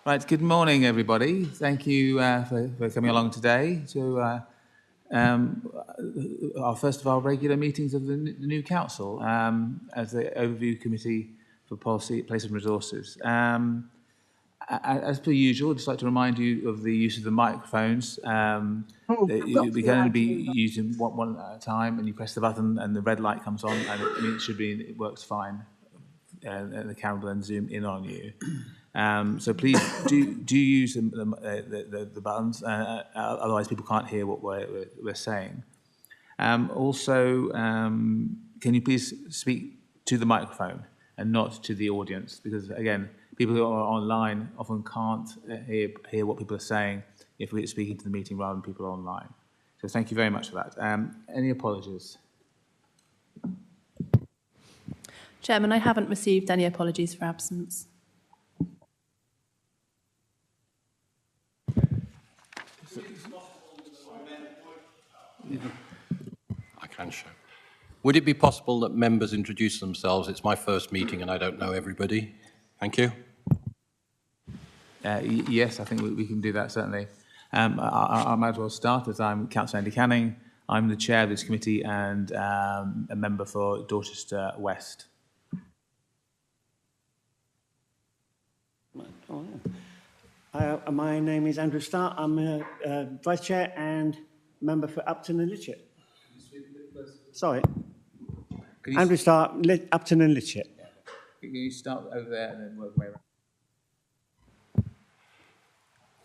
Right, good morning, everybody. Thank you for coming along today to our first of our regular meetings of the new council as the Overview Committee for Policy, Place and Resources. As per usual, I'd just like to remind you of the use of the microphones. We can only be used in one at a time, and you press the button and the red light comes on, and it works fine, and the camera will then zoom in on you. So please do use the buttons, otherwise people can't hear what we're saying. Also, can you please speak to the microphone and not to the audience, because again, people who are online often can't hear what people are saying if we're speaking to the meeting rather than people online. So thank you very much for that. Any apologies? Chairman, I haven't received any apologies for absence. I can show. Would it be possible that members introduce themselves? It's my first meeting and I don't know everybody. Thank you. Yes, I think we can do that, certainly. I might as well start, as I'm Councillor Andy Canning. I'm the chair of this committee and a member for Dorchester West. My name is Andrew Starr. I'm a vice chair and member for Upton and Litchett. Sorry. Andrew Starr, Upton and Litchett. Can you start over there and then work your way around?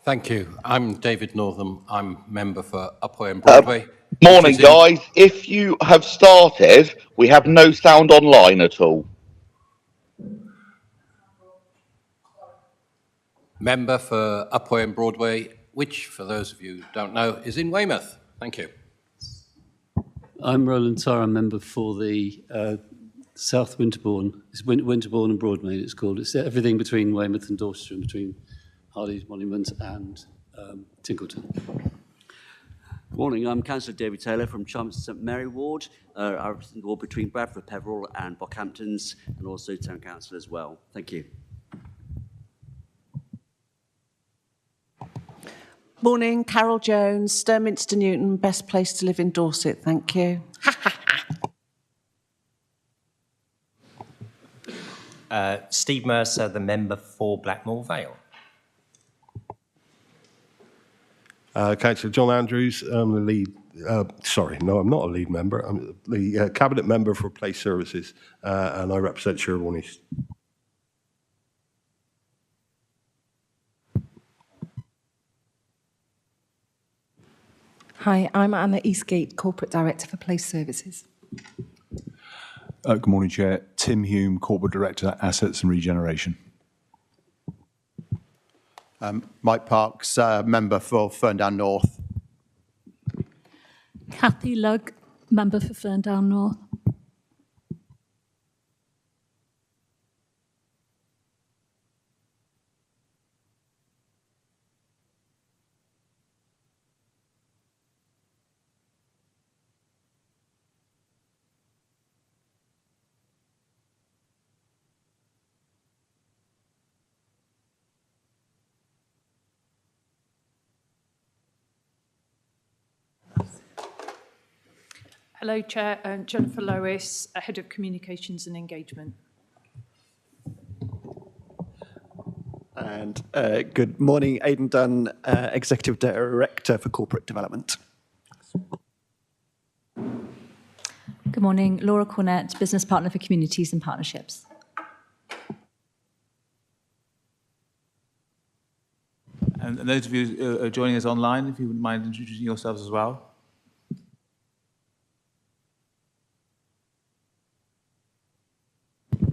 Thank you. I'm David Northam. I'm member for Upwey and Broadway. Morning, guys. If you have started, we have no sound online at all. Member for Upwey and Broadway, which, for those of you who don't know, is in Weymouth. Thank you. I'm Roland Tarr. I'm member for the South Winterbourne. It's Winterbourne and Broadmead, it's called. It's everything between Weymouth and Dorchester and between Hardy's Monument and Tinkleton. Morning, I'm Councillor David Taylor from Chelmsford St Mary Ward. I represent the ward between Bradford, Peveril and Bockhamptons, and also Town Council as well. Thank you. Morning, Carol Jones, Sturminster Newton, best place to live in Dorset, thank you. Steve Mercer, the member for Blackmore Vale. Councillor John Andrews, I'm the lead, I'm not a lead member, I'm the Cabinet Member for Place Services, and I represent Sherborne East. Hi, I'm Anna Eastgate, Corporate Director for Place Services. Good morning, Chair. Tim Hume, Corporate Director, Assets and Regeneration. Mike Parks, member for Ferndown North. Kathy Lugg, member for Ferndown North. Hello, Chair. Jennifer Lewis, Head of Communications and Engagement. And good morning, Aidan Dunn, Executive Director for Corporate Development. Good morning, Laura Cornett, Business Partner for Communities and Partnerships. And those of you who are joining us online, if you wouldn't mind introducing yourselves as well.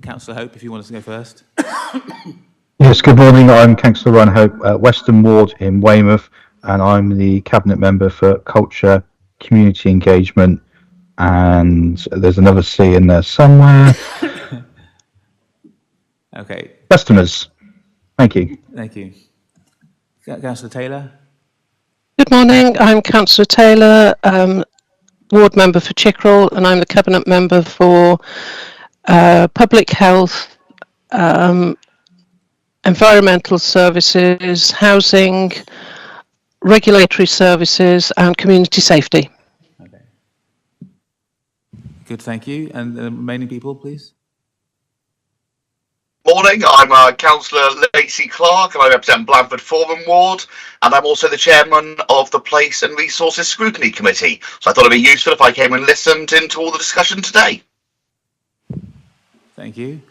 Councillor Hope, if you want us to go first. Yes, good morning. I'm Councillor Ryan Hope, Western Ward in Weymouth, and I'm the Cabinet Member for Culture, Community Engagement, and there's another C in there somewhere. Okay. Customers. Thank you. Thank you. Councillor Taylor. Good morning. I'm Councillor Taylor, Ward Member for Chickerell, and I'm the Cabinet Member for Public Health environmental services, housing, regulatory services and community safety. Good, thank you. And the remaining people, please. Morning, I'm Councillor Lacey Clark and I represent Blandford Forum Ward, and I'm also the chairman of the Place and Resources Scrutiny Committee. So I thought it'd be useful if I came and listened into all the discussion today. Thank you.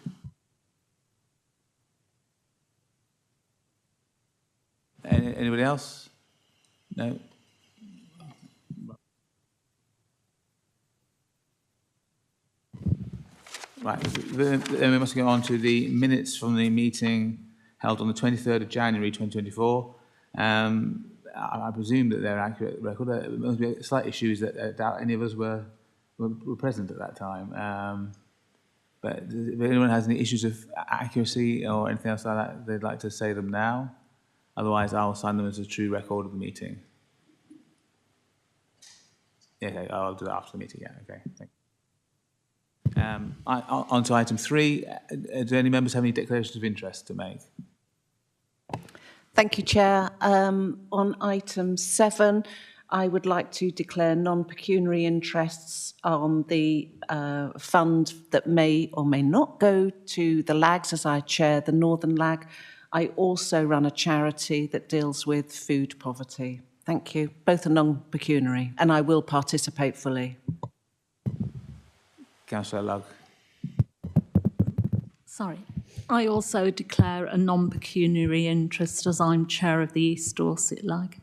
Anybody else? No? Right, then we must go on to the minutes from the meeting held on the 23rd of January 2024. I presume that they're accurate record. There must be slight issues that I doubt any of us were present at that time. But if anyone has any issues of accuracy or anything else like that, they'd like to say them now. Otherwise, I'll sign them as a true record of the meeting. Yeah, okay, I'll do that after the meeting. Yeah, okay. Thank you. On to item 3. Do any members have any declarations of interest to make? Thank you, Chair. On item 7, I would like to declare non-pecuniary interests on the fund that may or may not go to the LAGs, as I chair the Northern LAG. I also run a charity that deals with food poverty. Thank you. Both are non-pecuniary, and I will participate fully. Councillor Lugg. Sorry. I also declare a non-pecuniary interest as I'm chair of the East Dorset LAG.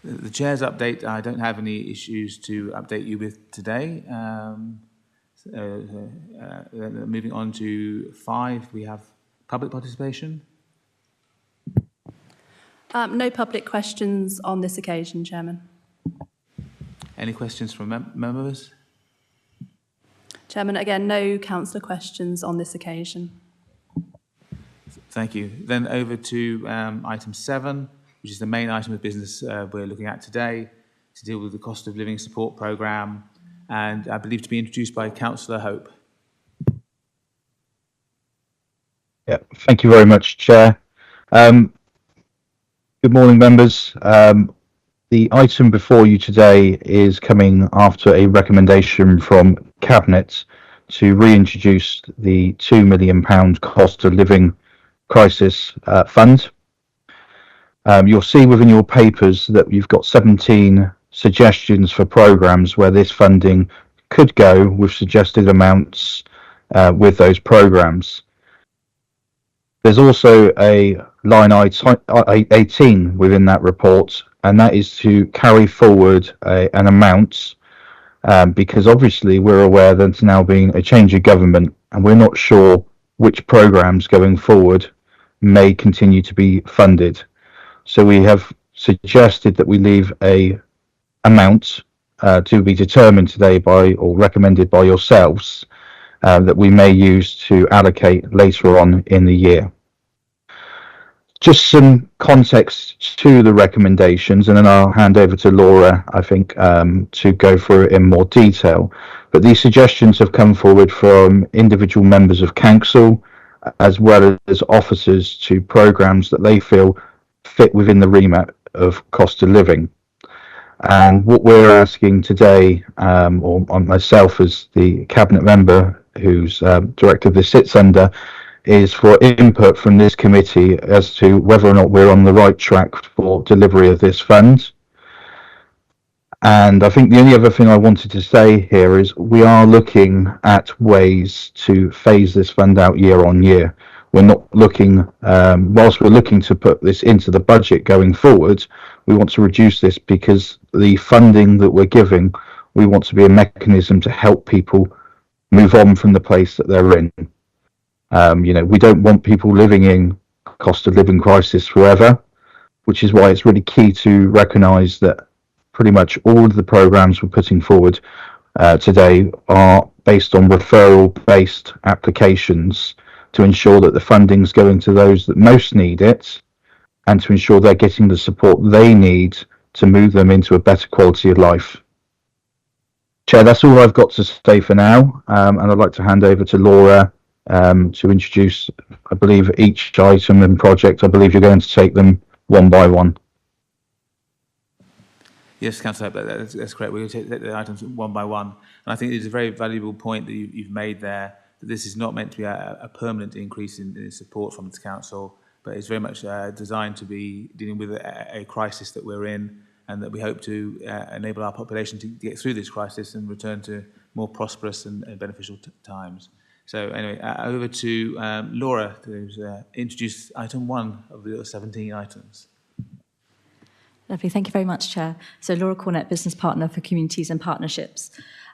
The chair's update, I don't have any issues to update you with today. Moving on to 5, we have public participation. No public questions on this occasion, Chairman. Any questions from members? Chairman, again, no councillor questions on this occasion. Thank you. Then over to item 7, which is the main item of business we're looking at today, to deal with the cost of living support programme, and I believe to be introduced by Councillor Hope. Yeah, thank you very much, Chair. Good morning, members. The item before you today is coming after a recommendation from Cabinet to reintroduce the £2 million cost of living crisis fund. You'll see within your papers that you've got 17 suggestions for programmes where this funding could go, with suggested amounts with those programmes. There's also a line item 18 within that report, and that is to carry forward an amount because obviously we're aware that there's now been a change of government and we're not sure which programmes going forward may continue to be funded. So we have suggested that we leave a amount to be determined today by, or recommended by yourselves, that we may use to allocate later on in the year. Just some context to the recommendations, and then I'll hand over to Laura, I think, to go through it in more detail. But these suggestions have come forward from individual members of council, as well as officers, to programmes that they feel fit within the remit of cost of living. And what we're asking today, or on myself as the Cabinet member whose directive this sits under, is for input from this committee as to whether or not we're on the right track for delivery of this fund. And I think the only other thing I wanted to say here is we are looking at ways to phase this fund out year on year. We're not looking, whilst we're looking to put this into the budget going forward, we want to reduce this because the funding that we're giving, we want to be a mechanism to help people move on from the place that they're in. We don't want people living in cost of living crisis forever, which is why it's really key to recognise that pretty much all of the programmes we're putting forward today are based on referral-based applications to ensure that the funding's going to those that most need it and to ensure they're getting the support they need to move them into a better quality of life. Chair, that's all I've got to say for now, and I'd like to hand over to Laura to introduce, I believe, each item and project. I believe you're going to take them one by one. Yes, Councillor, that's correct. We'll take the items one by one. And I think it's a very valuable point that you've made there, that this is not meant to be a permanent increase in support from the council, but it's very much designed to be dealing with a crisis that we're in, and that we hope to enable our population to get through this crisis and return to more prosperous and beneficial times. So anyway, over to Laura to introduce item 1 of the 17 items. Lovely. Thank you very much, Chair. So Laura Cornett, Business Partner for Communities and Partnerships.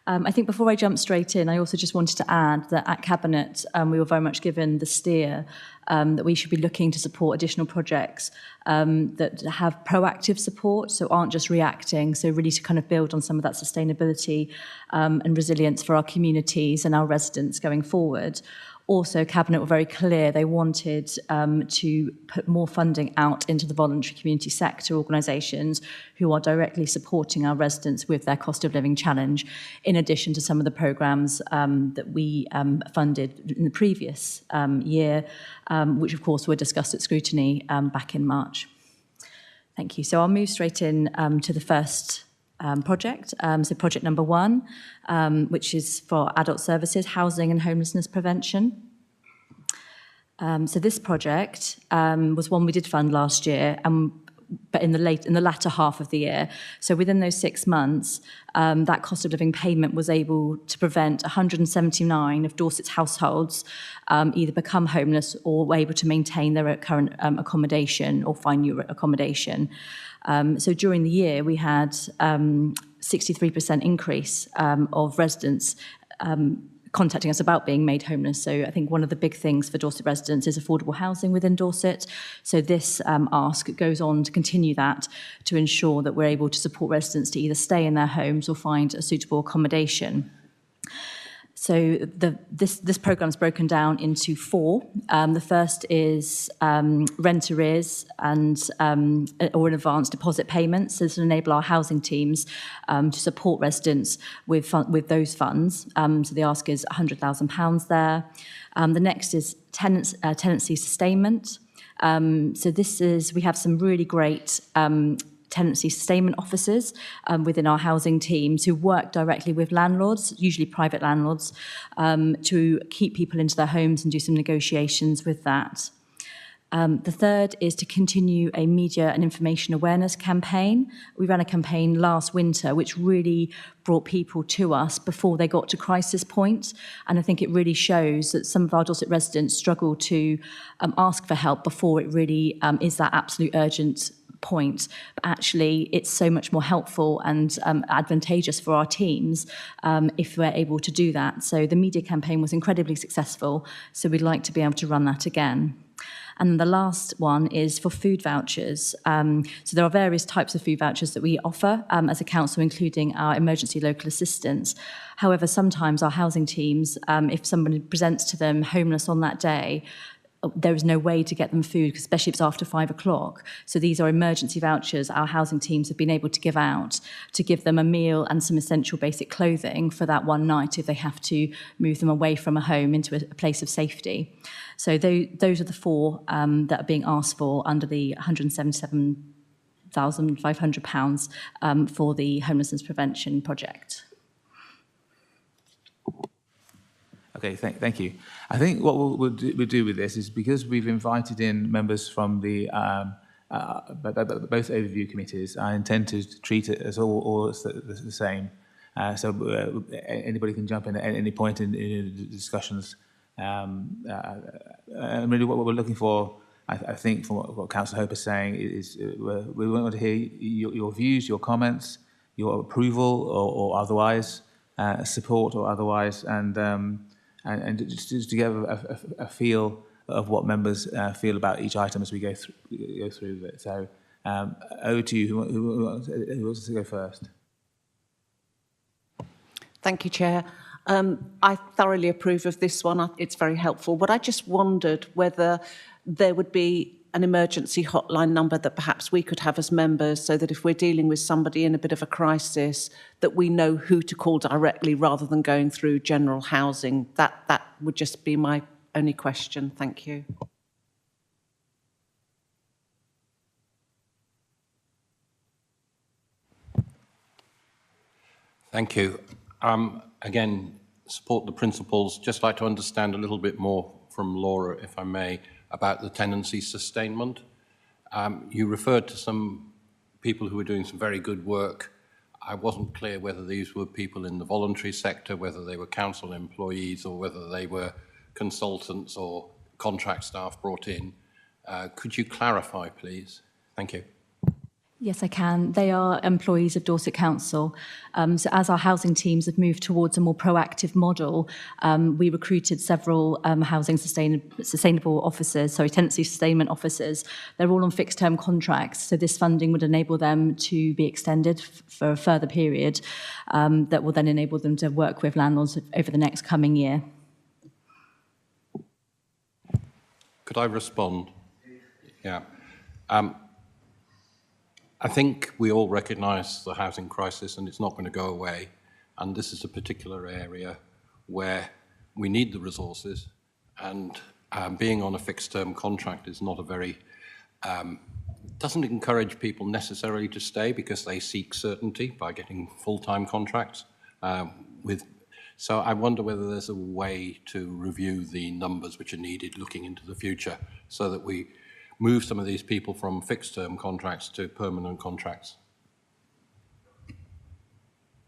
I think before I jump straight in, I also just wanted to add that at Cabinet, we were very much given the steer that we should be looking to support additional projects that have proactive support, so aren't just reacting, so really to kind of build on some of that sustainability and resilience for our communities and our residents going forward. Also, Cabinet were very clear they wanted to put more funding out into the voluntary community sector organisations who are directly supporting our residents with their cost of living challenge, in addition to some of the programmes that we funded in the previous year, which of course were discussed at scrutiny back in March. Thank you. So I'll move straight in to the first project. So project number 1, which is for adult services, housing and homelessness prevention. So this project was one we did fund last year, but in the latter half of the year. So within those 6 months, that cost of living payment was able to prevent 179 of Dorset's households either become homeless or were able to maintain their current accommodation or find new accommodation. So during the year, we had 63% increase of residents contacting us about being made homeless. So I think one of the big things for Dorset residents is affordable housing within Dorset. So this ask goes on to continue that to ensure that we're able to support residents to either stay in their homes or find a suitable accommodation. So this programme is broken down into 4. The first is rent arrears and or an advance deposit payments. So this will enable our housing teams to support residents with those funds. So the ask is £100,000 there. The next is tenancy sustainment. So this is, we have some really great tenancy sustainment officers within our housing teams who work directly with landlords, usually private landlords, to keep people into their homes and do some negotiations with that. The third is to continue a media and information awareness campaign. We ran a campaign last winter which really brought people to us before they got to crisis point, and I think it really shows that some of our Dorset residents struggle to ask for help before it really is that absolute urgent point. But actually, it's so much more helpful and advantageous for our teams if we're able to do that. So the media campaign was incredibly successful, so we'd like to be able to run that again. And the last one is for food vouchers. So there are various types of food vouchers that we offer as a council, including our emergency local assistance. However, sometimes our housing teams, if somebody presents to them homeless on that day, there is no way to get them food, especially if it's after 5 o'clock. So these are emergency vouchers our housing teams have been able to give out to give them a meal and some essential basic clothing for that one night if they have to move them away from a home into a place of safety. So those are the 4 that are being asked for under the £177,500 for the homelessness prevention project. Okay, thank you. I think what we'll do with this is, because we've invited in members from the both overview committees, I intend to treat it as all the same. So anybody can jump in at any point in the discussions. And really what we're looking for, I think, from what Councillor Hope is saying, is we want to hear your views, your comments, your approval or otherwise, support or otherwise, and just to give a feel of what members feel about each item as we go through it. So over to you. Who wants to go first? Thank you, Chair. I thoroughly approve of this one. It's very helpful. But I just wondered whether there would be an emergency hotline number that perhaps we could have as members, so that if we're dealing with somebody in a bit of a crisis, that we know who to call directly rather than going through general housing? That would just be my only question. Thank you. Thank you. Again, support the principles. Just like to understand a little bit more from Laura, if I may, about the tenancy sustainment. You referred to some people who were doing some very good work. I wasn't clear whether these were people in the voluntary sector, whether they were council employees, or whether they were consultants or contract staff brought in. Could you clarify, please? Thank you. Yes, I can. They are employees of Dorset Council. So as our housing teams have moved towards a more proactive model, we recruited several housing sustainable officers, tenancy sustainment officers. They're all on fixed term contracts. So this funding would enable them to be extended for a further period that will then enable them to work with landlords over the next coming year. Could I respond? Yeah. I think we all recognise the housing crisis and it's not going to go away. And this is a particular area where we need the resources, and being on a fixed term contract is not a very, doesn't encourage people necessarily to stay because they seek certainty by getting full-time contracts. So I wonder whether there's a way to review the numbers which are needed looking into the future so that we move some of these people from fixed-term contracts to permanent contracts.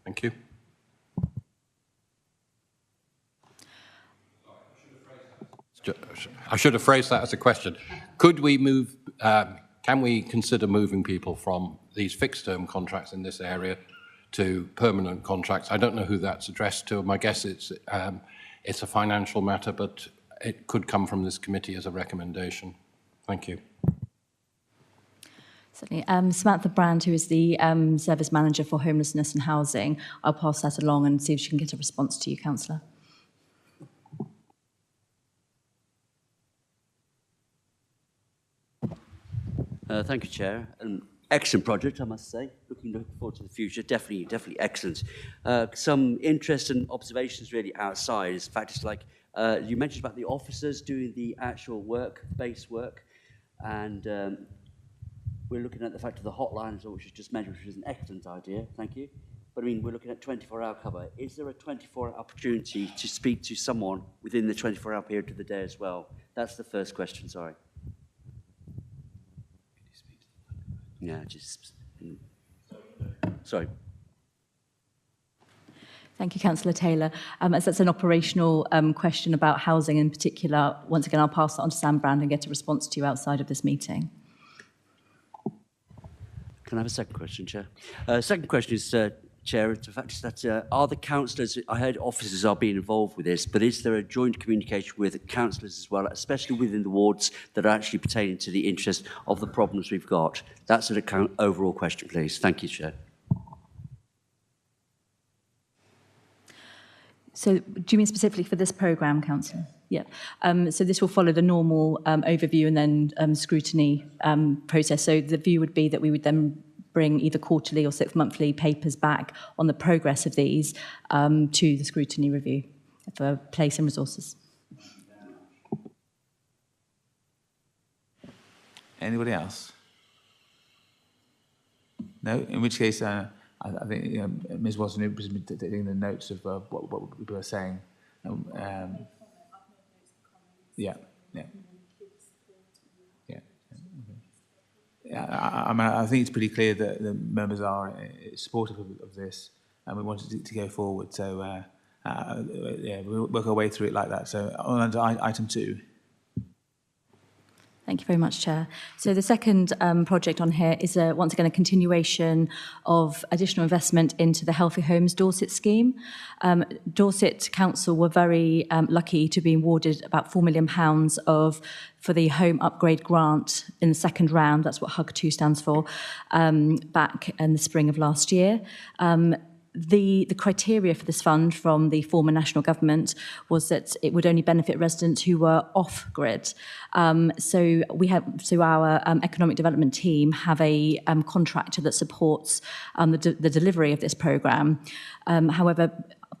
Thank you. I should have phrased that as a question. Could we move, can we consider moving people from these fixed-term contracts in this area to permanent contracts? I don't know who that's addressed to. My guess it's a financial matter, but it could come from this committee as a recommendation. Thank you. Certainly. Samantha Brand, who is the Service Manager for Homelessness and Housing, I'll pass that along and see if she can get a response to you, Councillor. Thank you, Chair. An excellent project, I must say. Looking forward to the future. Definitely excellent. Some interest and observations really outside. In fact, it's like you mentioned about the officers doing the actual work, base work. And we're looking at the fact of the hotline, which was just mentioned, which is an excellent idea. Thank you. But I mean, we're looking at 24-hour cover. Is there a 24-hour opportunity to speak to someone within the 24-hour period of the day as well? That's the first question, sorry. Yeah, just... Sorry. Thank you, Councillor Taylor. As that's an operational question about housing in particular, once again, I'll pass that on to Sam Brand and get a response to you outside of this meeting. Can I have a second question, Chair? Second question is, Chair, the fact is that are the councillors, I heard officers are being involved with this, but is there a joint communication with councillors as well, especially within the wards that are actually pertaining to the interest of the problems we've got? That's an overall question, please. Thank you, Chair. So do you mean specifically for this programme, Councillor? Yeah. So this will follow the normal overview and then scrutiny process. So the view would be that we would then bring either quarterly or 6 monthly papers back on the progress of these to the scrutiny review for place and resources. Anybody else? No? In which case, I think Ms. Watson was taking the notes of what people are saying. Yeah. I think it's pretty clear that the members are supportive of this, and we wanted to go forward. So, we'll work our way through it like that. So, on to item 2. Thank you very much, Chair. So the second project on here is once again a continuation of additional investment into the Healthy Homes Dorset scheme. Dorset Council were very lucky to be awarded about £4 million for the home upgrade grant in the second round. That's what HUG2 stands for, back in the spring of last year. The criteria for this fund from the former national government was that it would only benefit residents who were off-grid. So our economic development team have a contractor that supports the delivery of this programme. However,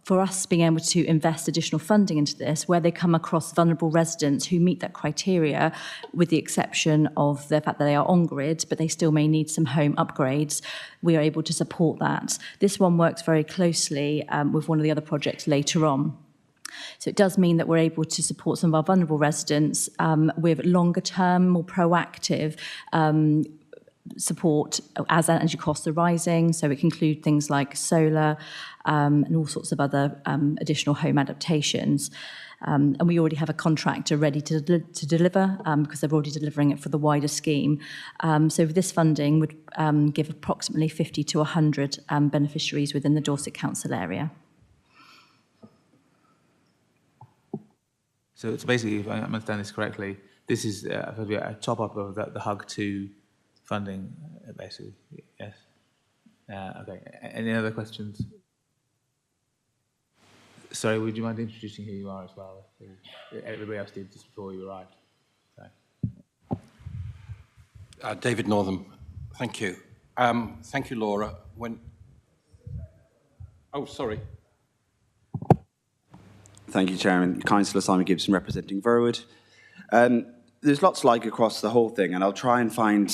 for us being able to invest additional funding into this, where they come across vulnerable residents who meet that criteria, with the exception of the fact that they are on-grid, but they still may need some home upgrades, we are able to support that. This one works very closely with one of the other projects later on. So it does mean that we're able to support some of our vulnerable residents with longer-term, more proactive support as energy costs are rising. So it can include things like solar and all sorts of other additional home adaptations. And we already have a contractor ready to deliver because they're already delivering it for the wider scheme. So this funding would give approximately 50 to 100 beneficiaries within the Dorset Council area. So it's basically, if I understand this correctly, this is a top-up of the HUG 2 funding, basically. Yes. Okay. Any other questions? Sorry, would you mind introducing who you are as well? Everybody else did just before you arrived. David Northam, thank you. Thank you, Laura. Oh, sorry. Thank you, Chairman. Councillor Simon Gibson representing Verwood. There's lots to like across the whole thing, and I'll try and find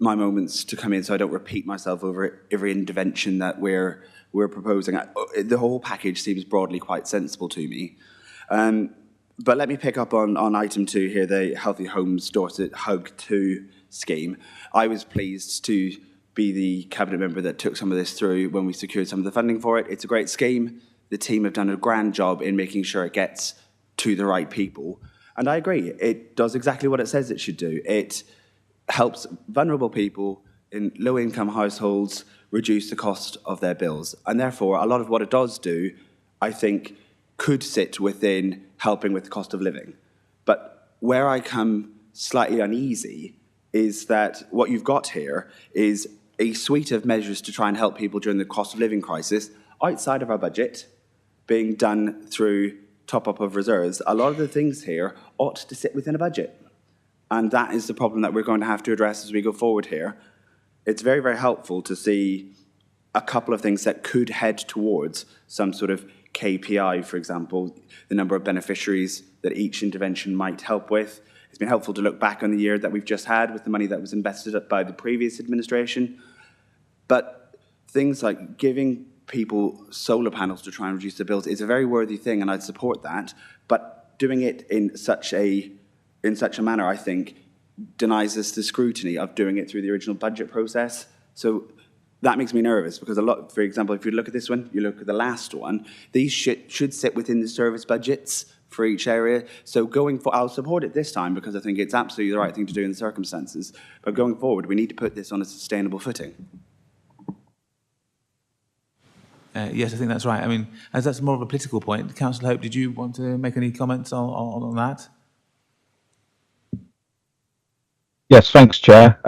my moments to come in so I don't repeat myself over every intervention that we're proposing. The whole package seems broadly quite sensible to me. But let me pick up on item 2 here, the Healthy Homes Dorset HUG 2 scheme. I was pleased to be the cabinet member that took some of this through when we secured some of the funding for it. It's a great scheme. The team have done a grand job in making sure it gets to the right people. And I agree, it does exactly what it says it should do. It helps vulnerable people in low-income households reduce the cost of their bills. And therefore, a lot of what it does do, I think, could sit within helping with the cost of living. But where I come slightly uneasy is that what you've got here is a suite of measures to try and help people during the cost of living crisis outside of our budget, being done through top-up of reserves. A lot of the things here ought to sit within a budget. And that is the problem that we're going to have to address as we go forward here. It's very, very helpful to see a couple of things that could head towards some sort of KPI, for example, the number of beneficiaries that each intervention might help with. It's been helpful to look back on the year that we've just had with the money that was invested by the previous administration. But things like giving people solar panels to try and reduce their bills is a very worthy thing, and I'd support that. But doing it in such a manner, I think, denies us the scrutiny of doing it through the original budget process. So that makes me nervous because a lot, for example, if you look at this one, you look at the last one, these should sit within the service budgets for each area. So I'll support it this time because I think it's absolutely the right thing to do in the circumstances. But going forward, we need to put this on a sustainable footing. Yes, I think that's right. I mean, as that's more of a political point, Councillor Hope, did you want to make any comments on that? Yes, thanks, Chair.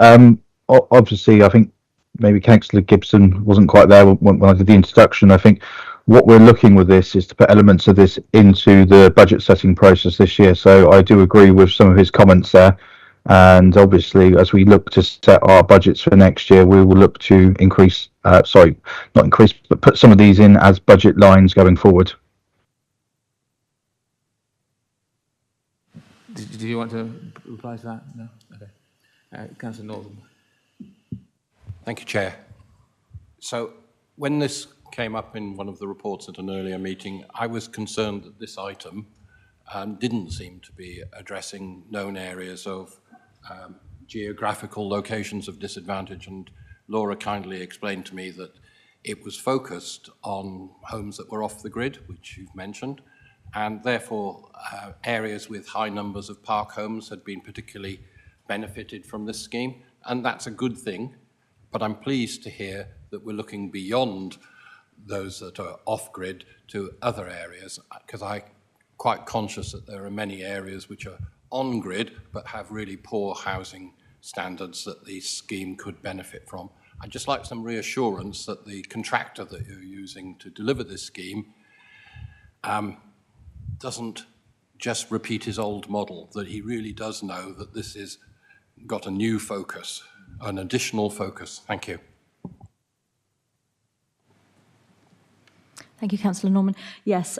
Obviously, I think maybe Councillor Gibson wasn't quite there when I did the introduction. I think what we're looking with this is to put elements of this into the budget setting process this year. So I do agree with some of his comments there. And obviously, as we look to set our budgets for next year, we will look to increase, not increase, but put some of these in as budget lines going forward. Did you want to reply to that? No? Okay. Councillor Northam. Thank you, Chair. So when this came up in one of the reports at an earlier meeting, I was concerned that this item didn't seem to be addressing known areas of geographical locations of disadvantage, and Laura kindly explained to me that it was focused on homes that were off the grid, which you've mentioned, and therefore areas with high numbers of park homes had been particularly benefited from this scheme, and that's a good thing. But I'm pleased to hear that we're looking beyond those that are off-grid to other areas, because I'm quite conscious that there are many areas which are on-grid but have really poor housing standards that the scheme could benefit from. I'd just like some reassurance that the contractor that you're using to deliver this scheme doesn't just repeat his old model, that he really does know that this is got a new focus, an additional focus. Thank you. Thank you, Councillor Norman. Yes,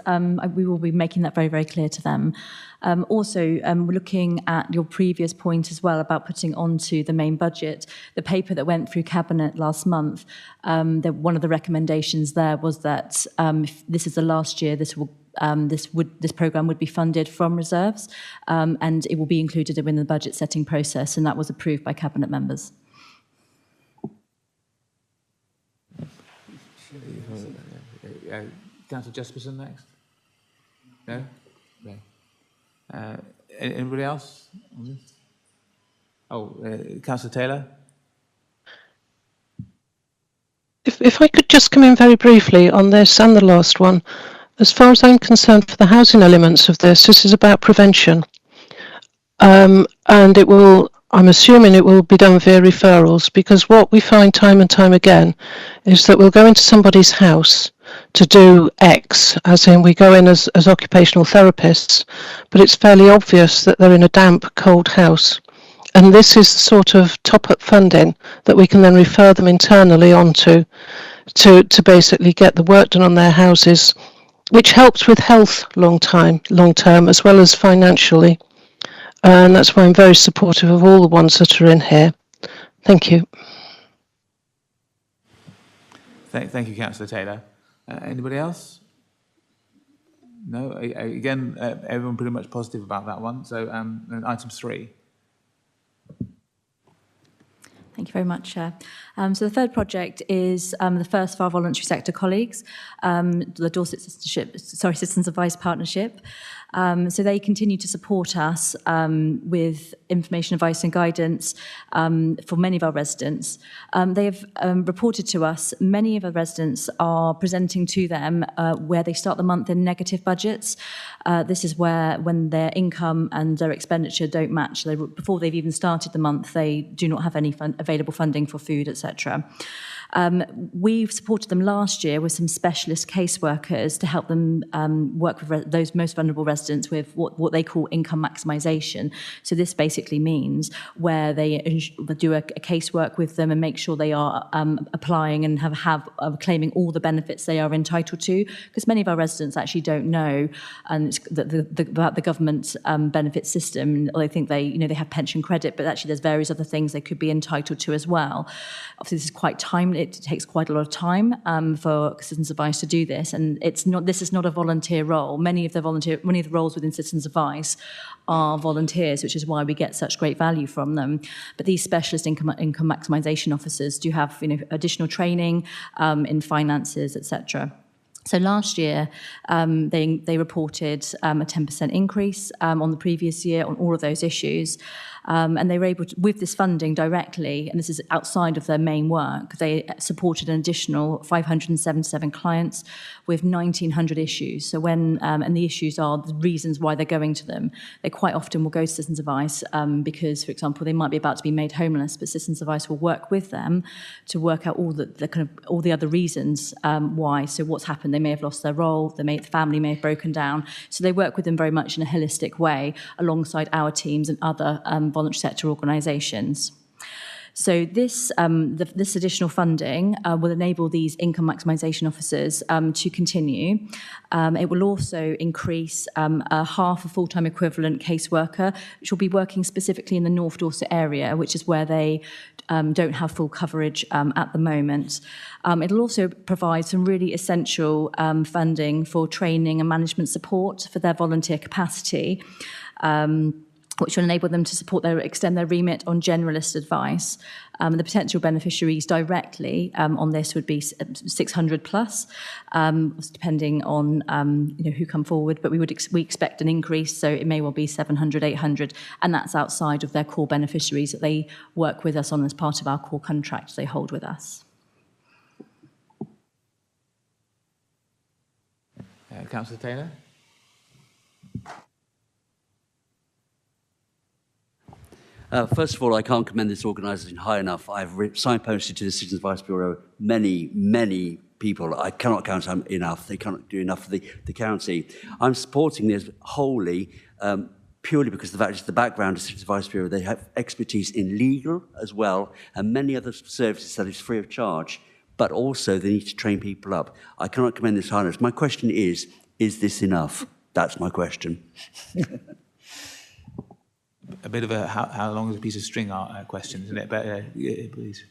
we will be making that very, very clear to them. Also, we're looking at your previous point as well about putting onto the main budget. The paper that went through Cabinet last month, one of the recommendations there was that if this is the last year, this programme would be funded from reserves, and it will be included within the budget setting process, and that was approved by Cabinet members. Councillor Jesperson next? No? No. Anybody else on this? Oh, Councillor Taylor? If I could just come in very briefly on this and the last one. As far as I'm concerned, for the housing elements of this is about prevention. And it will, I'm assuming it will be done via referrals, because what we find time and time again is that we'll go into somebody's house to do X, as in we go in as occupational therapists, but it's fairly obvious that they're in a damp, cold house. And this is the sort of top-up funding that we can then refer them internally onto to basically get the work done on their houses, which helps with health long term, as well as financially. And that's why I'm very supportive of all the ones that are in here. Thank you. Thank you, Councillor Taylor. Anybody else? No? Again, everyone pretty much positive about that one. So item 3. Thank you very much, Chair. So the third project is the first for our voluntary sector colleagues, the Dorset Citizens Advice Partnership. So they continue to support us with information, advice and guidance for many of our residents. They have reported to us many of our residents are presenting to them where they start the month in negative budgets. This is where when their income and their expenditure don't match, before they've even started the month, they do not have any available funding for food, etc. We've supported them last year with some specialist caseworkers to help them work with those most vulnerable residents with what they call income maximisation. So this basically means where they do a casework with them and make sure they are applying and have claiming all the benefits they are entitled to, because many of our residents actually don't know about the government benefit system. They think they have pension credit, but actually there's various other things they could be entitled to as well. Obviously, this is quite timely. It takes quite a lot of time for Citizens Advice to do this, and this is not a volunteer role. Many of the roles within Citizens Advice are volunteers, which is why we get such great value from them. But these specialist income maximisation officers do have additional training in finances, etc. So last year, they reported a 10% increase on the previous year on all of those issues. And they were able to, with this funding directly, and this is outside of their main work, they supported an additional 577 clients with 1,900 issues. So and the issues are the reasons why they're going to them. They quite often will go to Citizens Advice because, for example, they might be about to be made homeless, but Citizens Advice will work with them to work out all the other reasons why. So what's happened? They may have lost their role, the family may have broken down. So they work with them very much in a holistic way alongside our teams and other voluntary sector organisations. So this additional funding will enable these income maximisation officers to continue. It will also increase half a full-time equivalent caseworker, which will be working specifically in the North Dorset area, which is where they don't have full coverage at the moment. It'll also provide some really essential funding for training and management support for their volunteer capacity, which will enable them to extend their remit on generalist advice. The potential beneficiaries directly on this would be 600 plus, depending on who come forward. But we expect an increase, so it may well be 700, 800, and that's outside of their core beneficiaries that they work with us on as part of our core contract they hold with us. Councillor Taylor? First of all, I can't commend this organisation high enough. I've signposted to the Citizens Advice Bureau many people. I cannot count them enough. They cannot do enough for the county. I'm supporting this wholly, purely because the fact is the background of Citizens Advice Bureau, they have expertise in legal as well, and many other services that is free of charge, but also they need to train people up. I cannot commend this high enough. My question is this enough? That's my question. A bit of a how long is a piece of string question, isn't it? But yeah, please.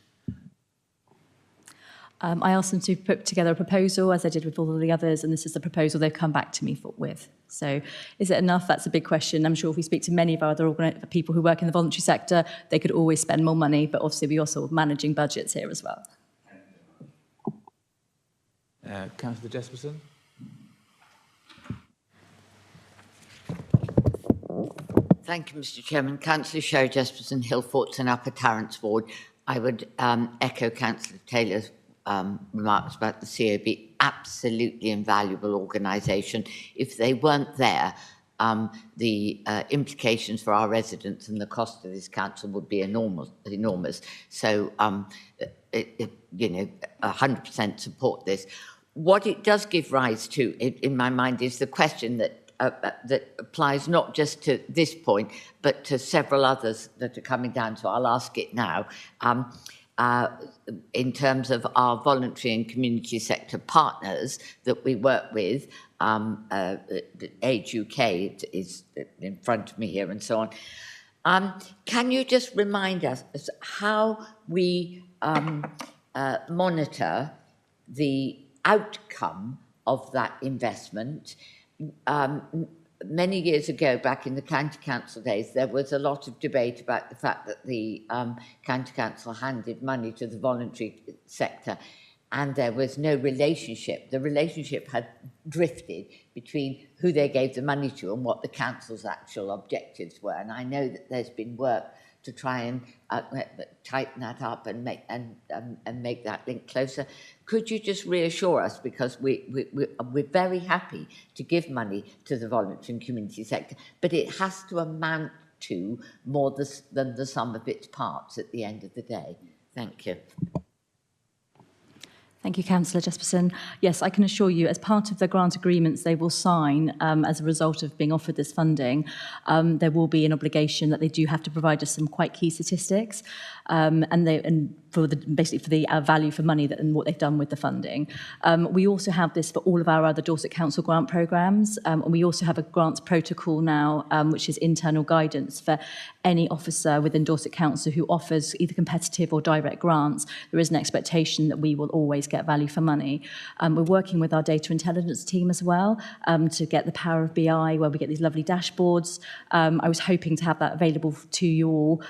I asked them to put together a proposal, as I did with all of the others, and this is the proposal they've come back to me with. So is it enough? That's a big question. I'm sure if we speak to many of our other people who work in the voluntary sector, they could always spend more money, but obviously we're also managing budgets here as well. Councillor Jesperson. Thank you, Mr. Chairman. Councillor Sherry Jesperson, Hill Fortson, Upper Tarrants Ward. I would echo Councillor Taylor's remarks about the COB. Absolutely invaluable organisation. If they weren't there, the implications for our residents and the cost of this council would be enormous. So, you know, 100% support this. What it does give rise to, in my mind, is the question that applies not just to this point, but to several others that are coming down. So I'll ask it now. In terms of our voluntary and community sector partners that we work with, Age UK is in front of me here and so on. Can you just remind us how we monitor the outcome of that investment? Many years ago, back in the county council days, there was a lot of debate about the fact that the county council handed money to the voluntary sector and there was no relationship. The relationship had drifted between who they gave the money to and what the council's actual objectives were. And I know that there's been work to try and tighten that up and make that link closer. Could you just reassure us, because we're very happy to give money to the voluntary and community sector, but it has to amount to more than the sum of its parts at the end of the day. Thank you. Thank you, Councillor Jesperson. Yes, I can assure you, as part of the grant agreements they will sign as a result of being offered this funding, there will be an obligation that they do have to provide us some quite key statistics, basically for the value for money and what they've done with the funding. We also have this for all of our other Dorset Council grant programmes, and we also have a grants protocol now, which is internal guidance for any officer within Dorset Council who offers either competitive or direct grants. There is an expectation that we will always get value for money. We're working with our data intelligence team as well to get the power of BI, where we get these lovely dashboards. I was hoping to have that available to you all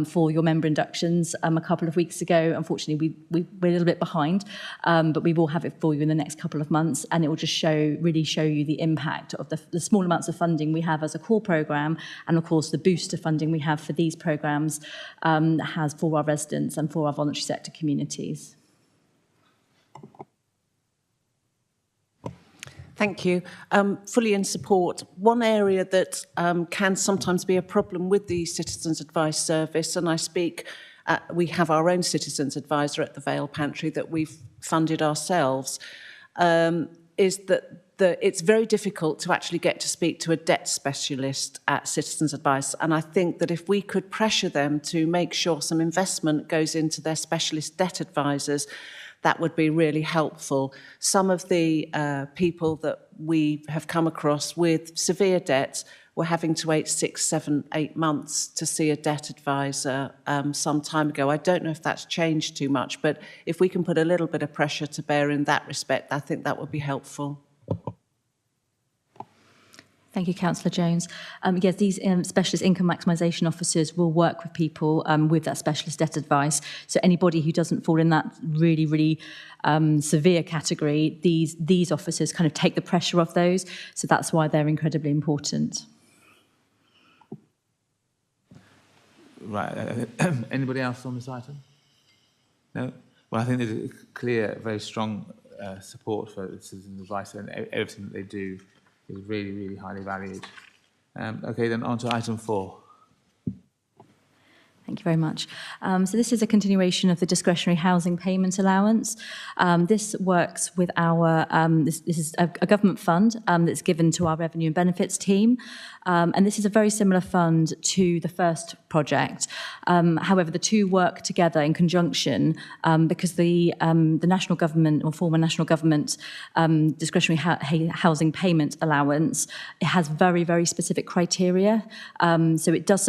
for your member inductions a couple of weeks ago. Unfortunately, we're a little bit behind, but we will have it for you in the next couple of months, and it will just really show you the impact of the small amounts of funding we have as a core programme, and of course the booster funding we have for these programmes has for our residents and for our voluntary sector communities. Thank you. Fully in support. One area that can sometimes be a problem with the Citizens Advice Service, and we have our own Citizens Advisor at the Vale Pantry that we've funded ourselves, is that it's very difficult to actually get to speak to a debt specialist at Citizens Advice. And I think that if we could pressure them to make sure some investment goes into their specialist debt advisors, that would be really helpful. Some of the people that we have come across with severe debts were having to wait 6, 7, 8 months to see a debt advisor some time ago. I don't know if that's changed too much, but if we can put a little bit of pressure to bear in that respect, I think that would be helpful. Thank you, Councillor Jones. Yes, these specialist income maximisation officers will work with people with that specialist debt advice. So anybody who doesn't fall in that really, really severe category, these officers kind of take the pressure off those. So that's why they're incredibly important. Right. Anybody else on this item? No? Well, I think there's a clear, very strong support for Citizens Advice, and everything that they do is really, really highly valued. Okay, then on to item 4. Thank you very much. So this is a continuation of the discretionary housing payment allowance. This works with our, this is a government fund that's given to our revenue and benefits team. And this is a very similar fund to the first project. However, the two work together in conjunction because the national government or former national government discretionary housing payment allowance, it has very, very specific criteria. So it does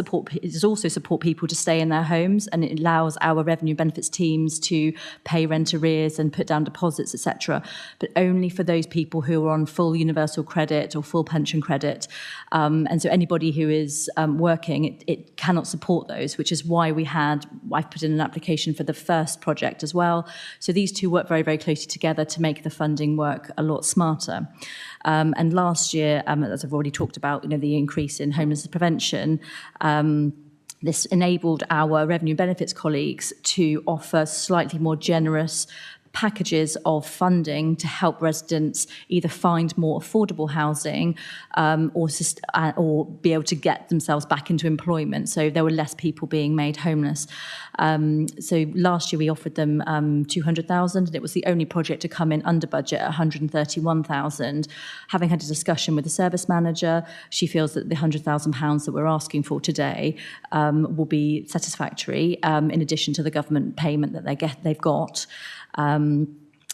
also support people to stay in their homes, and it allows our revenue benefits teams to pay rent arrears and put down deposits, etc., but only for those people who are on full universal credit or full pension credit. And so anybody who is working, it cannot support those, which is why I've put in an application for the first project as well. So these two work very, very closely together to make the funding work a lot smarter. And last year, as I've already talked about, the increase in homelessness prevention, this enabled our revenue benefits colleagues to offer slightly more generous packages of funding to help residents either find more affordable housing or be able to get themselves back into employment. So there were less people being made homeless. So last year we offered them 200,000, and it was the only project to come in under budget at 131,000. Having had a discussion with the service manager, she feels that the £100,000 that we're asking for today will be satisfactory in addition to the government payment that they've got.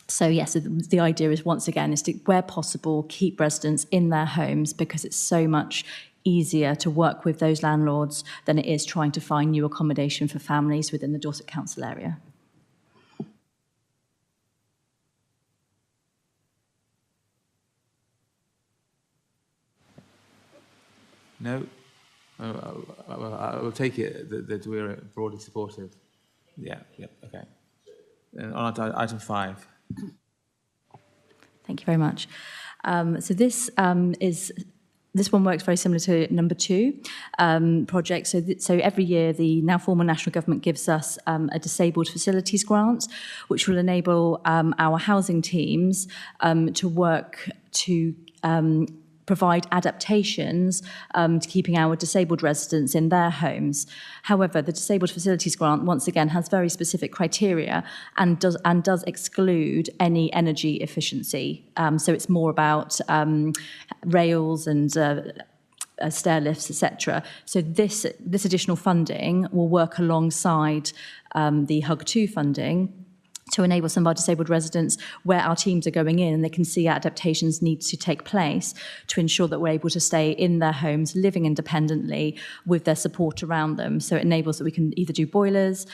So yes, the idea is once again is to, where possible, keep residents in their homes because it's so much easier to work with those landlords than it is trying to find new accommodation for families within the Dorset Council area. No? I will take it that we're broadly supportive. Yeah, okay. On to item 5. Thank you very much. So this one works very similar to number 2 project. So every year, the now former national government gives us a disabled facilities grant, which will enable our housing teams to work to provide adaptations to keeping our disabled residents in their homes. However, the Disabled Facilities Grant, once again, has very specific criteria and does exclude any energy efficiency. So it's more about rails and stair lifts, etc. So this additional funding will work alongside the HUG2 funding to enable some of our disabled residents where our teams are going in and they can see adaptations need to take place to ensure that we're able to stay in their homes, living independently with their support around them. So it enables that we can either do boilers,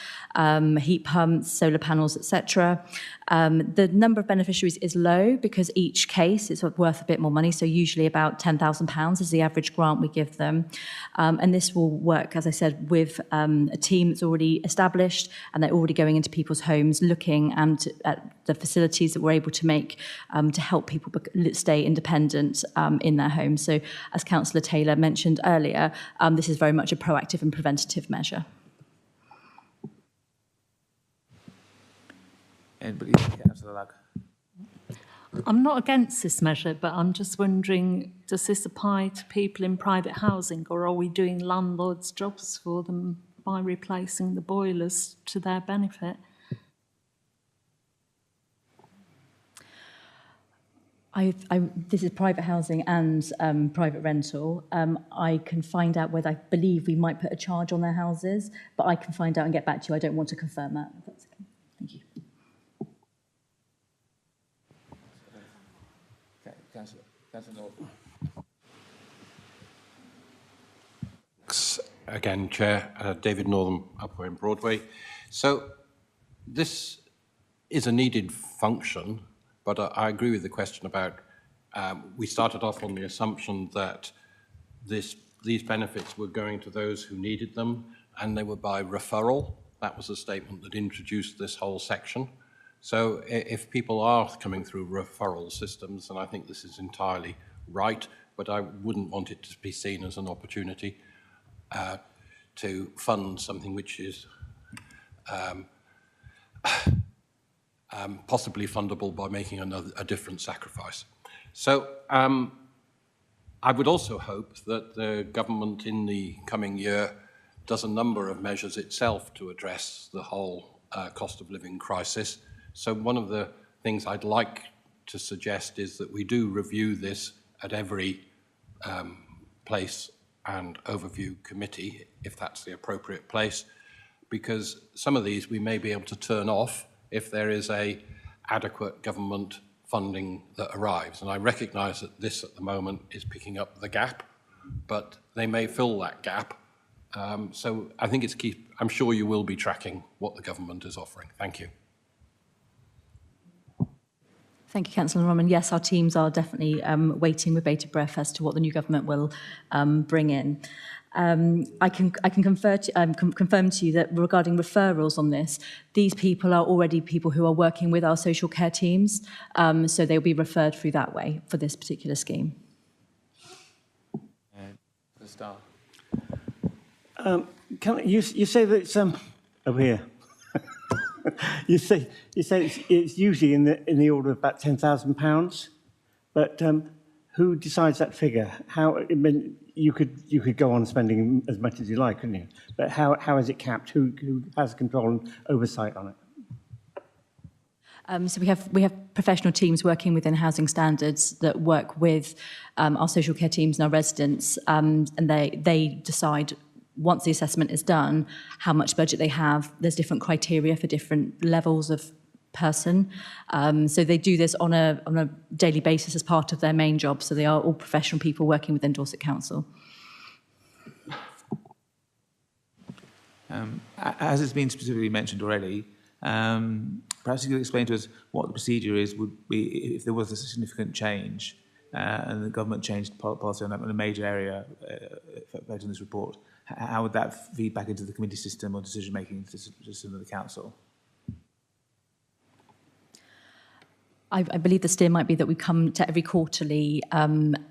heat pumps, solar panels, etc. The number of beneficiaries is low because each case is worth a bit more money. So usually about £10,000 is the average grant we give them. And this will work, as I said, with a team that's already established and they're already going into people's homes looking at the facilities that we're able to make to help people stay independent in their homes. So as Councillor Taylor mentioned earlier, this is very much a proactive and preventative measure. Anybody? Councillor Lugg. I'm not against this measure, but I'm just wondering, does this apply to people in private housing, or are we doing landlords' jobs for them by replacing the boilers to their benefit? This is private housing and private rental. I can find out whether I believe we might put a charge on their houses, but I can find out and get back to you. I don't want to confirm that. If that's okay. Thank you. Okay, Councillor Norton. Again, Chair, David Northam, Upper in Broadway. So this is a needed function, but I agree with the question about, we started off on the assumption that these benefits were going to those who needed them, and they were by referral. That was the statement that introduced this whole section. So if people are coming through referral systems, and I think this is entirely right, but I wouldn't want it to be seen as an opportunity to fund something which is possibly fundable by making a different sacrifice. So I would also hope that the government in the coming year does a number of measures itself to address the whole cost of living crisis. So one of the things I'd like to suggest is that we do review this at every place and overview committee, if that's the appropriate place, because some of these we may be able to turn off if there is a adequate government funding that arrives. And I recognise that this at the moment is picking up the gap, but they may fill that gap. So I think it's key. I'm sure you will be tracking what the government is offering. Thank you. Thank you, Councillor Norman. Yes, our teams are definitely waiting with bated breath as to what the new government will bring in. I can confirm to you that regarding referrals on this, these people are already people who are working with our social care teams, so they'll be referred through that way for this particular scheme. You say that it's over here. you say it's usually in the order of about £10,000, but who decides that figure? How? I mean, you could go on spending as much as you like, couldn't you? But how is it capped? Who has control and oversight on it? So we have professional teams working within housing standards that work with our social care teams and our residents, and they decide, once the assessment is done, how much budget they have. There's different criteria for different levels of person. So they do this on a daily basis as part of their main job. So they are all professional people working within Dorset Council. As it's been specifically mentioned already, perhaps you could explain to us what the procedure would be if there was a significant change and the government changed policy on a major area based on this report. How would that feed back into the committee system or decision-making system of the council? I believe the steer might be that we come to every quarterly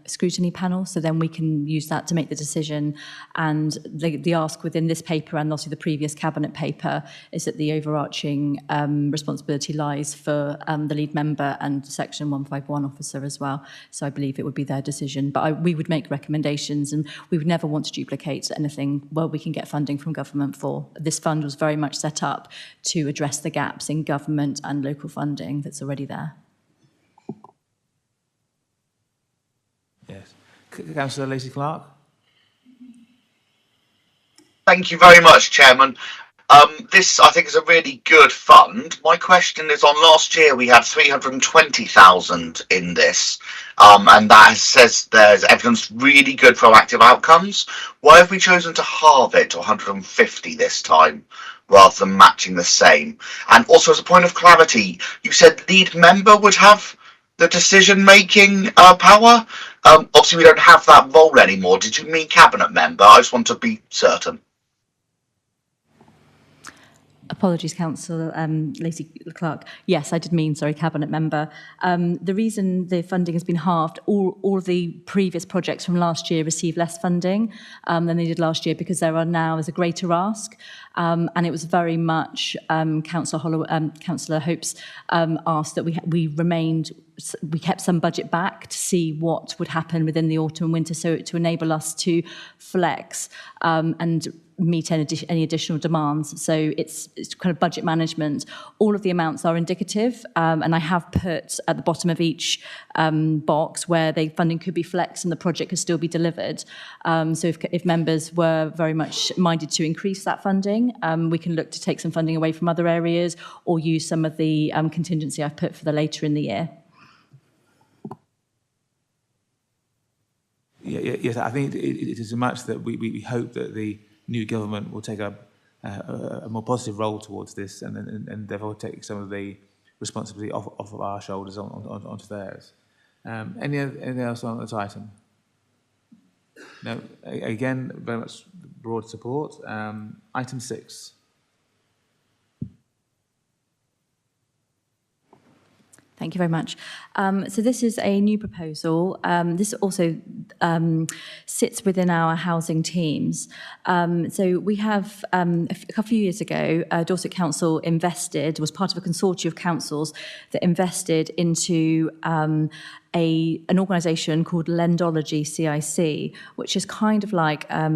scrutiny panel, so then we can use that to make the decision. And the ask within this paper and also the previous cabinet paper is that the overarching responsibility lies for the lead member and Section 151 officer as well. So I believe it would be their decision. But we would make recommendations, and we would never want to duplicate anything where we can get funding from government for. This fund was very much set up to address the gaps in government and local funding that's already there. Yes. Councillor Lacey-Clark. Thank you very much, Chairman. This, I think, is a really good fund. My question is, on last year we had 320,000 in this, and that says there's evidence really good proactive outcomes. Why have we chosen to halve it to 150 this time, rather than matching the same? And also, as a point of clarity, you said lead member would have the decision-making power. Obviously, we don't have that role anymore. Did you mean cabinet member? I just want to be certain. Apologies, Councillor Lacey-Clark. Yes, I did mean, sorry, cabinet member. The reason the funding has been halved, all of the previous projects from last year received less funding than they did last year because there's a greater ask. And it was very much Councillor Hope's asked that we kept some budget back to see what would happen within the autumn and winter, so to enable us to flex and meet any additional demands. So it's kind of budget management. All of the amounts are indicative, and I have put at the bottom of each box where the funding could be flexed and the project could still be delivered. So if members were very much minded to increase that funding, we can look to take some funding away from other areas or use some of the contingency I've put for the later in the year. Yes, I think it is much that we hope that the new government will take a more positive role towards this and therefore take some of the responsibility off of our shoulders onto theirs. Anything else on this item? No. Again, very much broad support. Item 6. Thank you very much. So this is a new proposal. This also sits within our housing teams. So we have, a few years ago, Dorset Council was part of a consortium of councils that invested into an organisation called Lendology CIC, which is kind of like a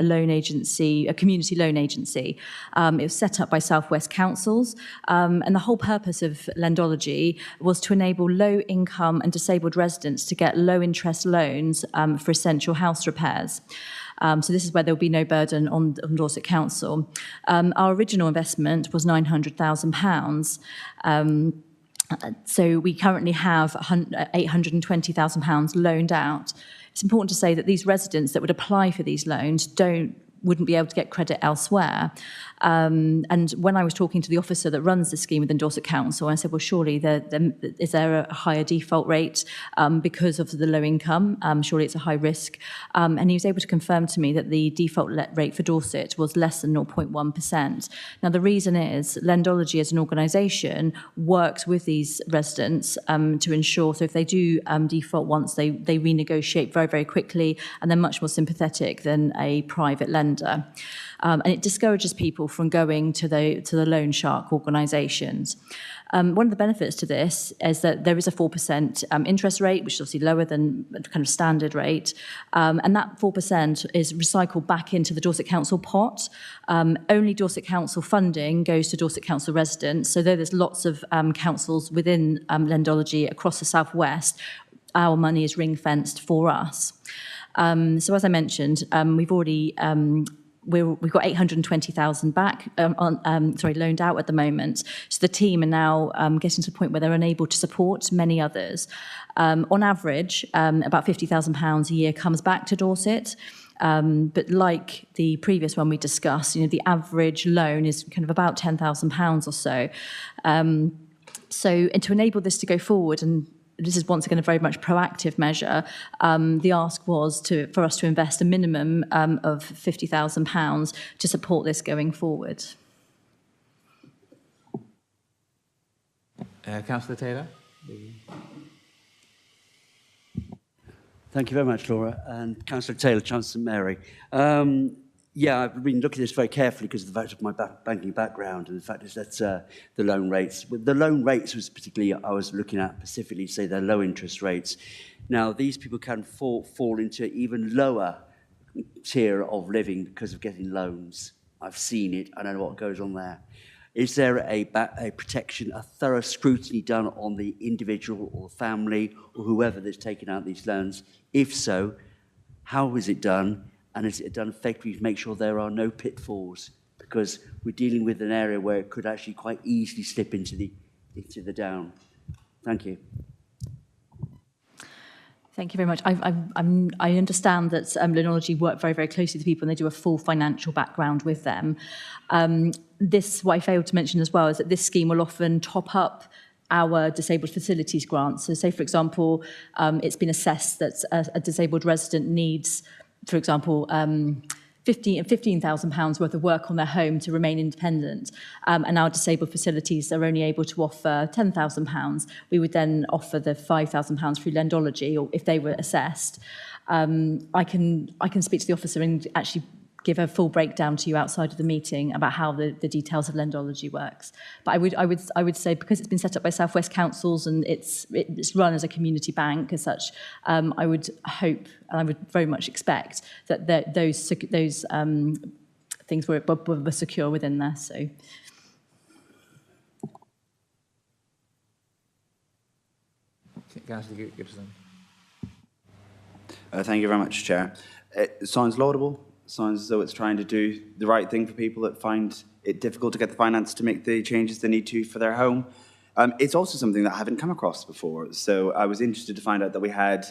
loan agency, a community loan agency. It was set up by South West Councils, and the whole purpose of Lendology was to enable low-income and disabled residents to get low-interest loans for essential house repairs. So this is where there will be no burden on Dorset Council. Our original investment was £900,000. So we currently have £820,000 loaned out. It's important to say that these residents that would apply for these loans wouldn't be able to get credit elsewhere. And when I was talking to the officer that runs the scheme within Dorset Council, I said, well, surely is there a higher default rate because of the low income? Surely it's a high risk. And he was able to confirm to me that the default rate for Dorset was less than 0.1%. Now, the reason is Lendology as an organisation works with these residents to ensure, so if they do default once, they renegotiate very, very quickly, and they're much more sympathetic than a private lender. And it discourages people from going to the loan shark organisations. One of the benefits to this is that there is a 4% interest rate, which is obviously lower than the kind of standard rate, and that 4% is recycled back into the Dorset Council pot. Only Dorset Council funding goes to Dorset Council residents, so though there's lots of councils within Lendology across the South West, our money is ring-fenced for us. So as I mentioned, we've already we've got 820,000 back loaned out at the moment. So the team are now getting to the point where they're unable to support many others. On average, about £50,000 a year comes back to Dorset. But like the previous one we discussed, the average loan is kind of about £10,000 or so. And to enable this to go forward, and this is once again a very much proactive measure, the ask was for us to invest a minimum of £50,000 to support this going forward. Councillor Taylor? Thank you very much, Laura. And Councillor Taylor, Chancellor Mary. Yeah, I've been looking at this very carefully because of the fact of my banking background, and the fact is that the loan rates. The loan rates was particularly, I was looking at specifically, say, they're low interest rates. Now, these people can fall into even lower tier of living because of getting loans. I've seen it. I don't know what goes on there. Is there a protection, a thorough scrutiny done on the individual or family or whoever that's taken out these loans? If so, how is it done? And is it done effectively to make sure there are no pitfalls? Because we're dealing with an area where it could actually quite easily slip into the down. Thank you. Thank you very much. I understand that Lendology work very, very closely with people and they do a full financial background with them. What I failed to mention as well is that this scheme will often top up our disabled facilities grants. So say, for example, it's been assessed that a disabled resident needs, for example, £15,000 worth of work on their home to remain independent, and our disabled facilities are only able to offer £10,000. We would then offer the £5,000 through Lendology, or if they were assessed. I can speak to the officer and actually give a full breakdown to you outside of the meeting about how the details of Lendology works. But I would say, because it's been set up by South West Councils and it's run as a community bank as such, I would hope and I would very much expect that those things were secure within there. So. Councillor Gibson. Thank you very much, Chair. It sounds laudable. Sounds as though it's trying to do the right thing for people that find it difficult to get the finance to make the changes they need to for their home. It's also something that I haven't come across before. So I was interested to find out that we had,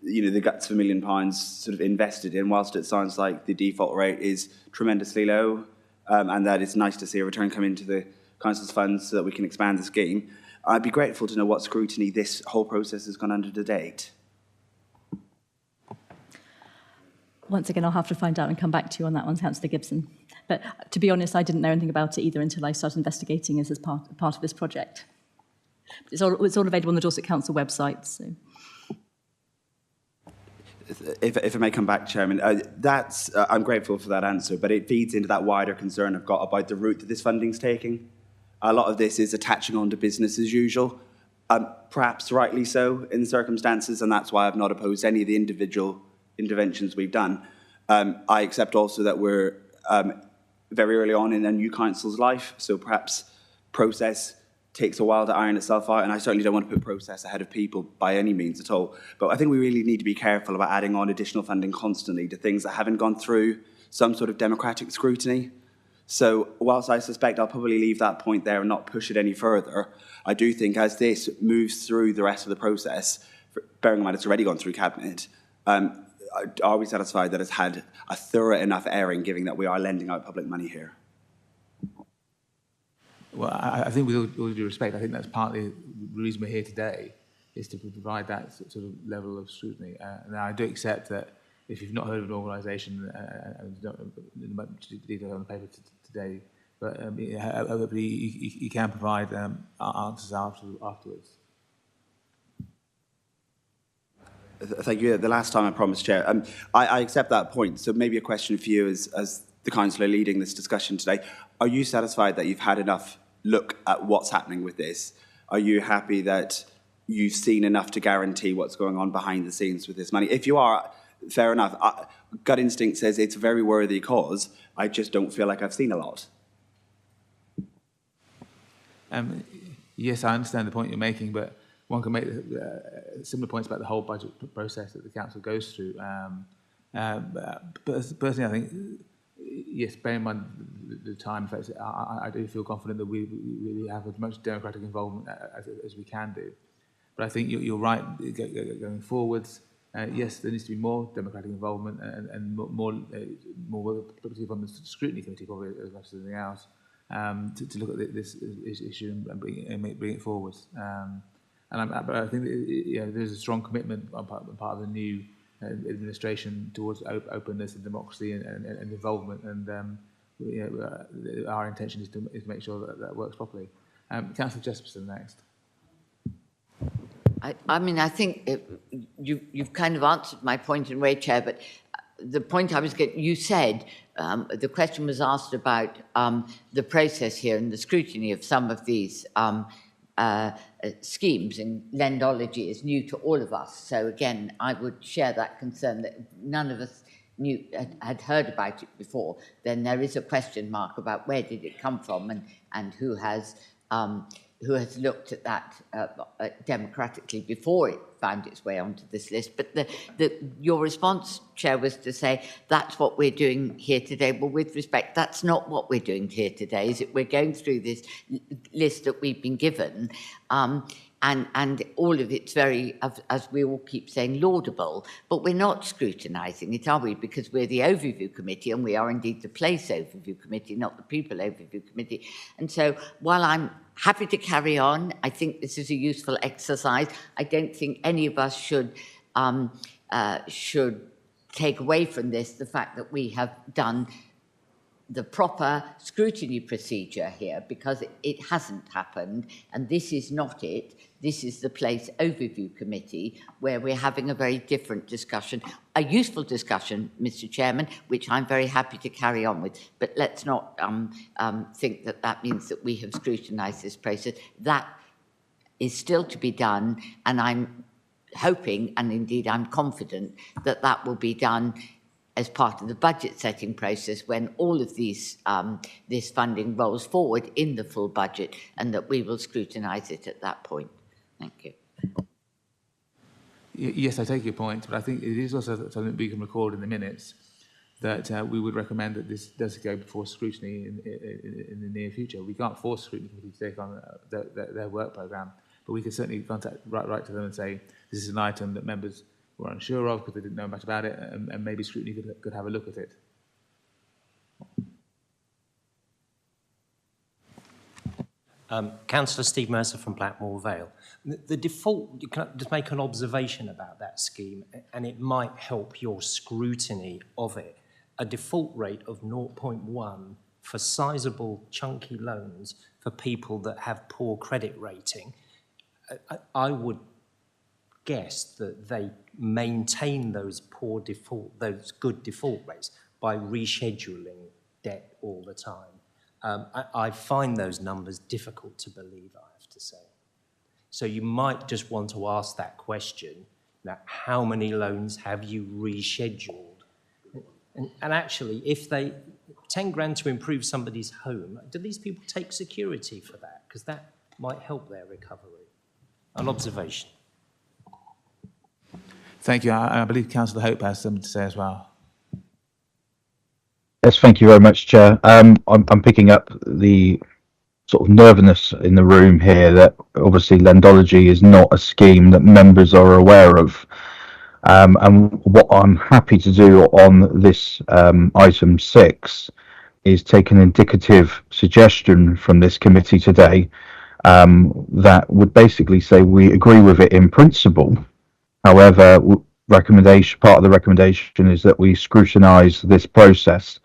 the guts of £1 million sort of invested in, whilst it sounds like the default rate is tremendously low, and that it's nice to see a return come into the council's funds so that we can expand the scheme. I'd be grateful to know what scrutiny this whole process has gone under to date. Once again, I'll have to find out and come back to you on that one, Councillor Gibson. But to be honest, I didn't know anything about it either until I started investigating it as part of this project. It's all available on the Dorset Council website. So. If I may come back, Chairman, I'm grateful for that answer, but it feeds into that wider concern I've got about the route that this funding's taking. A lot of this is attaching on to business as usual. Perhaps rightly so in the circumstances, and that's why I've not opposed any of the individual interventions we've done. I accept also that we're very early on in a new council's life, so perhaps process takes a while to iron itself out, and I certainly don't want to put process ahead of people by any means at all. But I think we really need to be careful about adding on additional funding constantly to things that haven't gone through some sort of democratic scrutiny. So whilst I suspect I'll probably leave that point there and not push it any further, I do think as this moves through the rest of the process, bearing in mind it's already gone through Cabinet, are we satisfied that it's had a thorough enough airing, given that we are lending out public money here? Well, I think with all due respect, I think that's partly the reason we're here today, is to provide that sort of level of scrutiny. Now, I do accept that if you've not heard of an organisation, and don't know much detail on the paper today, but hopefully you can provide answers afterwards. Thank you. The last time I promised, Chair. I accept that point. So maybe a question for you as the councillor leading this discussion today. Are you satisfied that you've had enough look at what's happening with this? Are you happy that you've seen enough to guarantee what's going on behind the scenes with this money? If you are, fair enough. Gut instinct says it's a very worthy cause. I just don't feel like I've seen a lot. Yes, I understand the point you're making, but one can make similar points about the whole budget process that the council goes through. But personally, I think, yes, bear in mind the time effects, I do feel confident that we have as much democratic involvement as we can do. But I think you're right, going forwards, yes, there needs to be more democratic involvement and more particularly from the scrutiny committee, probably as much as anything else, to look at this issue and bring it forward. But I think there's a strong commitment on part of the new administration towards openness and democracy and involvement, and our intention is to make sure that works properly. Councillor Jesperson next. I mean, I think you've kind of answered my point in a way, Chair, but the point I was getting, you said, the question was asked about the process here and the scrutiny of some of these schemes, and Lendology is new to all of us. So again, I would share that concern that none of us had heard about it before. Then there is a question mark about where did it come from and who has looked at that democratically before it found its way onto this list. But your response, Chair, was to say that's what we're doing here today. Well, with respect, that's not what we're doing here today, is it? We're going through this list that we've been given, and all of it's very, as we all keep saying, laudable, but we're not scrutinising it, are we? Because we're the Overview Committee, and we are indeed the Place Overview Committee, not the People Overview Committee. And so while I'm happy to carry on, I think this is a useful exercise. I don't think any of us should take away from this the fact that we have done the proper scrutiny procedure here, because it hasn't happened, and this is not it. This is the Place Overview Committee, where we're having a very different discussion, a useful discussion, Mr. Chairman, which I'm very happy to carry on with. But let's not think that that means that we have scrutinised this process. That is still to be done, and I'm hoping, and indeed I'm confident, that that will be done as part of the budget setting process when all of these this funding rolls forward in the full budget, and that we will scrutinise it at that point. Thank you. Yes, I take your point, but I think it is also something we can record in the minutes that we would recommend that this does go before scrutiny in the near future. We can't force scrutiny committee to take on their work programme, but we can certainly contact right to them and say this is an item that members were unsure of because they didn't know much about it, and maybe scrutiny could have a look at it. Councillor Steve Mercer from Blackmore Vale. The default, you can just make an observation about that scheme, and it might help your scrutiny of it. A default rate of 0.1 for sizable, chunky loans for people that have poor credit rating, I would guess that they maintain those good default rates by rescheduling debt all the time. I find those numbers difficult to believe, I have to say. So you might just want to ask that question, how many loans have you rescheduled? And actually, if 10 grand to improve somebody's home, do these people take security for that? Because that might help their recovery. An observation. Thank you. I believe Councillor Hope has something to say as well. Yes, thank you very much, Chair. I'm picking up the sort of nervousness in the room here that obviously Lendology is not a scheme that members are aware of. And what I'm happy to do on this item 6 is take an indicative suggestion from this committee today that would basically say we agree with it in principle. However, part of the recommendation is that we scrutinise this process.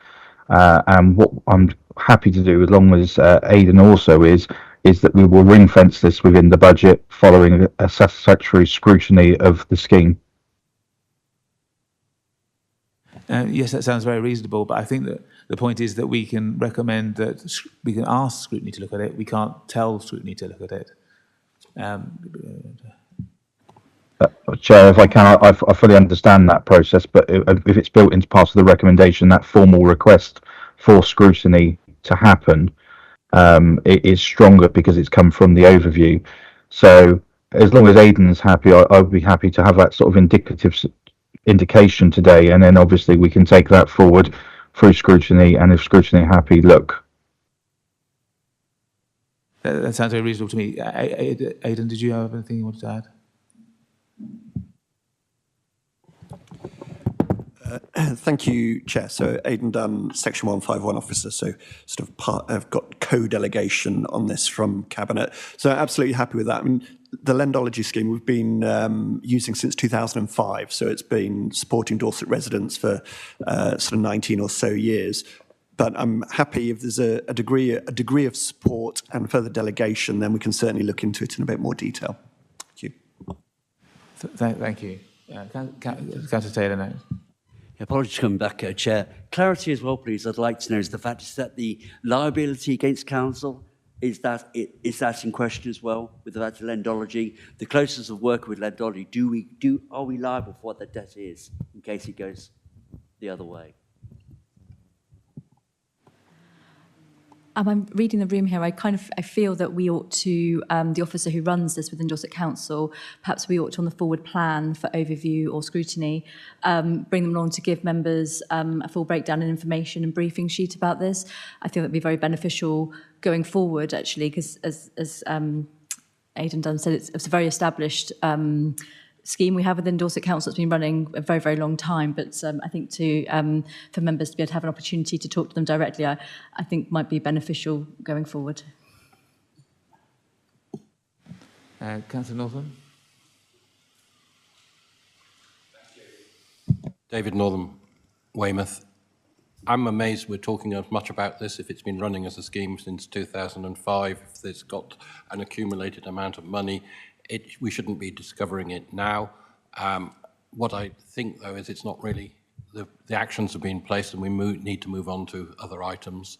And what I'm happy to do, as long as Aidan also is that we will ring fence this within the budget following a satisfactory scrutiny of the scheme. Yes, that sounds very reasonable, but I think that the point is that we can recommend that we can ask scrutiny to look at it. We can't tell scrutiny to look at it. Chair, if I can, I fully understand that process, but if it's built into part of the recommendation, that formal request for scrutiny to happen, it is stronger because it's come from the overview. So as long as Aidan's happy, I would be happy to have that sort of indication today, and then obviously we can take that forward through scrutiny, and if scrutiny are happy, look. That sounds very reasonable to me. Aidan, did you have anything you wanted to add? Thank you, Chair. So Aidan Dunn, Section 151 officer, so sort of I've got co-delegation on this from Cabinet. So absolutely happy with that. I mean, the Lendology scheme we've been using since 2005, so it's been supporting Dorset residents for sort of 19 or so years. But I'm happy if there's a degree of support and further delegation, then we can certainly look into it in a bit more detail. Thank you. Thank you. Councillor Taylor next. Apologies for coming back, Chair. Clarity as well, please. I'd like to know is the fact is that the liability against council, is that in question as well with the fact of Lendology? The closeness of working with Lendology, are we liable for what the debt is in case it goes the other way? I'm reading the room here. I feel that we ought to, the officer who runs this within Dorset Council, perhaps we ought to, on the forward plan for overview or scrutiny, bring them along to give members a full breakdown and information and briefing sheet about this. I think that would be very beneficial going forward, actually, because as Aidan Dunn said, it's a very established scheme we have within Dorset Council. It's been running a very, very long time, but I think for members to be able to have an opportunity to talk to them directly, I think might be beneficial going forward. Councillor Northam. David Northam, Weymouth. I'm amazed we're talking as much about this if it's been running as a scheme since 2005, if it's got an accumulated amount of money. We shouldn't be discovering it now. What I think, though, is it's not really, the actions have been placed and we need to move on to other items.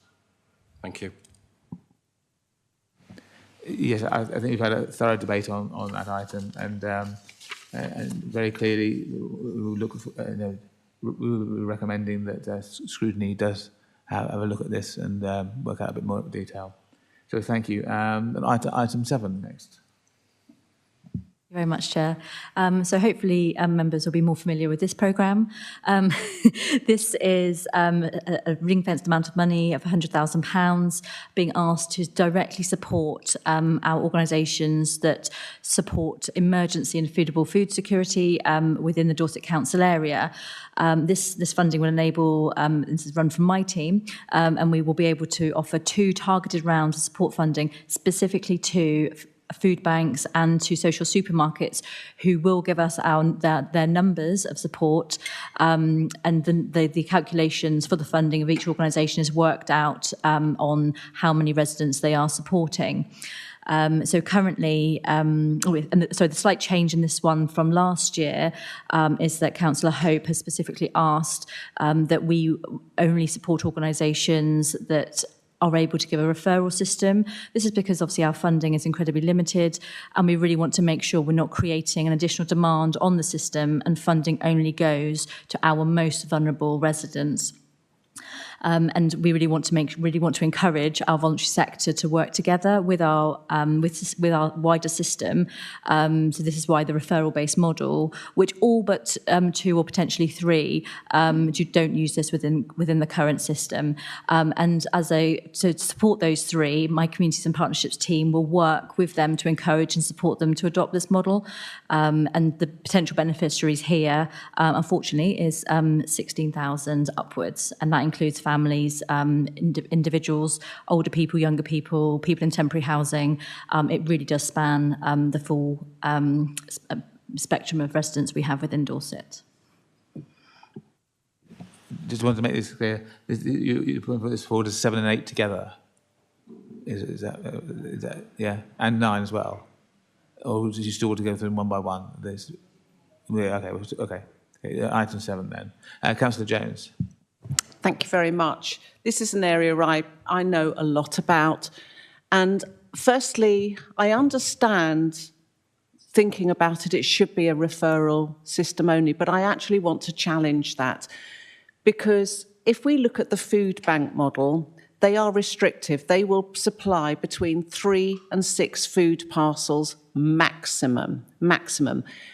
Thank you. Yes, I think we've had a thorough debate on that item, and very clearly we're recommending that scrutiny does have a look at this and work out a bit more detail. So thank you. And item 7 next. Thank you very much, Chair. So hopefully members will be more familiar with this programme. This is a ring-fenced amount of money of £100,000 being asked to directly support our organisations that support emergency and affordable food security within the Dorset Council area. This funding will enable, this is run from my team, and we will be able to offer 2 targeted rounds of support funding specifically to food banks and to social supermarkets who will give us their numbers of support, and the calculations for the funding of each organisation is worked out on how many residents they are supporting. So currently, the slight change in this one from last year is that Councillor Hope has specifically asked that we only support organisations that are able to give a referral system. This is because obviously our funding is incredibly limited, and we really want to make sure we're not creating an additional demand on the system and funding only goes to our most vulnerable residents. And we really want to encourage our voluntary sector to work together with our wider system. So this is why the referral-based model, which all but 2 or potentially 3 don't use this within the current system. And to support those 3, my communities and partnerships team will work with them to encourage and support them to adopt this model. And the potential beneficiaries here, unfortunately, is 16,000 upwards, and that includes families, individuals, older people, younger people, people in temporary housing. It really does span the full spectrum of residents we have within Dorset. Just wanted to make this clear. You put this forward as 7 and 8 together. Is that yeah, and 9 as well, or did you still want to go through them one by one? Okay. Item 7 then. Councillor Jones. Thank you very much. This is an area I know a lot about. And firstly, I understand thinking about it should be a referral system only, but I actually want to challenge that. Because if we look at the food bank model, they are restrictive. They will supply between 3 and 6 food parcels maximum.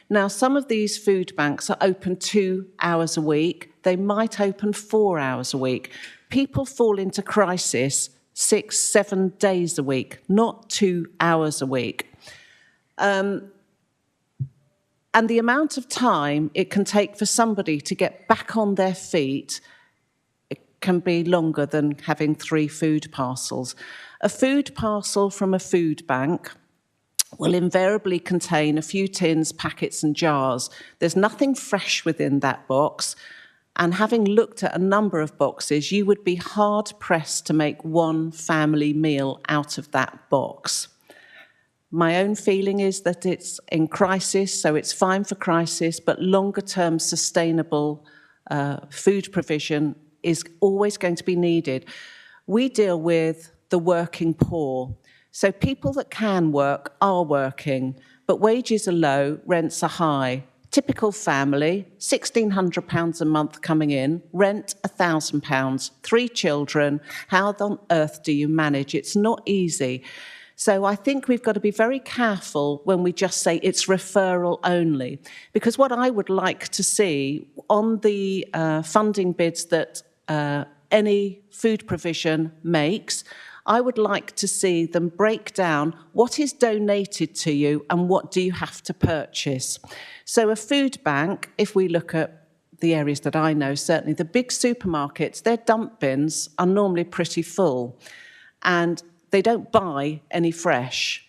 Now, some of these food banks are open 2 hours a week. They might open 4 hours a week. People fall into crisis 6, 7 days a week, not 2 hours a week. And the amount of time it can take for somebody to get back on their feet can be longer than having 3 food parcels. A food parcel from a food bank will invariably contain a few tins, packets and jars. There's nothing fresh within that box. And having looked at a number of boxes, you would be hard-pressed to make one family meal out of that box. My own feeling is that it's in crisis, so it's fine for crisis, but longer-term sustainable food provision is always going to be needed. We deal with the working poor. So people that can work are working, but wages are low, rents are high. Typical family, £1,600 a month coming in, rent £1,000, 3 children. How on earth do you manage? It's not easy. So I think we've got to be very careful when we just say it's referral only. Because what I would like to see on the funding bids that any food provision makes, I would like to see them break down what is donated to you and what do you have to purchase. So a food bank, if we look at the areas that I know, certainly the big supermarkets, their dump bins are normally pretty full and they don't buy any fresh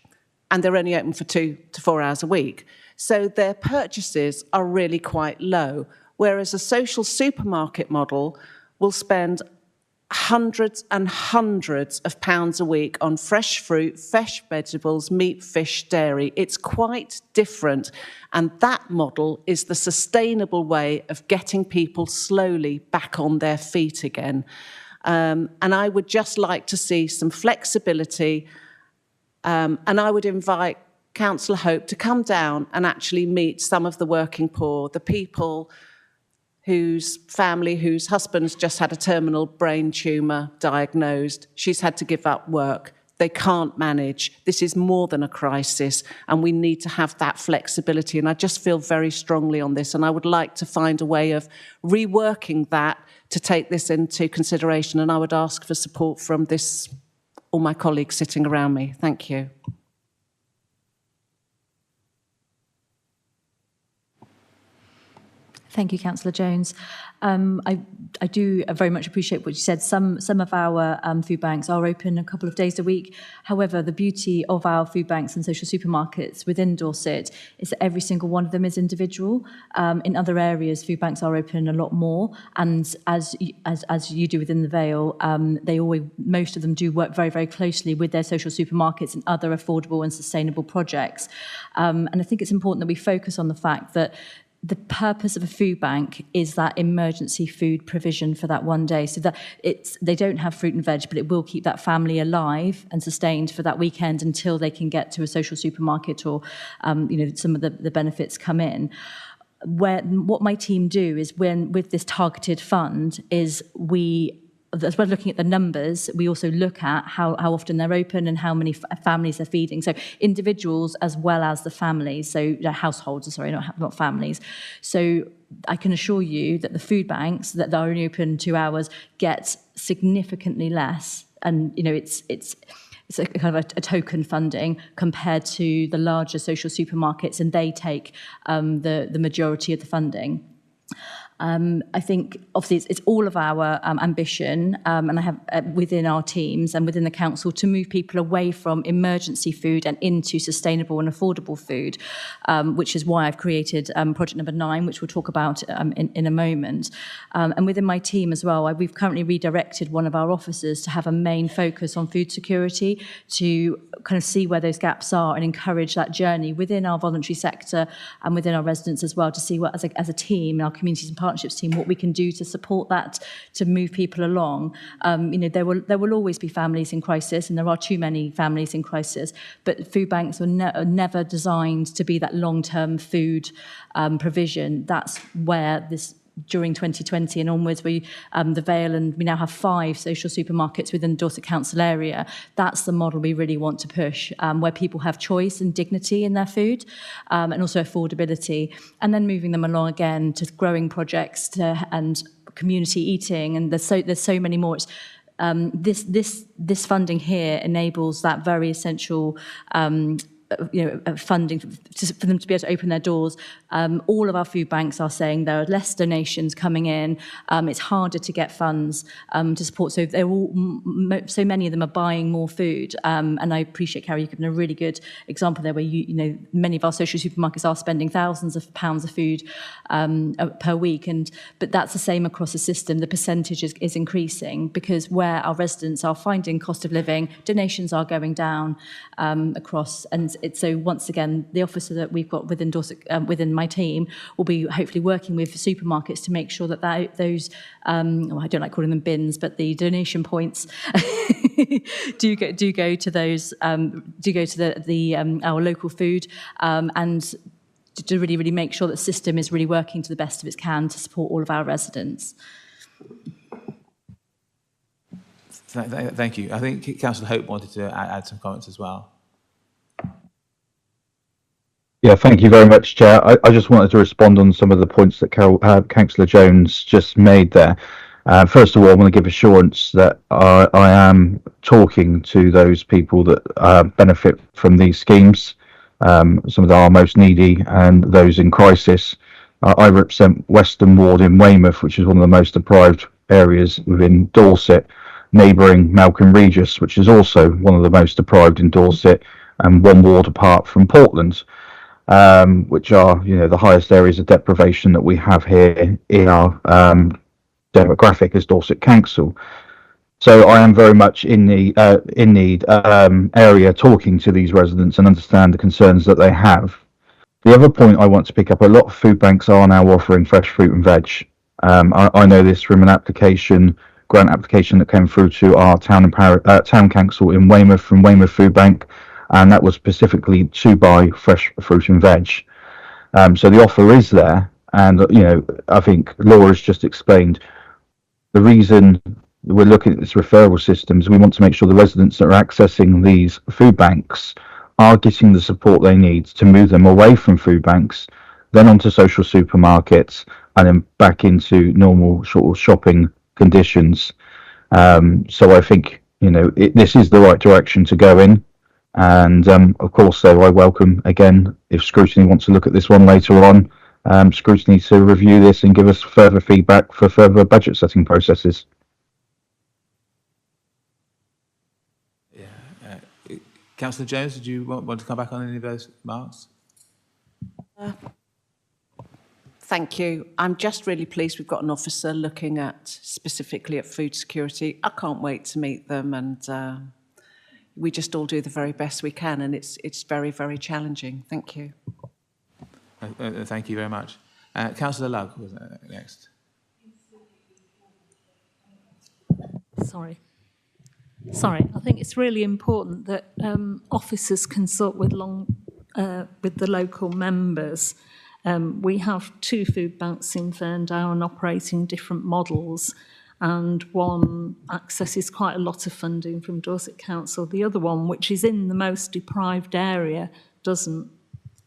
and they're only open for 2 to 4 hours a week. So their purchases are really quite low, whereas a social supermarket model will spend hundreds and hundreds of pounds a week on fresh fruit, fresh vegetables, meat, fish, dairy. It's quite different. And that model is the sustainable way of getting people slowly back on their feet again. And I would just like to see some flexibility. And I would invite Councillor Hope to come down and actually meet some of the working poor, the people whose family, whose husband's just had a terminal brain tumour diagnosed. She's had to give up work. They can't manage. This is more than a crisis, and we need to have that flexibility. And I just feel very strongly on this, and I would like to find a way of reworking that to take this into consideration. And I would ask for support from all my colleagues sitting around me. Thank you. Thank you, Councillor Jones. I do very much appreciate what you said. Some of our food banks are open a couple of days a week. However, the beauty of our food banks and social supermarkets within Dorset is that every single one of them is individual. In other areas, food banks are open a lot more, and as you do within the Vale, most of them do work very, very closely with their social supermarkets and other affordable and sustainable projects. And I think it's important that we focus on the fact that the purpose of a food bank is that emergency food provision for that one day. So that they don't have fruit and veg, but it will keep that family alive and sustained for that weekend until they can get to a social supermarket or, some of the benefits come in. What my team do is with this targeted fund is as well as looking at the numbers, we also look at how often they're open and how many families they're feeding. So individuals as well as the families, so households, sorry, not families. So I can assure you that the food banks that are only open 2 hours get significantly less. And, it's a kind of a token funding compared to the larger social supermarkets, and they take the majority of the funding. I think, obviously, it's all of our ambition, and I have within our teams and within the council to move people away from emergency food and into sustainable and affordable food, which is why I've created project number 9, which we'll talk about in a moment. And within my team as well, we've currently redirected one of our officers to have a main focus on food security, to kind of see where those gaps are and encourage that journey within our voluntary sector and within our residents as well, to see what, as a team, our communities and partnerships team, what we can do to support that, to move people along. There will always be families in crisis, and there are too many families in crisis, but food banks are never designed to be that long-term food provision. That's where during 2020 and onwards, the Vale, and we now have 5 social supermarkets within the Dorset Council area. That's the model we really want to push, where people have choice and dignity in their food, and also affordability, and then moving them along again to growing projects and community eating, and there's so many more. This funding here enables that very essential funding for them to be able to open their doors. All of our food banks are saying there are less donations coming in. It's harder to get funds to support. So so many of them are buying more food. And I appreciate, Carrie, you've given a really good example there, where many of our social supermarkets are spending thousands of pounds of food per week. But that's the same across the system. The percentage is increasing because where our residents are finding cost of living, donations are going down across. And so once again, the officer that we've got within Dorset, within my team, will be hopefully working with supermarkets to make sure that those, I don't like calling them bins, but the donation points do go to those, our local food, and to really make sure that the system is really working to the best of its can to support all of our residents. Thank you. I think Councillor Hope wanted to add some comments as well. Yeah, thank you very much, Chair. I just wanted to respond on some of the points that Councillor Jones just made there. First of all, I want to give assurance that I am talking to those people that benefit from these schemes, some of our most needy and those in crisis. I represent Western Ward in Weymouth, which is one of the most deprived areas within Dorset, neighbouring Malcolm Regis, which is also one of the most deprived in Dorset, and one ward apart from Portland. Which are, the highest areas of deprivation that we have here in our demographic as Dorset Council. So I am very much in the need area, talking to these residents and understand the concerns that they have. The other point I want to pick up: a lot of food banks are now offering fresh fruit and veg. I know this from an grant application that came through to our town council in Weymouth, from Weymouth Food Bank. And that was specifically to buy fresh fruit and veg. So the offer is there. And, I think Laura's just explained the reason we're looking at this referral system is we want to make sure the residents that are accessing these food banks are getting the support they need to move them away from food banks, then onto social supermarkets, and then back into normal sort of shopping conditions. So I think, this is the right direction to go in. And of course, though, I welcome, again, if Scrutiny wants to look at this one later on, Scrutiny to review this and give us further feedback for further budget setting processes. Yeah. Councillor Jones, did you want to come back on any of those remarks? Thank you. I'm just really pleased we've got an officer looking specifically at food security. I can't wait to meet them, and we just all do the very best we can, and it's very, very challenging. Thank you. Thank you very much. Councillor Lugg was next. Sorry, I think it's really important that officers consult with the local members. We have 2 food banks in Ferndown operating different models, and one accesses quite a lot of funding from Dorset Council. The other one, which is in the most deprived area, doesn't.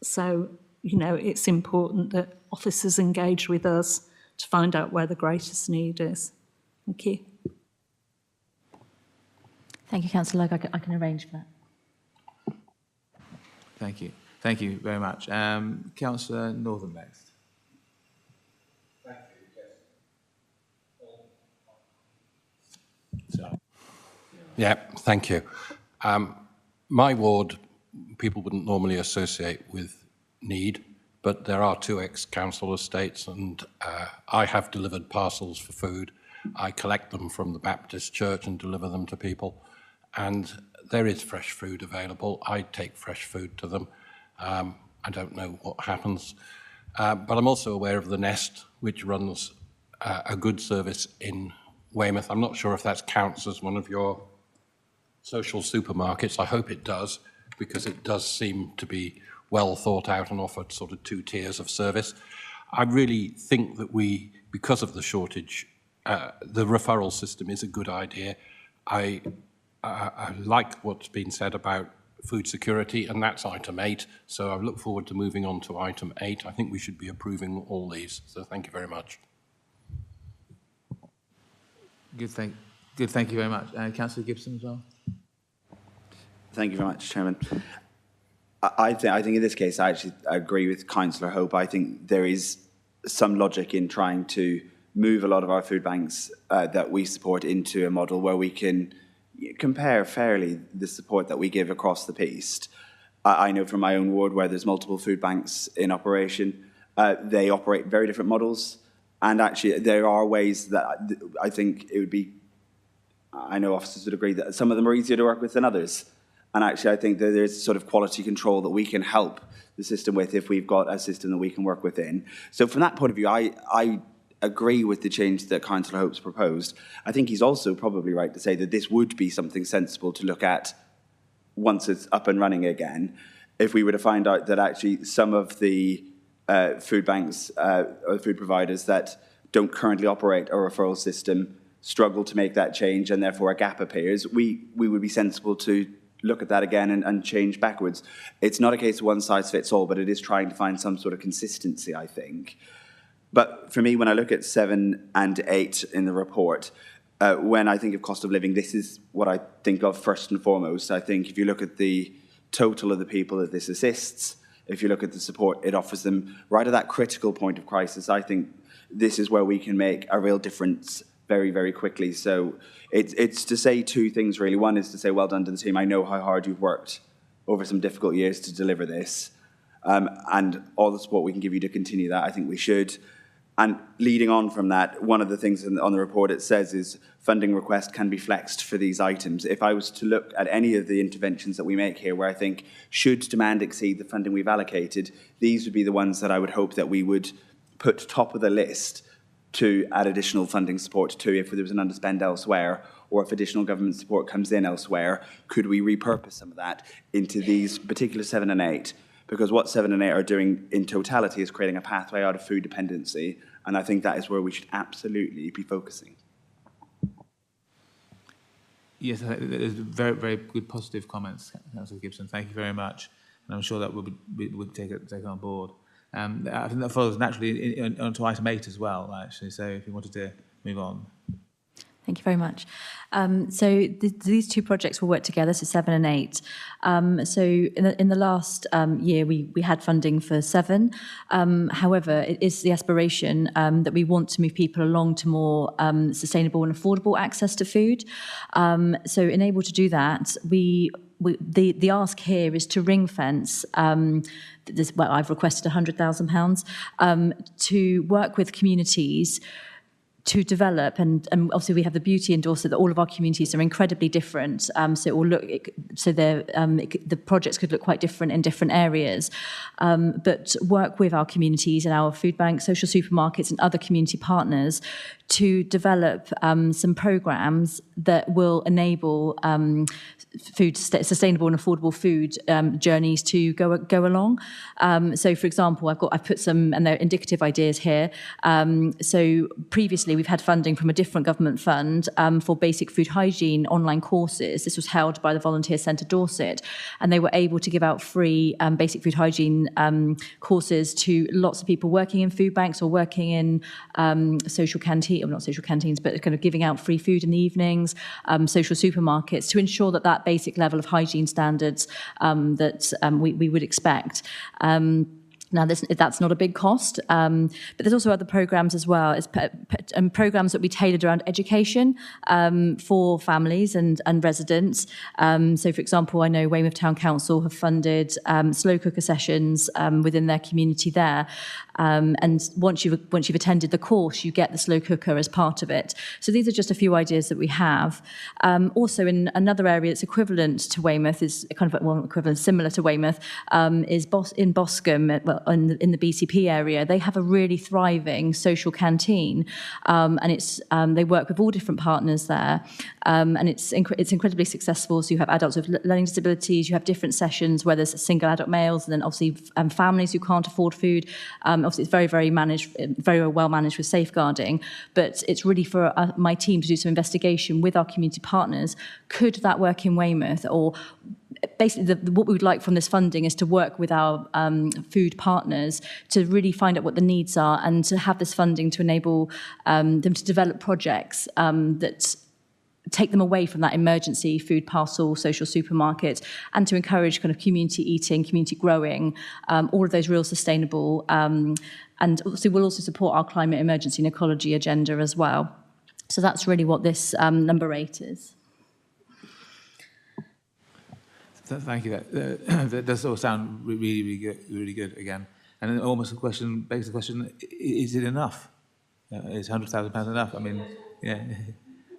So, you know, it's important that officers engage with us to find out where the greatest need is. Thank you. Thank you, Councillor Lugg. I can arrange for that. Thank you. Thank you very much. Councillor Northern next. Yeah, thank you. My ward, people wouldn't normally associate with need, but there are 2 ex-council estates, and I have delivered parcels for food. I collect them from the Baptist church and deliver them to people, and there is fresh food available. I take fresh food to them. I don't know what happens, but I'm also aware of the Nest, which runs a good service in Weymouth. I'm not sure if that counts as one of your social supermarkets. I hope it does, because it does seem to be well thought out and offered sort of 2 tiers of service. I really think that we, because of the shortage, the referral system is a good idea. I like what's been said about food security, and that's item 8. So I look forward to moving on to item 8. I think we should be approving all these. So thank you very much. Good, thank you very much. Councillor Gibson as well. Thank you very much, Chairman. I think in this case, I actually agree with Councillor Hope. I think there is some logic in trying to move a lot of our food banks that we support into a model where we can compare fairly the support that we give across the piece. I know from my own ward where there's multiple food banks in operation, they operate very different models. And actually, there are ways that I think it would be, I know officers would agree that some of them are easier to work with than others. And actually, I think that there's sort of quality control that we can help the system with if we've got a system that we can work within. So from that point of view, I agree with the change that Councillor Hope's proposed. I think he's also probably right to say that this would be something sensible to look at once it's up and running again. If we were to find out that actually some of the food banks or food providers that don't currently operate a referral system struggle to make that change and therefore a gap appears, we would be sensible to look at that again and change backwards. It's not a case of one size fits all, but it is trying to find some sort of consistency, I think. But for me, when I look at 7 and 8 in the report, when I think of cost of living, this is what I think of first and foremost. I think if you look at the total of the people that this assists, if you look at the support it offers them right at that critical point of crisis, I think this is where we can make a real difference very, very quickly. So it's to say 2 things, really. One is to say, well done to the team. I know how hard you've worked over some difficult years to deliver this. And all the support we can give you to continue that, I think we should. And leading on from that, one of the things on the report it says is funding request can be flexed for these items. If I was to look at any of the interventions that we make here where I think should demand exceed the funding we've allocated, these would be the ones that I would hope that we would put top of the list to add additional funding support to if there was an underspend elsewhere, or if additional government support comes in elsewhere, could we repurpose some of that into these particular 7 and 8? Because what 7 and 8 are doing in totality is creating a pathway out of food dependency, and I think that is where we should absolutely be focusing. Yes, there's very, very good positive comments, Councillor Gibson. Thank you very much, and I'm sure that we'll take on board. I think that follows naturally onto item 8 as well, actually. So if you wanted to move on. Thank you very much. These 2 projects will work together, so 7 and 8. So in the last year, we had funding for 7. However, it is the aspiration that we want to move people along to more sustainable and affordable access to food. So in able to do that, the ask here is to ring fence. I've requested £100,000 to work with communities to develop, and obviously we have the beauty and also that all of our communities are incredibly different. So it will look, the projects could look quite different in different areas, but work with our communities and our food banks, social supermarkets, and other community partners to develop some programs that will enable sustainable and affordable food journeys to go along. So, for example, I've put some, and they're indicative ideas here. So previously, we've had funding from a different government fund for basic food hygiene online courses. This was held by the Volunteer Centre Dorset, and they were able to give out free basic food hygiene courses to lots of people working in food banks or working in social canteens, or not social canteens, but kind of giving out free food in the evenings, social supermarkets, to ensure that basic level of hygiene standards that we would expect. Now, that's not a big cost, but there's also other programs as well, programs that we tailored around education for families and residents. So, for example, I know Weymouth Town Council have funded slow cooker sessions within their community there. And once you've attended the course, you get the slow cooker as part of it. So these are just a few ideas that we have. Also, in another area that's equivalent to Weymouth, is kind of equivalent, similar to Weymouth, is in Boscombe, in the BCP area. They have a really thriving social canteen, and they work with all different partners there, and it's incredibly successful. So you have adults with learning disabilities, you have different sessions where there's single adult males, and then obviously families who can't afford food. Obviously, it's very well managed with safeguarding, but it's really for my team to do some investigation with our community partners. Could that work in Weymouth? Or basically, what we would like from this funding is to work with our food partners to really find out what the needs are, and to have this funding to enable them to develop projects that take them away from that emergency food parcel social supermarket, and to encourage kind of community eating, community growing, all of those real sustainable, and obviously we'll also support our climate emergency and ecology agenda as well. So that's really what this number 8 is. Thank you. That does all sound really good again. And then almost begs the question, is it enough? Is £100,000 enough? I mean, yeah.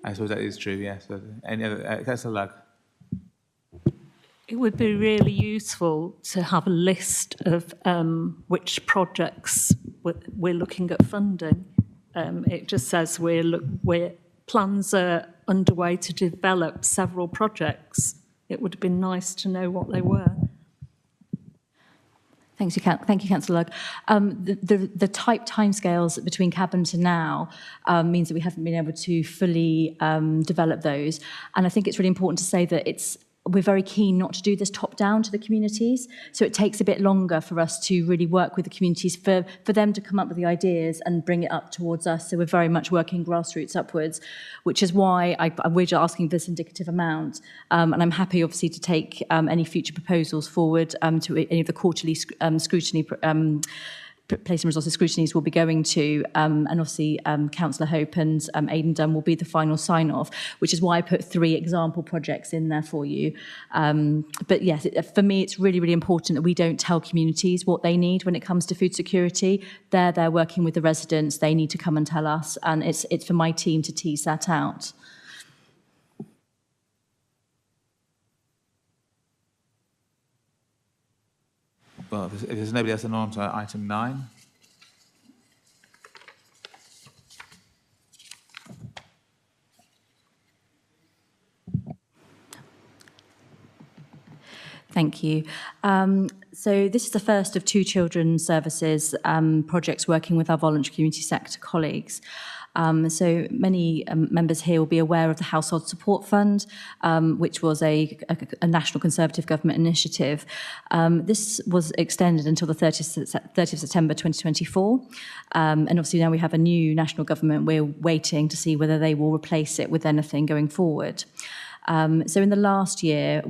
I suppose that is true, yes. But any other, that's a luck. It would be really useful to have a list of which projects we're looking at funding. It just says plans are underway to develop several projects. It would have been nice to know what they were. Thank you, Councillor Lugg. The tight timescales between Cabinet and now means that we haven't been able to fully develop those. And I think it's really important to say that we're very keen not to do this top-down to the communities. So it takes a bit longer for us to really work with the communities for them to come up with the ideas and bring it up towards us. So we're very much working grassroots upwards, which is why we're just asking this indicative amount. And I'm happy, obviously, to take any future proposals forward to any of the quarterly scrutiny Place and Resources scrutinies will be going to, and obviously Councillor Hope and Aidan Dunn will be the final sign-off, which is why I put 3 example projects in there for you. But yes, for me, it's really, really important that we don't tell communities what they need when it comes to food security. They're working with the residents. They need to come and tell us, and it's for my team to tease that out. Well, if there's nobody else, then on to item 9. Thank you. So this is the first of 2 children's services projects working with our voluntary community sector colleagues. So many members here will be aware of the Household Support Fund, which was a national Conservative government initiative. This was extended until the 30th of September 2024. And obviously now we have a new national government. We're waiting to see whether they will replace it with anything going forward. So in the last year,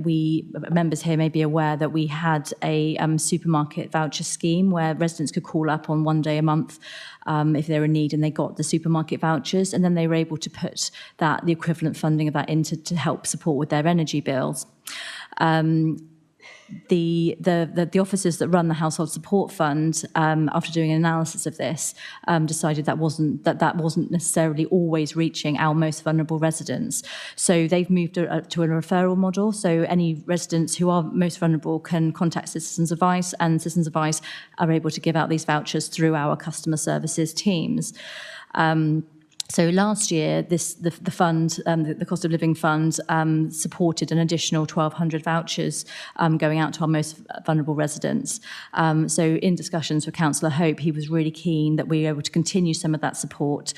members here may be aware that we had a supermarket voucher scheme where residents could call up on one day a month if they were in need, and they got the supermarket vouchers, and then they were able to put the equivalent funding of that into to help support with their energy bills. the officers that run the Household Support Fund, after doing an analysis of this, decided that wasn't necessarily always reaching our most vulnerable residents. So they've moved to a referral model. So any residents who are most vulnerable can contact Citizens Advice, and Citizens Advice are able to give out these vouchers through our customer services teams. So last year, the fund, the cost of living fund, supported an additional 1,200 vouchers going out to our most vulnerable residents. So in discussions with Councillor Hope, he was really keen that we were able to continue some of that support.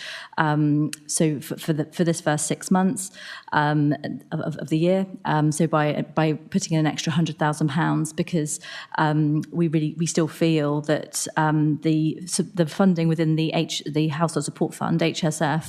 So for this first 6 months of the year, so by putting in an extra £100,000, because we still feel that the funding within the Household Support Fund, HSF,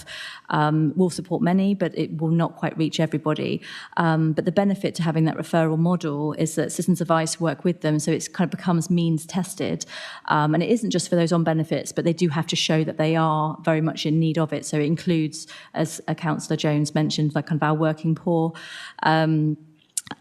will support many, but it will not quite reach everybody. But the benefit to having that referral model is that Citizens Advice work with them, so it kind of becomes means tested. And it isn't just for those on benefits, but they do have to show that they are very much in need of it. So it includes, as Councillor Jones mentioned, like kind of our working poor,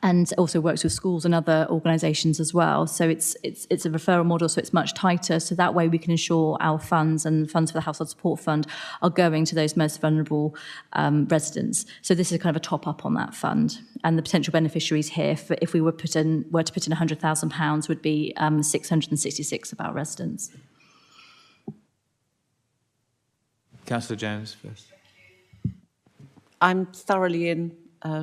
and also works with schools and other organisations as well. So it's a referral model, so it's much tighter. So that way we can ensure our funds and funds for the Household Support Fund are going to those most vulnerable residents. So this is kind of a top up on that fund. And the potential beneficiaries here, if we were to put in £100,000, would be 666 of our residents. Councillor Jones first. I'm thoroughly in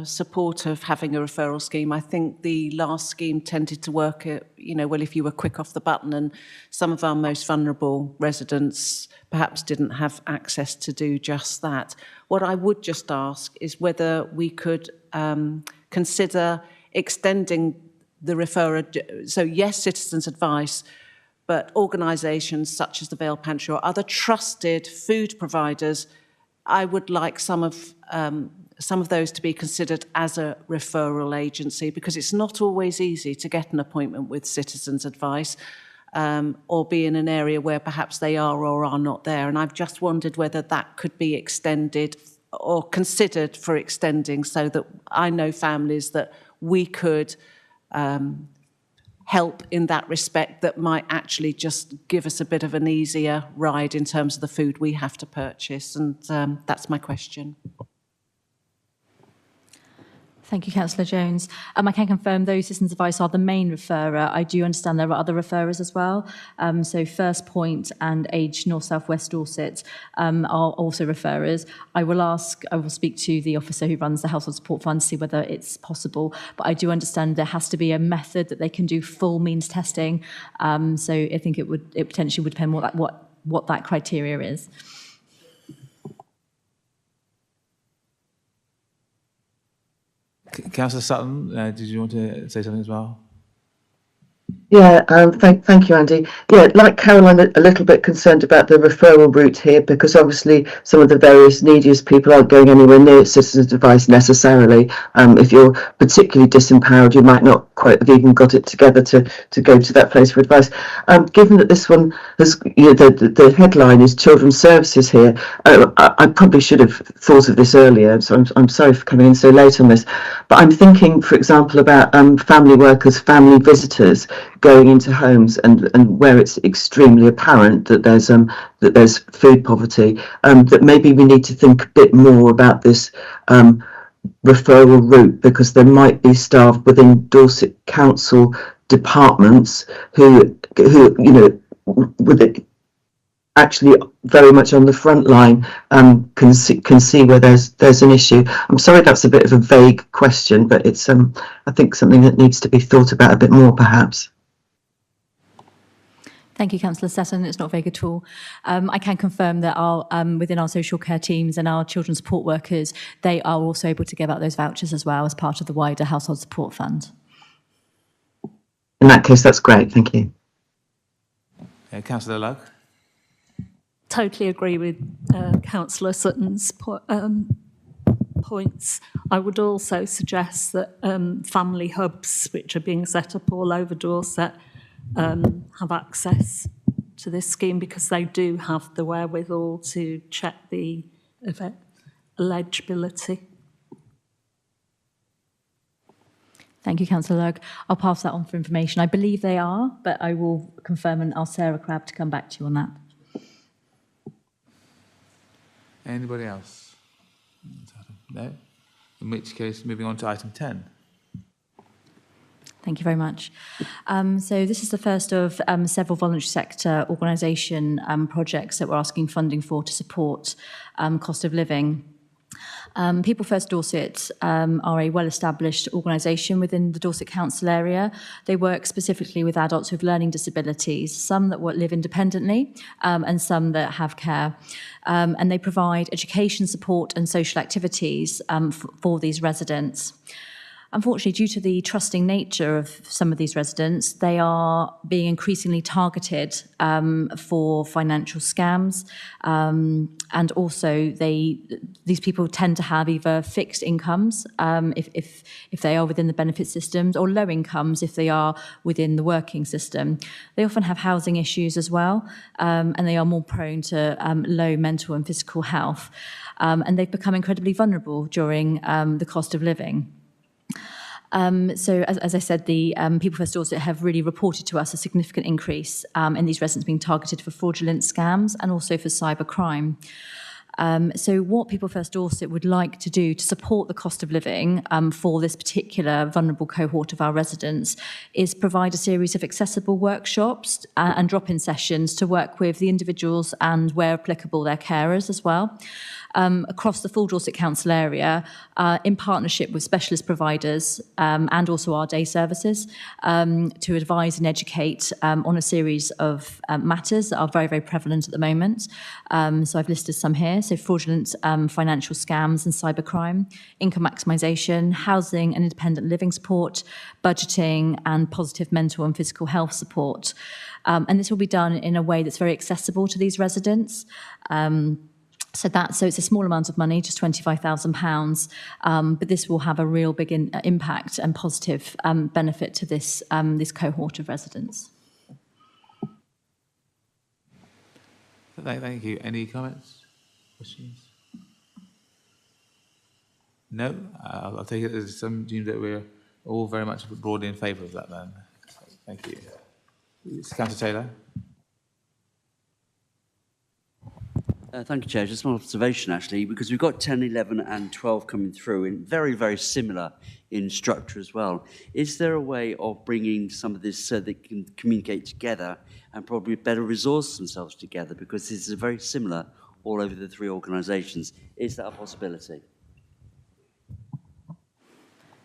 support of having a referral scheme. I think the last scheme tended to work, well, if you were quick off the button, and some of our most vulnerable residents perhaps didn't have access to do just that. What I would just ask is whether we could consider extending the referrer. So yes, Citizens Advice, but organisations such as the Vale Pantry or other trusted food providers, I would like some of those to be considered as a referral agency, because it's not always easy to get an appointment with Citizens Advice or be in an area where perhaps they are or are not there. And I've just wondered whether that could be extended or considered for extending, so that I know families that we could help in that respect, that might actually just give us a bit of an easier ride in terms of the food we have to purchase. And that's my question. Thank you, Councillor Jones. I can confirm those Citizens Advice are the main referrer. I do understand there are other referrers as well. So First Point and Age North South West Dorset are also referrers. I will speak to the officer who runs the Household Support Fund to see whether it's possible. But I do understand there has to be a method that they can do full means testing. So I think it potentially would depend what that criteria is. Councillor Sutton, did you want to say something as well? Yeah, thank you, Andy. Yeah, like Carol, I'm a little bit concerned about the referral route here, because obviously some of the various neediest people aren't going anywhere near Citizens Advice necessarily. If you're particularly disempowered, you might not quite have even got it together to go to that place for advice. Given that this one has, the headline is Children's Services here, I probably should have thought of this earlier, so I'm sorry for coming in so late on this. But I'm thinking, for example, about family workers, family visitors going into homes and where it's extremely apparent that there's food poverty, that maybe we need to think a bit more about this referral route, because there might be staff within Dorset Council departments who with it actually very much on the front line can see where there's an issue. I'm sorry that's a bit of a vague question, but it's I think something that needs to be thought about a bit more perhaps. Thank you, Councillor Sutton. It's not vague at all. I can confirm that within our social care teams and our children's support workers, they are also able to give out those vouchers as well as part of the wider Household Support Fund. In that case, that's great. Thank you. Councillor Lugg. Totally agree with Councillor Sutton's points. I would also suggest that family hubs, which are being set up all over Dorset, have access to this scheme, because they do have the wherewithal to check the eligibility. Thank you, Councillor Lurg. I'll pass that on for information. I believe they are, but I will confirm and ask Sarah Crabb to come back to you on that. Anybody else? No? In which case, moving on to item 10. Thank you very much. So this is the first of several voluntary sector organisation projects that we're asking funding for to support cost of living. People First Dorset are a well-established organisation within the Dorset Council area. They work specifically with adults with learning disabilities, some that live independently and some that have care. And they provide education support and social activities for these residents. Unfortunately, due to the trusting nature of some of these residents, they are being increasingly targeted for financial scams. And also, these people tend to have either fixed incomes, if they are within the benefit systems, or low incomes if they are within the working system. They often have housing issues as well, and they are more prone to low mental and physical health. And they've become incredibly vulnerable during the cost of living. So, as I said, the People First Dorset have really reported to us a significant increase in these residents being targeted for fraudulent scams and also for cybercrime. So what People First Dorset would like to do to support the cost of living for this particular vulnerable cohort of our residents is provide a series of accessible workshops and drop-in sessions to work with the individuals and, where applicable, their carers as well. Across the full Dorset Council area, in partnership with specialist providers and also our day services, to advise and educate on a series of matters that are very, very prevalent at the moment. So I've listed some here. So fraudulent financial scams and cybercrime, income maximisation, housing and independent living support, budgeting and positive mental and physical health support. And this will be done in a way that's very accessible to these residents. So it's a small amount of money, just £25,000, but this will have a real big impact and positive benefit to this cohort of residents. Thank you. Any comments? Questions? No? I'll take it as some deem that we're all very much broadly in favour of that then. Thank you. Councillor Taylor. Thank you, Chair. Just one observation, actually, because we've got 10, 11 and 12 coming through, and very, very similar in structure as well. Is there a way of bringing some of this so they can communicate together and probably better resource themselves together? Because this is very similar all over the three organisations. Is that a possibility?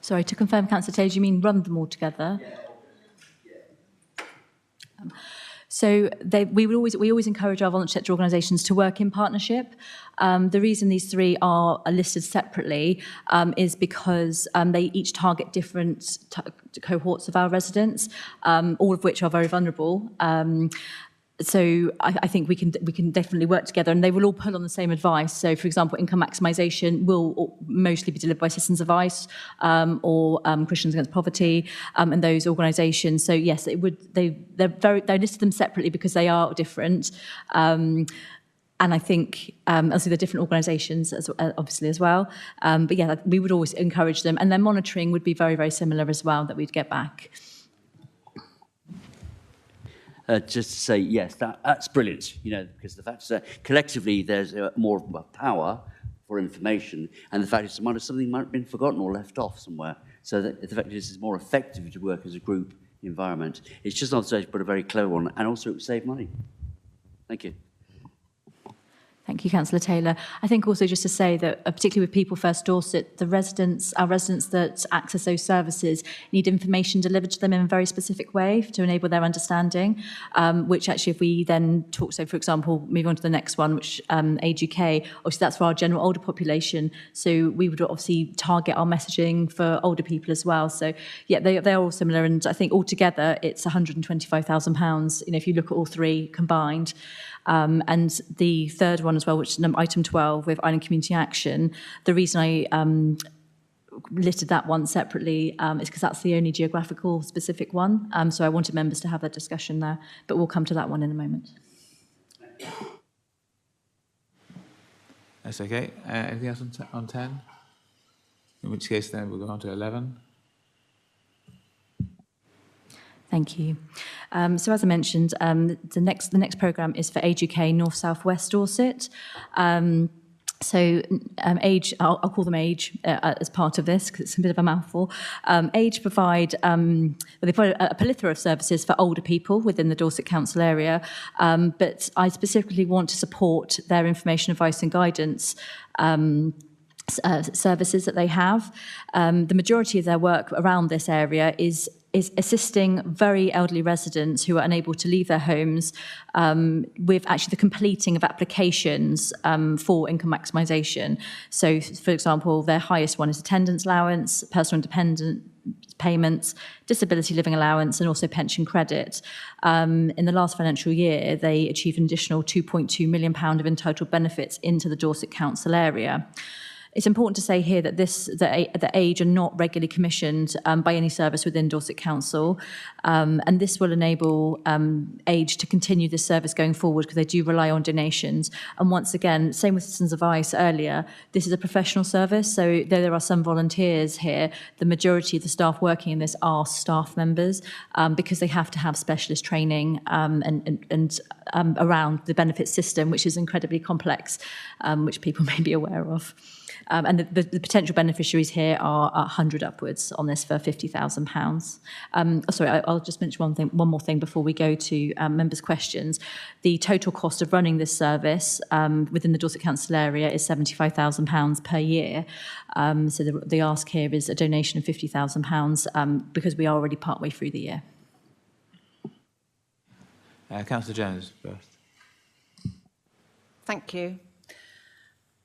Sorry, to confirm, Councillor Taylor, do you mean run them all together? So we always encourage our voluntary sector organisations to work in partnership. The reason these three are listed separately is because they each target different cohorts of our residents, all of which are very vulnerable. So I think we can definitely work together, and they will all pull on the same advice. So, for example, income maximisation will mostly be delivered by Citizens Advice or Christians Against Poverty and those organisations. So yes, they listed them separately because they are different. And I think, obviously, they're different organisations, obviously, as well. But yeah, we would always encourage them. And their monitoring would be very, very similar as well, that we'd get back. Just to say, yes, that's brilliant, because the fact is that collectively there's more power for information, and the fact is something might have been forgotten or left off somewhere. So that the fact is it's more effective to work as a group environment. It's just not such, but a very clever one, and also it would save money. Thank you. Thank you, Councillor Taylor. I think also just to say that, particularly with People First Dorset, our residents that access those services need information delivered to them in a very specific way to enable their understanding, which actually if we then talk, so for example, move on to the next one, which Age UK, obviously that's for our general older population, so we would obviously target our messaging for older people as well. So yeah, they're all similar, and I think altogether it's £125,000, if you look at all three combined. And the third one as well, which is item 12 with Island Community Action, the reason I listed that one separately is because that's the only geographical specific one. So I wanted members to have that discussion there, but we'll come to that one in a moment. That's okay. Anything else on 10? In which case then we'll go on to 11. Thank you. So as I mentioned, the next programme is for Age UK North South West Dorset. Age, I'll call them Age as part of this because it's a bit of a mouthful. Age provide, they provide a plethora of services for older people within the Dorset Council area, but I specifically want to support their information, advice and guidance services that they have. The majority of their work around this area is assisting very elderly residents who are unable to leave their homes with actually the completing of applications for income maximisation. So, for example, their highest one is attendance allowance, personal independent payments, disability living allowance, and also pension credit. In the last financial year, they achieved an additional £2.2 million of entitled benefits into the Dorset Council area. It's important to say here that the Age are not regularly commissioned by any service within Dorset Council, and this will enable Age to continue this service going forward because they do rely on donations. And once again, same with Citizens Advice earlier, this is a professional service, so though there are some volunteers here, the majority of the staff working in this are staff members because they have to have specialist training and around the benefits system, which is incredibly complex, which people may be aware of. And the potential beneficiaries here are 100 upwards on this for £50,000. Sorry, I'll just mention one more thing before we go to members' questions. The total cost of running this service within the Dorset Council area is £75,000 per year. So the ask here is a donation of £50,000 because we are already partway through the year. Councillor Jones first. Thank you.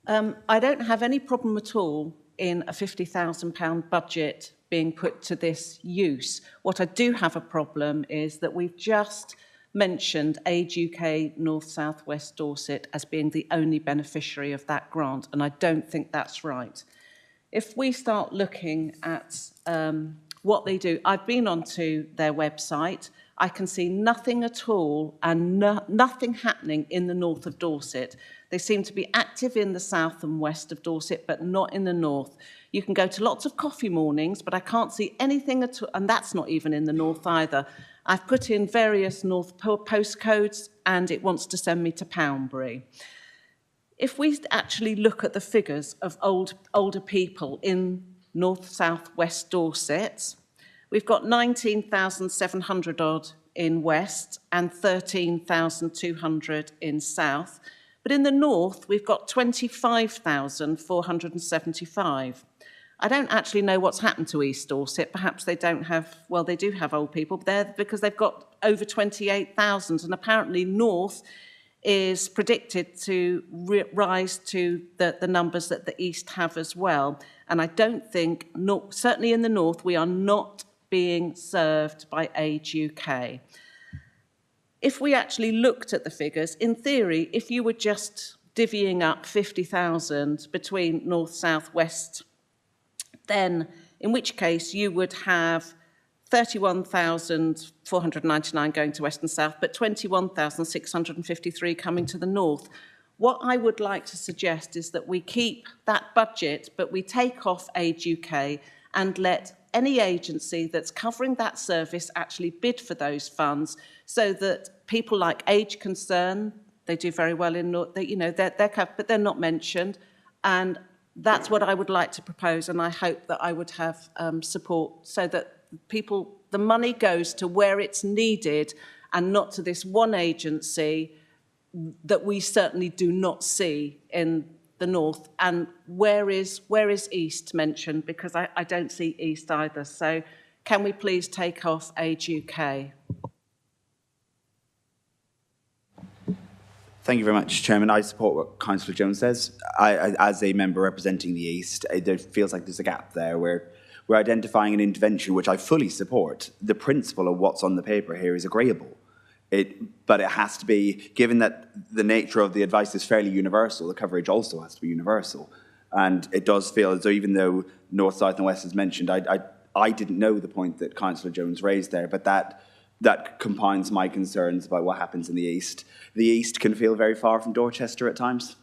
I don't have any problem at all in a £50,000 budget being put to this use. What I do have a problem is that we've just mentioned Age UK North South West Dorset as being the only beneficiary of that grant, and I don't think that's right. If we start looking at what they do, I've been onto their website. I can see nothing at all and nothing happening in the north of Dorset. They seem to be active in the south and west of Dorset, but not in the north. You can go to lots of coffee mornings, but I can't see anything at all, and that's not even in the north either. I've put in various north postcodes, and it wants to send me to Poundbury. If we actually look at the figures of older people in north, south, west Dorset, we've got 19,700 odd in west and 13,200 in south. But in the north, we've got 25,475. I don't actually know what's happened to East Dorset. Perhaps they don't have, well, they do have old people, but because they've got over 28,000. And apparently north is predicted to rise to the numbers that the east have as well. And I don't think, certainly in the north, we are not being served by Age UK. If we actually looked at the figures, in theory, if you were just divvying up 50,000 between north, south, west, then in which case you would have 31,499 going to west and south, but 21,653 coming to the north. What I would like to suggest is that we keep that budget, but we take off Age UK and let any agency that's covering that service actually bid for those funds, so that people like Age Concern, they do very well in, they're covered, but they're not mentioned. And that's what I would like to propose, and I hope that I would have support so that the money goes to where it's needed and not to this one agency that we certainly do not see in the north. And where is East mentioned? Because I don't see East either. So can we please take off Age UK? Thank you very much, Chairman. I support what Councillor Jones says. As a member representing the East, it feels like there's a gap there where we're identifying an intervention which I fully support. The principle of what's on the paper here is agreeable. But it has to be, given that the nature of the advice is fairly universal, the coverage also has to be universal. And it does feel as though, even though North, South and West is mentioned, I didn't know the point that Councillor Jones raised there, but that compounds my concerns about what happens in the East. The East can feel very far from Dorchester at times,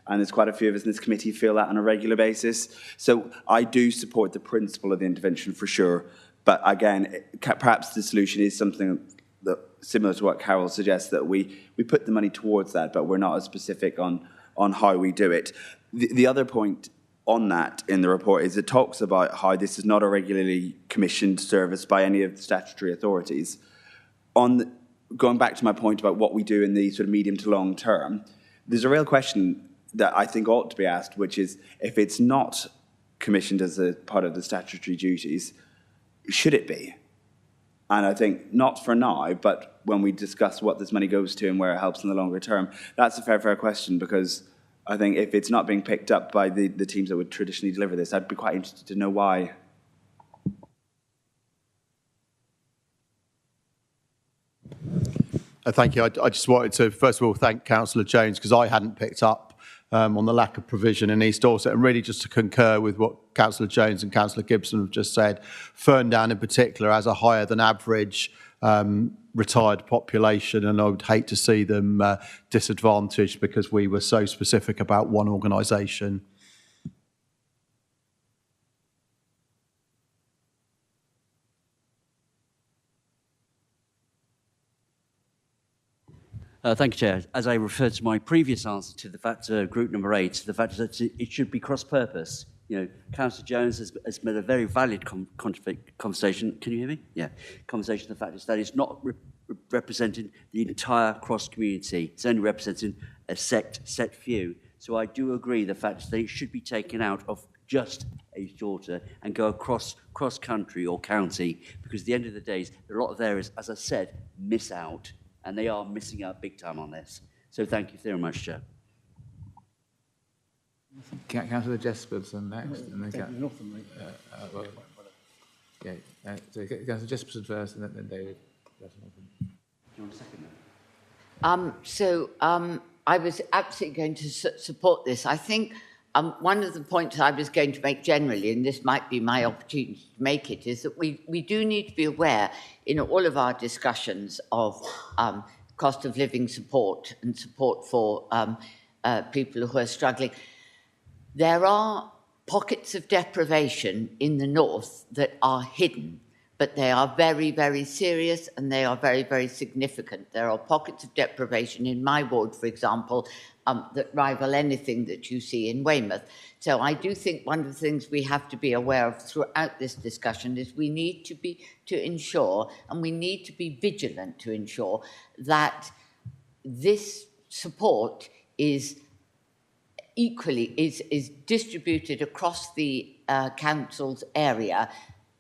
and there's quite a few of us in this committee who feel that on a regular basis. So I do support the principle of the intervention for sure, But again, perhaps the solution is something that, similar to what Carol suggests, that we put the money towards that, but we're not as specific on how we do it. The other point on that in the report is it talks about how this is not a regularly commissioned service by any of the statutory authorities. Going back to my point about what we do in the sort of medium to long term, there's a real question that I think ought to be asked, which is, if it's not commissioned as a part of the statutory duties, should it be? And I think not for now, but when we discuss what this money goes to and where it helps in the longer term, that's a fair question, because I think if it's not being picked up by the teams that would traditionally deliver this, I'd be quite interested to know why. Thank you. I just wanted to, first of all, thank Councillor Jones, because I hadn't picked up on the lack of provision in East Dorset, and really just to concur with what Councillor Jones and Councillor Gibson have just said. Ferndown in particular has a higher than average retired population, and I would hate to see them disadvantaged because we were so specific about one organisation. Thank you, Chair. As I referred to my previous answer to the fact, group number 8, the fact that it should be cross-purpose. You know, Councillor Jones has made a very valid conversation. Can you hear me? Yeah. Conversation. The fact is that it's not representing the entire cross community. It's only representing a set few. So I do agree the fact that it should be taken out of just East Dorset and go across country or county, because at the end of the day, a lot of areas, as I said, miss out. And they are missing out big time on this. So thank you very much, Chair. Councillor Jesperson next. And then so Councillor Jesperson first, and then David. Do you want a second? I was absolutely going to support this. I think one of the points I was going to make generally, and this might be my opportunity to make it, is that we do need to be aware in all of our discussions of cost of living support and support for people who are struggling. There are pockets of deprivation in the north that are hidden, but they are very, very serious and they are very, very significant. There are pockets of deprivation in my ward, for example, that rival anything that you see in Weymouth. So I do think one of the things we have to be aware of throughout this discussion is we need to ensure, and we need to be vigilant to ensure, that this support is equally is distributed across the council's area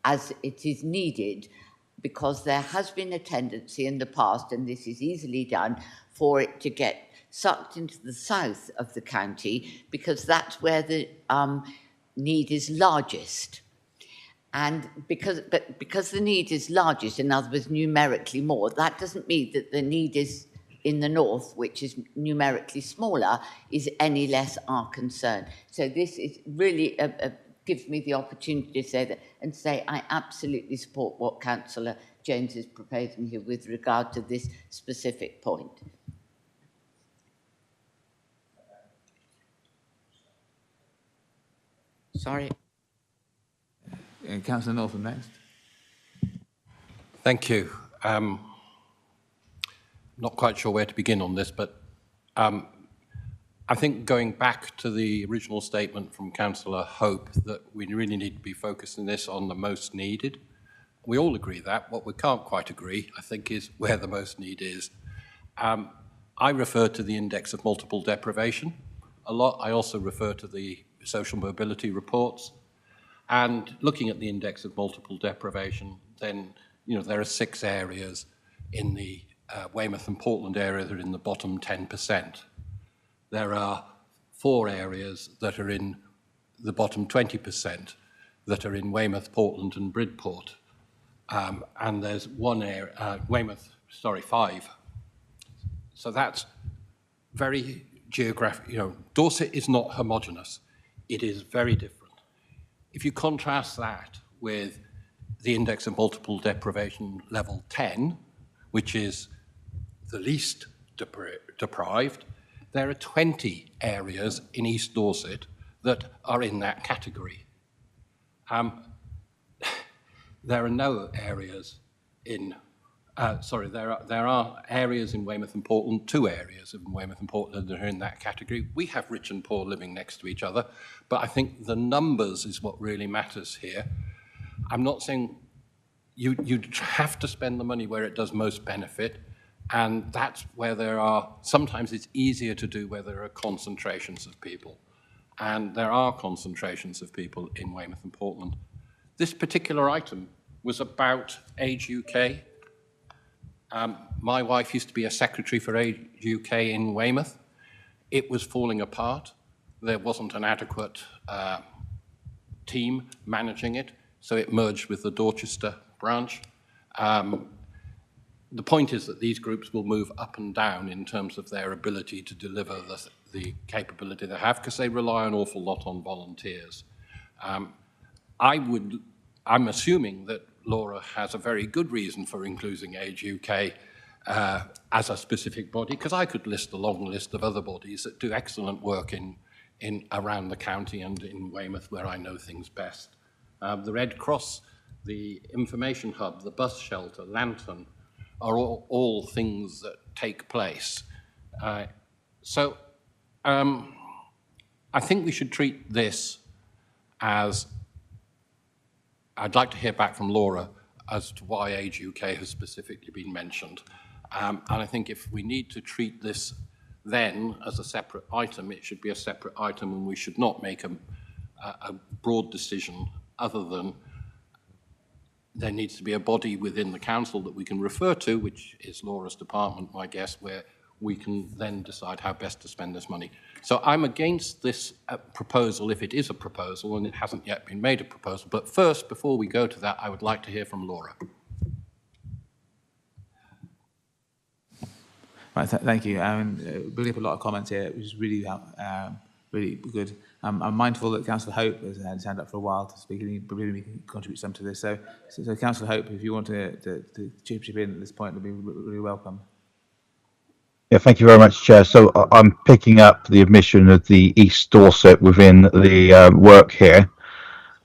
as it is needed, because there has been a tendency in the past, and this is easily done, for it to get sucked into the south of the county, because that's where the need is largest. And because the need is largest, in other words, numerically more, that doesn't mean that the need is in the north, which is numerically smaller, is any less our concern. So this is really gives me the opportunity to say that, and say I absolutely support what Councillor Jones is proposing here with regard to this specific point. Sorry. Councillor Northam next. Thank you. Not quite sure where to begin on this, but I think going back to the original statement from Councillor Hope that we really need to be focusing this on the most needed. We all agree that. What we can't quite agree, I think, is where the most need is. I refer to the index of multiple deprivation a lot. I also refer to the social mobility reports. And looking at the index of multiple deprivation, then there are 6 areas in the Weymouth and Portland area that are in the bottom 10%. There are 4 areas that are in the bottom 20% that are in Weymouth, Portland and Bridport. And there's 1 area, 5. So that's very geographic. Dorset is not homogenous. It is very different. If you contrast that with the index of multiple deprivation level 10, which is the least deprived, there are 20 areas in East Dorset that are in that category. there are no areas in, there are areas in Weymouth and Portland, 2 areas in Weymouth and Portland that are in that category. We have rich and poor living next to each other, but I think the numbers is what really matters here. I'm not saying you have to spend the money where it does most benefit, and that's where there are, sometimes it's easier to do where there are concentrations of people. And there are concentrations of people in Weymouth and Portland. This particular item was about Age UK. My wife used to be a secretary for Age UK in Weymouth. It was falling apart. There wasn't an adequate team managing it, so it merged with the Dorchester branch. The point is that these groups will move up and down in terms of their ability to deliver the capability they have, because they rely an awful lot on volunteers. I'm assuming that Laura has a very good reason for including Age UK as a specific body, because I could list a long list of other bodies that do excellent work in around the county and in Weymouth, where I know things best. The Red Cross, the Information Hub, the bus shelter, Lantern, are all things that take place. I think we should treat this as, I'd like to hear back from Laura as to why Age UK has specifically been mentioned. And I think if we need to treat this then as a separate item, it should be a separate item, and we should not make a broad decision other than there needs to be a body within the council that we can refer to, which is Laura's department, my guess, where we can then decide how best to spend this money. So I'm against this proposal if it is a proposal, and it hasn't yet been made a proposal. But first, before we go to that, I would like to hear from Laura. Right, thank you. Building up a lot of comments here, which is really, really good. I'm mindful that Councillor Hope has had his hand up for a while to speak, and he probably can contribute some to this. So Councillor Hope, if you want to chip in at this point, it'll be really welcome. Yeah, thank you very much, Chair. So I'm picking up the admission of the East Dorset within the work here.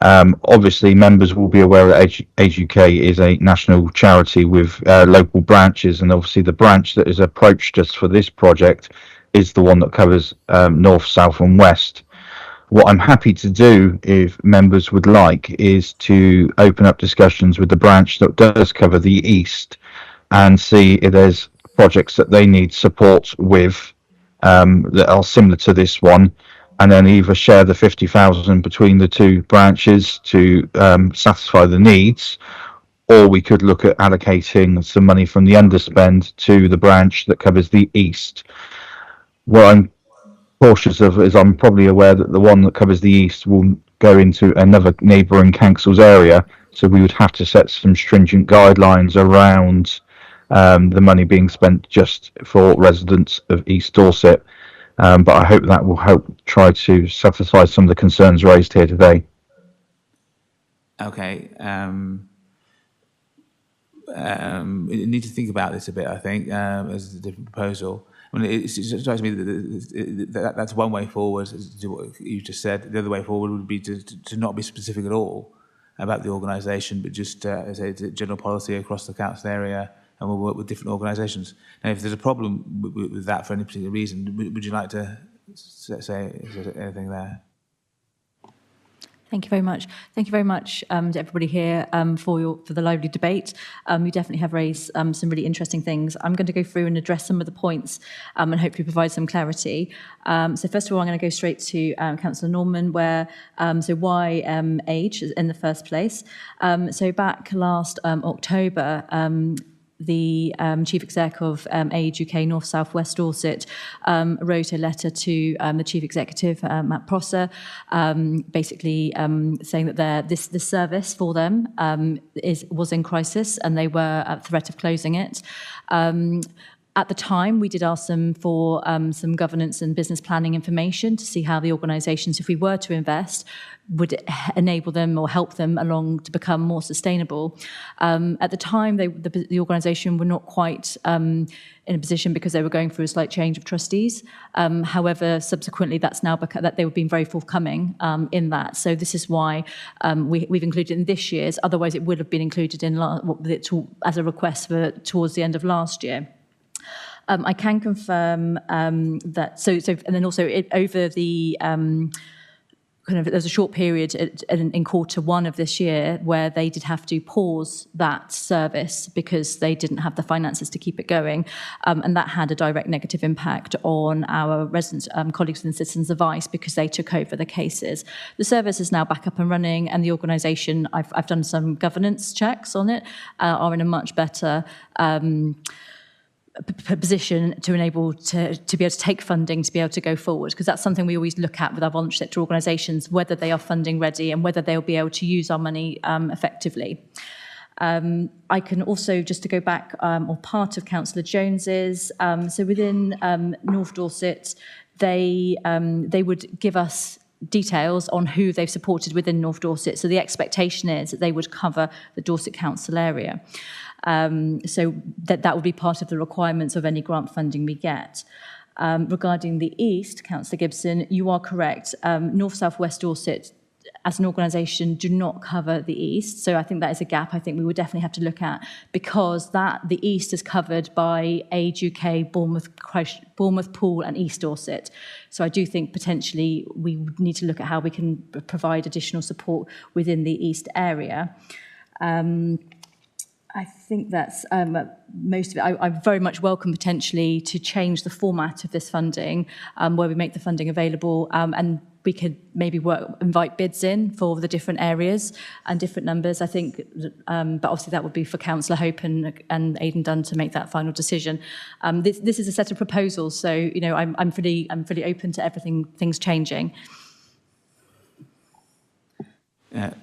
Obviously, members will be aware that Age UK is a national charity with local branches, and obviously the branch that has approached us for this project is the one that covers north, south and west. What I'm happy to do, if members would like, is to open up discussions with the branch that does cover the east and see if there's projects that they need support with that are similar to this one, and then either share the 50,000 between the 2 branches to satisfy the needs, or we could look at allocating some money from the underspend to the branch that covers the east. What I'm cautious of is I'm probably aware that the one that covers the east will go into another neighbouring council's area, so we would have to set some stringent guidelines around the money being spent just for residents of East Dorset. But I hope that will help try to satisfy some of the concerns raised here today. Okay. We need to think about this a bit, I think, as a different proposal. I mean, it strikes me that that's one way forward, to do what you just said. The other way forward would be to not be specific at all about the organisation, but just as a general policy across the council area, and we'll work with different organisations. Now, if there's a problem with that for any particular reason, would you like to say anything there? Thank you very much. Thank you very much to everybody here for the lively debate. You definitely have raised some really interesting things. I'm going to go through and address some of the points and hopefully provide some clarity. So first of all, I'm going to go straight to Councillor Norman, where so why age in the first place. So back last October, the Chief Exec of Age UK North South West Dorset wrote a letter to the Chief Executive, Matt Prosser, basically saying that this service for them was in crisis and they were at threat of closing it. At the time, we did ask them for some governance and business planning information to see how the organisations, if we were to invest, would enable them or help them along to become more sustainable. At the time, the organisation were not quite in a position because they were going through a slight change of trustees. However, subsequently, that's now that they've been very forthcoming in that. So this is why we've included it in this year's. Otherwise, it would have been included in as a request for towards the end of last year. I can confirm that. And then also over the there's a short period in Q1 of this year where they did have to pause that service because they didn't have the finances to keep it going, and that had a direct negative impact on our residents, colleagues within Citizens Advice, because they took over the cases. The service is now back up and running, and the organisation, I've done some governance checks on it, are in a much better position to enable to be able to take funding to be able to go forward, because that's something we always look at with our voluntary sector organisations, whether they are funding ready and whether they'll be able to use our money effectively. I can also, just to go back, or part of Councillor Jones's, so within North Dorset, they would give us details on who they've supported within North Dorset. So the expectation is that they would cover the Dorset Council area. So that would be part of the requirements of any grant funding we get. Regarding the East, Councillor Gibson, you are correct. North South West Dorset, as an organisation, do not cover the East. So I think that is a gap I think we would definitely have to look at, because the East is covered by Age UK, Bournemouth, Poole and East Dorset. So I do think potentially we would need to look at how we can provide additional support within the East area. I think that's most of it. I very much welcome potentially to change the format of this funding, where we make the funding available, and we could maybe invite bids in for the different areas and different numbers. I think, but obviously that would be for Councillor Hope and Aidan Dunn to make that final decision. This is a set of proposals, so I'm pretty open to things changing.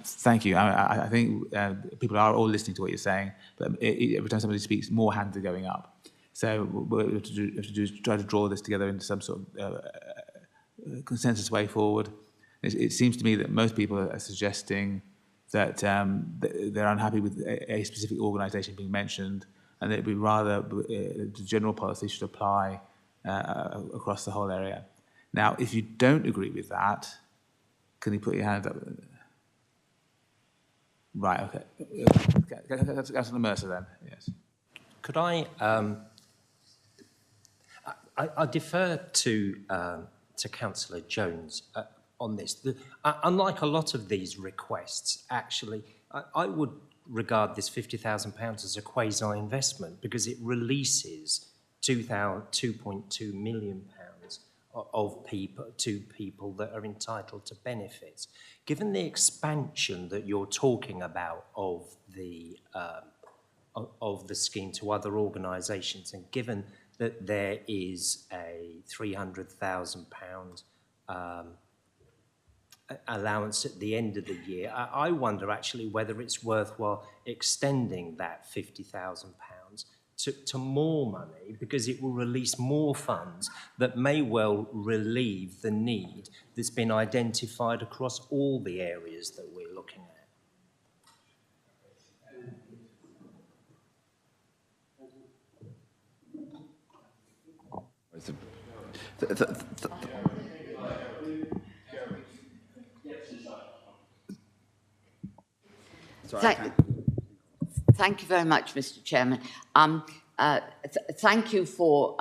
Thank you. I think people are all listening to what you're saying, but every time somebody speaks, more hands are going up. So we have to try to draw this together into some sort of consensus way forward. It seems to me that most people are suggesting that they're unhappy with a specific organisation being mentioned, and that it would be rather the general policy should apply across the whole area. Now, if you don't agree with that, can you put your hand up? Right, okay. Councillor Mercer then, yes. Could I defer to Councillor Jones on this. Unlike a lot of these requests, actually, I would regard this £50,000 as a quasi-investment, because it releases £2.2 million to people that are entitled to benefits. Given the expansion that you're talking about of the scheme to other organisations, and given that there is a £300,000 allowance at the end of the year, I wonder actually whether it's worthwhile extending that £50,000 to more money, because it will release more funds that may well relieve the need that's been identified across all the areas that we're looking at. Thank you very much, Mr. Chairman. Thank you for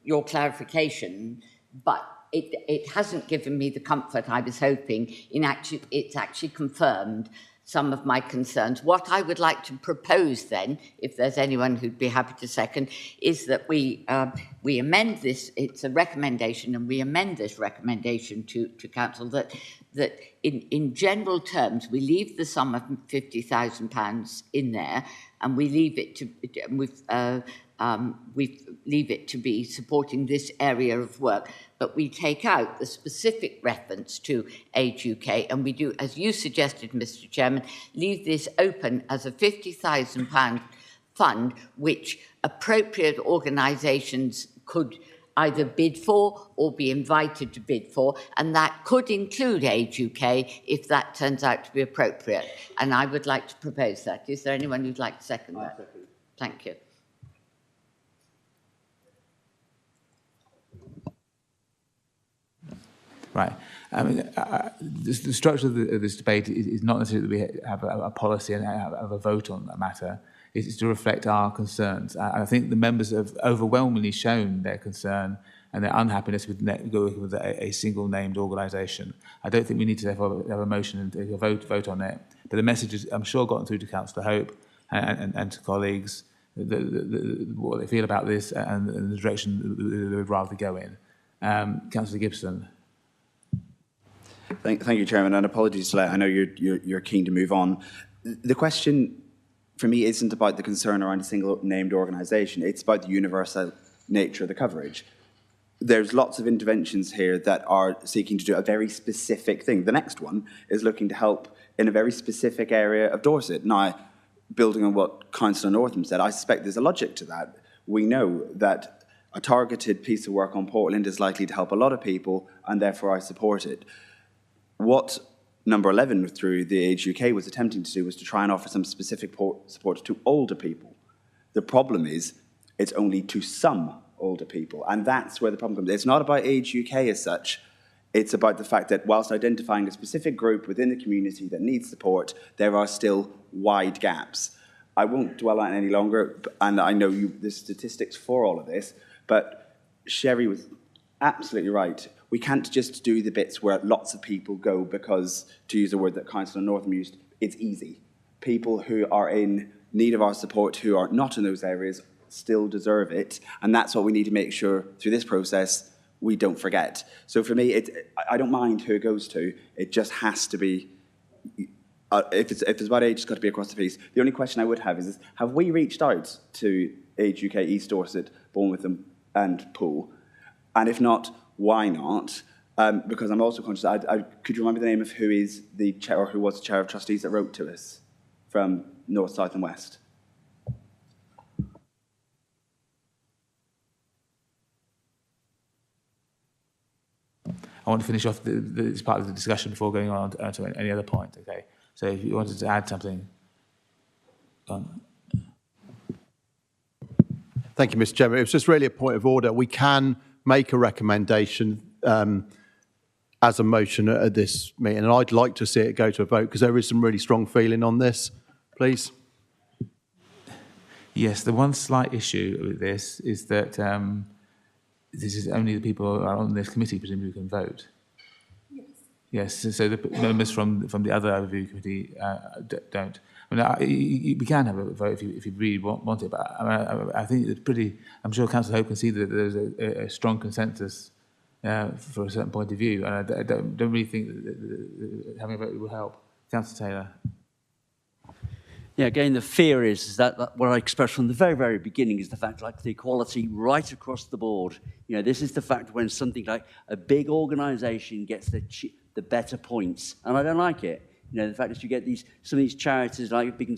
your clarification, but it hasn't given me the comfort I was hoping. It's actually confirmed some of my concerns. What I would like to propose then, if there's anyone who'd be happy to second, is that we amend this. It's a recommendation, and we amend this recommendation to Council that in general terms we leave the sum of £50,000 in there, and we leave it to we leave it to be supporting this area of work, but we take out the specific reference to Age UK, and we do, as you suggested, Mr. Chairman, leave this open as a £50,000 fund which appropriate organisations could either bid for or be invited to bid for, and that could include Age UK if that turns out to be appropriate. And I would like to propose that. Is there anyone who'd like to second that? Thank you. Right. I mean, the structure of this debate is not necessarily that we have a policy and have a vote on that matter. It's to reflect our concerns. I think the members have overwhelmingly shown their concern and their unhappiness with going with a single named organisation. I don't think we need to therefore have a motion and a vote on it. But the message has, I'm sure, gotten through to Councillor Hope and to colleagues what they feel about this and the direction they would rather go in. Councillor Gibson. Thank you, Chairman, and apologies to let. I know you're keen to move on. The question for me isn't about the concern around a single named organisation. It's about the universal nature of the coverage. There's lots of interventions here that are seeking to do a very specific thing. The next one is looking to help in a very specific area of Dorset. Now, building on what Councillor Northam said, I suspect there's a logic to that. We know that a targeted piece of work on Portland is likely to help a lot of people, and therefore I support it. What Number 11 through the Age UK was attempting to do was to try and offer some specific support to older people. The problem is it's only to some older people, and that's where the problem comes. It's not about Age UK as such. It's about the fact that whilst identifying a specific group within the community that needs support, there are still wide gaps. I won't dwell on it any longer, and I know there's statistics for all of this, but Sherry was absolutely right. We can't just do the bits where lots of people go because, to use a word that Councillor Northam used, it's easy. People who are in need of our support, who are not in those areas, still deserve it, and that's what we need to make sure through this process we don't forget. So for me, I don't mind who it goes to. It just has to be, if it's about age, it's got to be across the piece. The only question I would have is have we reached out to Age UK, East Dorset, Bournemouth and Poole? And if not, why not? Because I'm also conscious, could you remember the name of who is the chair, or who was the chair of trustees that wrote to us from North, South and West? I want to finish off this part of the discussion before going on to any other point, okay? So if you wanted to add something. Thank you, Mr. Chairman. It was just really a point of order. We can make a recommendation as a motion at this meeting, and I'd like to see it go to a vote because there is some really strong feeling on this. Please. Yes, the one slight issue with this is that this is only the people who are on this committee presumably who can vote. Yes, so the members from the other overview committee don't. I mean, we can have a vote if you really want it, but I think it's pretty. I'm sure Councillor Hope can see that there's a strong consensus for a certain point of view, and I don't really think that having a vote will help. Councillor Taylor. Yeah, again, the fear is that what I expressed from the very, very beginning is the fact like the equality right across the board. You know, this is the fact when something like a big organisation gets the better points, and I don't like it. You know, the fact that you get some of these charities like big,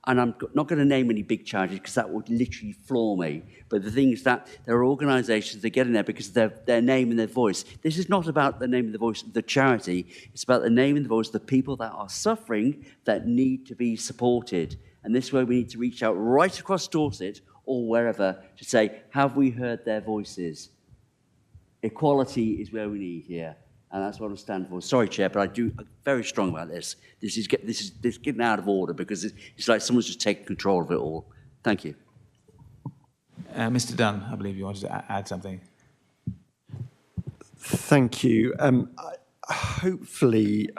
and I'm not going to name any big charities because that would literally floor me. But the thing is that there are organisations that get in there because of their name and their voice. This is not about the name and the voice of the charity. It's about the name and the voice of the people that are suffering that need to be supported. And this way we need to reach out right across Dorset or wherever to say, have we heard their voices? Equality is where we need here. And that's what I stand for. Sorry, Chair, but I'm very strong about this. This is getting out of order because it's like someone's just taking control of it all. Thank you. Mr. Dunn, I believe you wanted to add something. Thank you. Hopefully,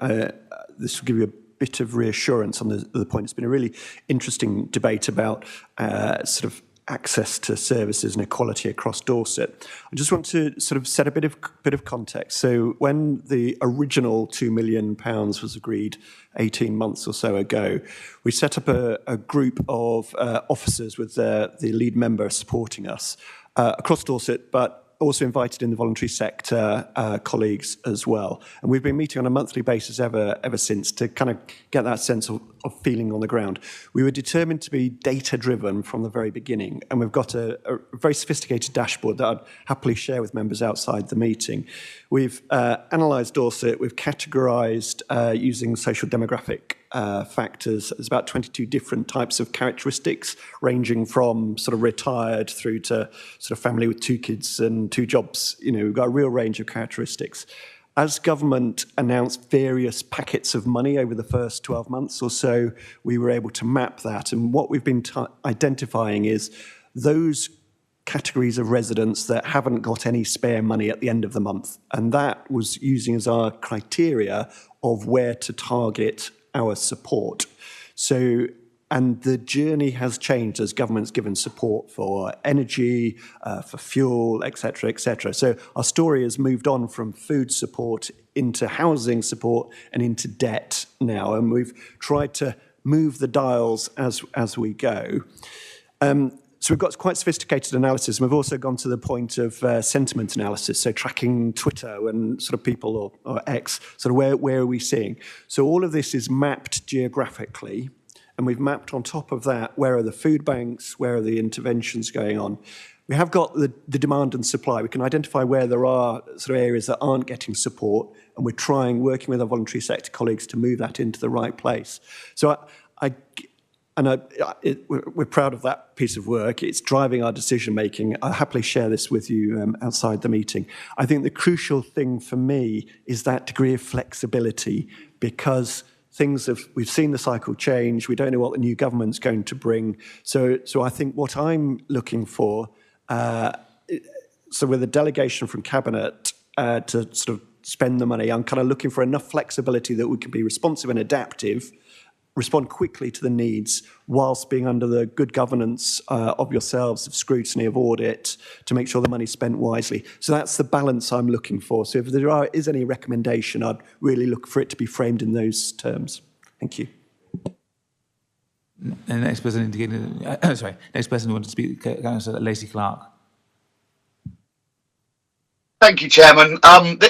this will give you a bit of reassurance on the point. It's been a really interesting debate about sort of access to services and equality across Dorset. I just want to sort of set a bit of context. So when the original £2 million was agreed 18 months or so ago, we set up a group of officers with the lead member supporting us across Dorset, but also invited in the voluntary sector colleagues as well. And we've been meeting on a monthly basis ever since to kind of get that sense of feeling on the ground. We were determined to be data-driven from the very beginning, and we've got a very sophisticated dashboard that I'd happily share with members outside the meeting. We've analysed Dorset, we've categorised using social demographic factors. There's about 22 different types of characteristics, ranging from sort of retired through to sort of family with 2 kids and 2 jobs. You know, we've got a real range of characteristics. As government announced various packets of money over the first 12 months or so, we were able to map that. And what we've been identifying is those categories of residents that haven't got any spare money at the end of the month. And that was using as our criteria of where to target our support. So, and the journey has changed as government's given support for energy, for fuel, etc., etc. So our story has moved on from food support into housing support and into debt now, and we've tried to move the dials as we go. So we've got quite sophisticated analysis, and we've also gone to the point of sentiment analysis, so tracking Twitter and sort of people or X, sort of where are we seeing. So all of this is mapped geographically, and we've mapped on top of that where are the food banks, where are the interventions going on. We have got the demand and supply. We can identify where there are sort of areas that aren't getting support, and we're working with our voluntary sector colleagues to move that into the right place. So we're proud of that piece of work. It's driving our decision making. I'll happily share this with you outside the meeting. I think the crucial thing for me is that degree of flexibility, because we've seen the cycle change. We don't know what the new government's going to bring. So I think what I'm looking for, so with a delegation from Cabinet to sort of spend the money, I'm kind of looking for enough flexibility that we can be responsive and adaptive, respond quickly to the needs, whilst being under the good governance of yourselves, of scrutiny, of audit, to make sure the money's spent wisely. So that's the balance I'm looking for. So if there is any recommendation, I'd really look for it to be framed in those terms. Thank you. And the next person indicated, next person who wanted to speak, Councillor Lacey Clark. Thank you, Chairman.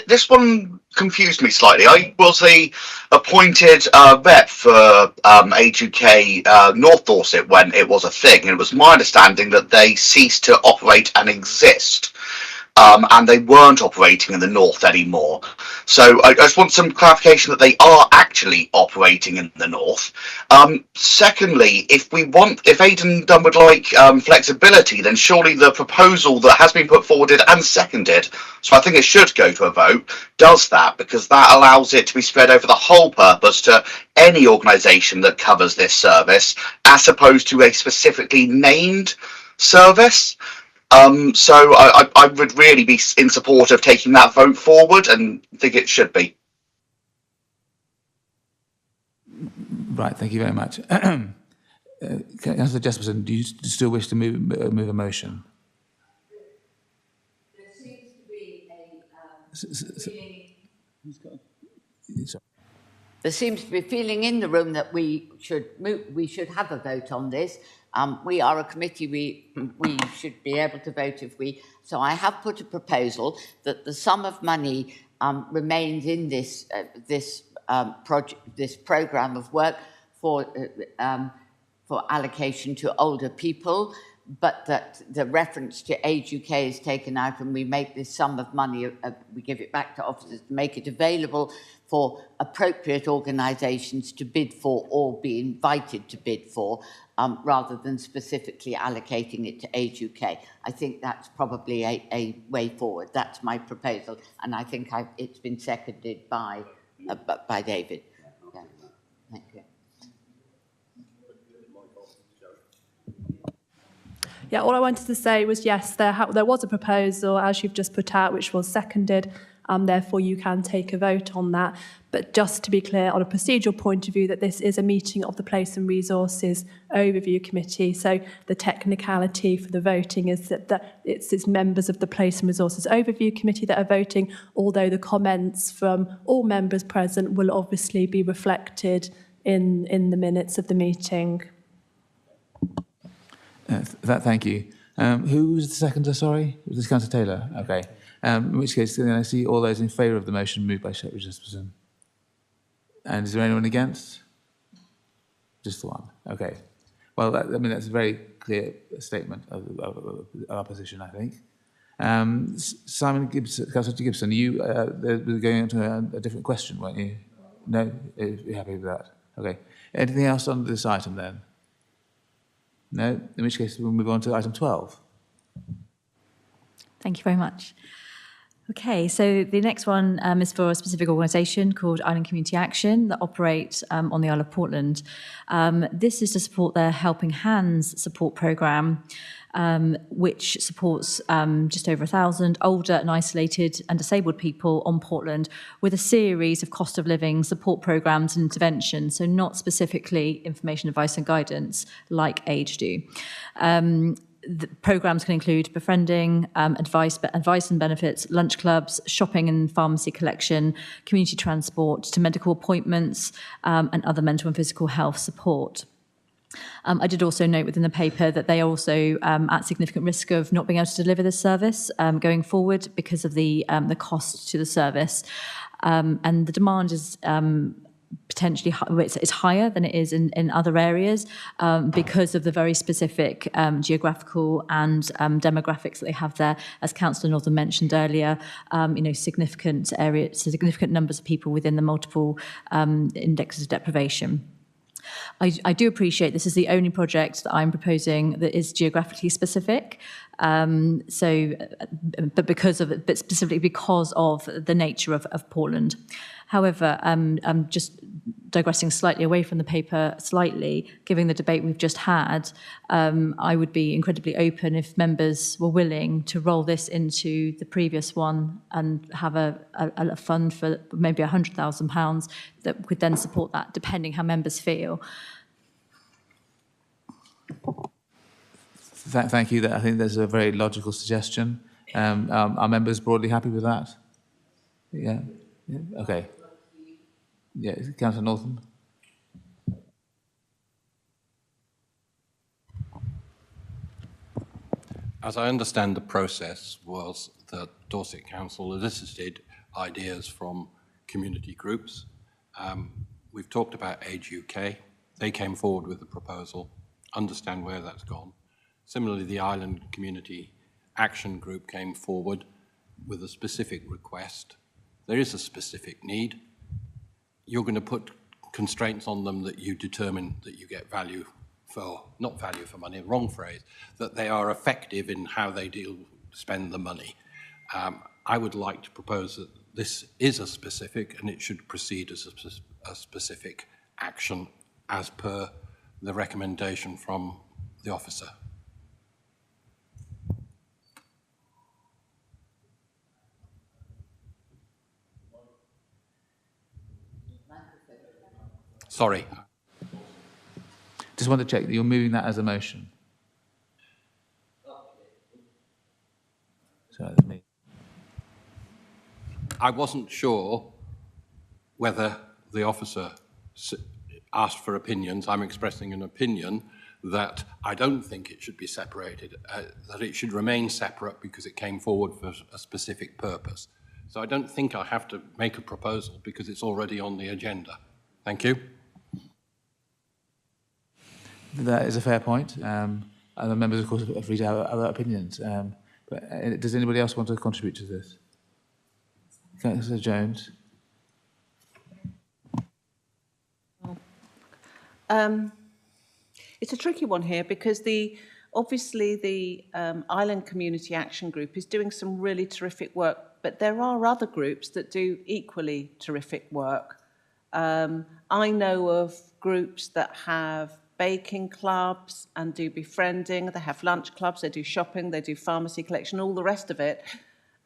This one confused me slightly. I was the appointed rep for Age UK North Dorset when it was a thing, and it was my understanding that they ceased to operate and exist, and they weren't operating in the north anymore. So I just want some clarification that they are actually operating in the north. Secondly, if Aidan Dunn would like flexibility, then surely the proposal that has been put forward and seconded, so I think it should go to a vote, does that, because that allows it to be spread over the whole purpose to any organisation that covers this service, as opposed to a specifically named service. So I would really be in support of taking that vote forward, and think it should be. Right, thank you very much. Councillor Jesperson, do you still wish to move a motion? There seems to be There seems to be a feeling in the room that we should have a vote on this. We are a committee, we should be able to vote if we... So I have put a proposal that the sum of money remains in this programme of work for allocation to older people, but that the reference to Age UK is taken out, and we make this sum of money, we give it back to officers to make it available for appropriate organisations to bid for or be invited to bid for, rather than specifically allocating it to Age UK. I think that's probably a way forward. That's my proposal, and I think it's been seconded by David. Yeah. Thank you. Yeah, all I wanted to say was, yes, there was a proposal, as you've just put out, which was seconded. Therefore, you can take a vote on that. But just to be clear, on a procedural point of view, that this is a meeting of the Place and Resources Overview Committee. So the technicality for the voting is that it's members of the Place and Resources Overview Committee that are voting, although the comments from all members present will obviously be reflected in the minutes of the meeting. Thank you. Who was the seconder, sorry? Was this Councillor Taylor? Okay. In which case, then I see all those in favour of the motion moved by Secretary Jesperson. And is there anyone against? Just the one. Okay. Well, that's a very clear statement of our position, I think. Simon Gibson, Councillor Gibson, you were going on to a different question, weren't you? No? You're happy with that? Okay. Anything else on this item then? No? In which case, we'll move on to item 12. Thank you very much. Okay, so the next one is for a specific organisation called Island Community Action that operate on the Isle of Portland. This is to support their Helping Hands support programme, which supports just over 1,000 older and isolated and disabled people on Portland with a series of cost of living support programmes and interventions, so not specifically information, advice and guidance like Age do. The programmes can include befriending, advice and benefits, lunch clubs, shopping and pharmacy collection, community transport to medical appointments, and other mental and physical health support. I did also note within the paper that they are also at significant risk of not being able to deliver this service going forward because of the cost to the service. And the demand is potentially it's higher than it is in other areas because of the very specific geographical and demographics that they have there. As Councillor Northern mentioned earlier, significant numbers of people within the multiple indexes of deprivation. I do appreciate this is the only project that I'm proposing that is geographically specific. But specifically because of the nature of Portland. However, I'm just digressing slightly away from the paper slightly, given the debate we've just had, I would be incredibly open if members were willing to roll this into the previous one and have a fund for maybe £100,000 that could then support that, depending how members feel. Thank you. I think there's a very logical suggestion. Are members broadly happy with that? Yeah? Okay. Yeah, Councillor Northern. As I understand the process was that Dorset Council elicited ideas from community groups. We've talked about Age UK. They came forward with a proposal. Understand where that's gone. Similarly, the Island Community Action Group came forward with a specific request. There is a specific need. You're going to put constraints on them that you determine that you get value for, not value for money, wrong phrase, that they are effective in how they spend the money. I would like to propose that this is a specific and it should proceed as a specific action as per the recommendation from the officer. Sorry. Just want to check that you're moving that as a motion. Sorry, that's me. I wasn't sure whether the officer asked for opinions. I'm expressing an opinion that I don't think it should be separated, that it should remain separate because it came forward for a specific purpose. So I don't think I have to make a proposal because it's already on the agenda. Thank you. That is a fair point. Other members, of course, are free to have other opinions. But does anybody else want to contribute to this? Councillor Jones. It's a tricky one here because obviously the Island Community Action Group is doing some really terrific work, but there are other groups that do equally terrific work. I know of groups that have baking clubs and do befriending, they have lunch clubs, they do shopping, they do pharmacy collection, all the rest of it.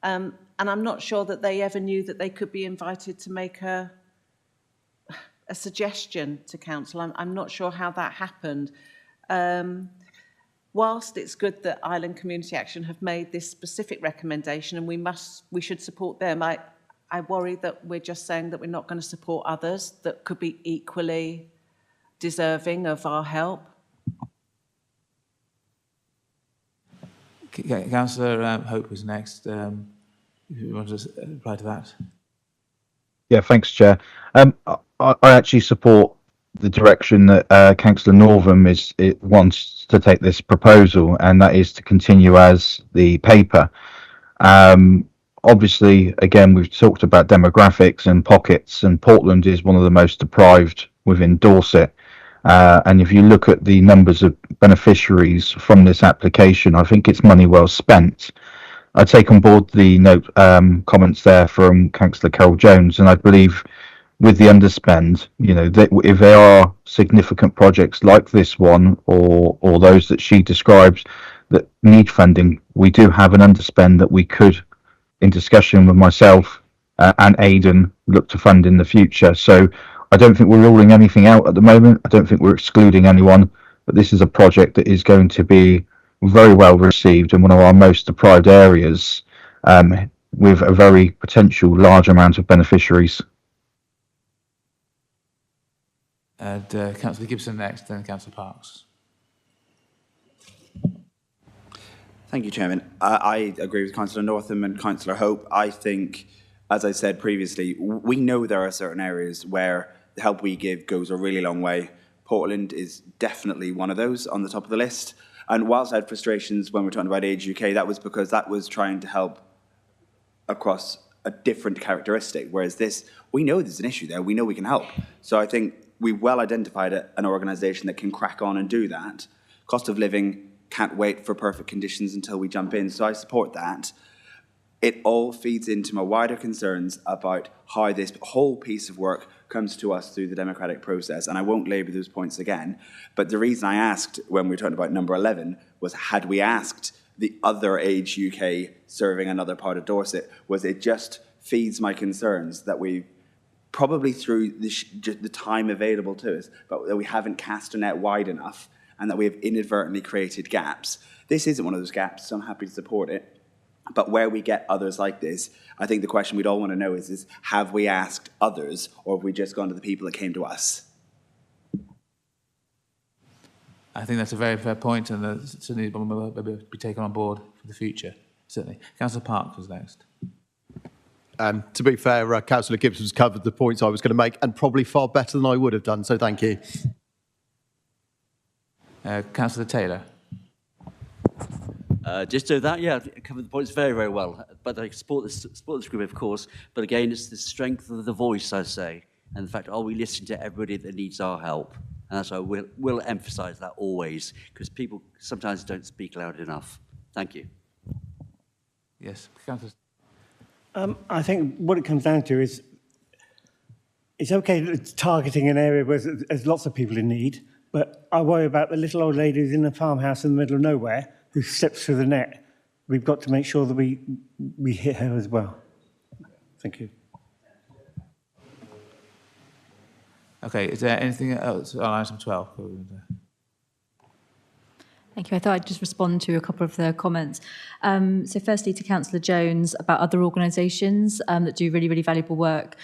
And I'm not sure that they ever knew that they could be invited to make a suggestion to council. I'm not sure how that happened. Whilst it's good that Island Community Action have made this specific recommendation and we should support them, I worry that we're just saying that we're not going to support others that could be equally deserving of our help. Councillor Hope was next. If you want to reply to that. Yeah, thanks, Chair. I actually support the direction that Councillor Northam wants to take this proposal, and that is to continue as the paper. Obviously, again, we've talked about demographics and pockets, and Portland is one of the most deprived within Dorset. And if you look at the numbers of beneficiaries from this application, I think it's money well spent. I take on board the comments there from Councillor Carol Jones, and I believe with the underspend, if there are significant projects like this one or those that she describes that need funding, we do have an underspend that we could, in discussion with myself and Aidan, look to fund in the future. So I don't think we're ruling anything out at the moment. I don't think we're excluding anyone, but this is a project that is going to be very well received in one of our most deprived areas, with a very potential large amount of beneficiaries. And Councillor Gibson next, then Councillor Parks. Thank you, Chairman. I agree with Councillor Northam and Councillor Hope. I think, as I said previously, we know there are certain areas where the help we give goes a really long way. Portland is definitely one of those on the top of the list. And whilst I had frustrations when we're talking about Age UK, that was because that was trying to help across a different characteristic. Whereas this, we know there's an issue there. We know we can help. So I think we well identified an organisation that can crack on and do that. Cost of living can't wait for perfect conditions until we jump in. So I support that. It all feeds into my wider concerns about how this whole piece of work comes to us through the democratic process. And I won't labour those points again. But the reason I asked when we were talking about number 11 was, had we asked the other Age UK serving another part of Dorset, was it just feeds my concerns that we probably through the time available to us, but that we haven't cast a net wide enough and that we have inadvertently created gaps. This isn't one of those gaps, so I'm happy to support it. But where we get others like this, I think the question we'd all want to know is have we asked others, or have we just gone to the people that came to us? I think that's a very fair point, and certainly will be taken on board for the future, certainly. Councillor Parks was next. To be fair, Councillor Gibson's covered the points I was going to make, and probably far better than I would have done, so thank you. Councillor Taylor. Just so that, yeah, I covered the points very, very well. But I support this group, of course. But again, it's the strength of the voice, I say. And the fact, are we listening to everybody that needs our help? And that's why we'll emphasise that always, because people sometimes don't speak loud enough. Thank you. Yes, Councillor. I think what it comes down to is it's okay targeting an area where there's lots of people in need, but I worry about the little old lady who's in a farmhouse in the middle of nowhere who steps through the net. We've got to make sure that we hit her as well. Thank you. Okay, is there anything else on item 12? Thank you. I thought I'd just respond to a couple of the comments. So firstly, to Councillor Jones about other organisations that do really, really valuable work.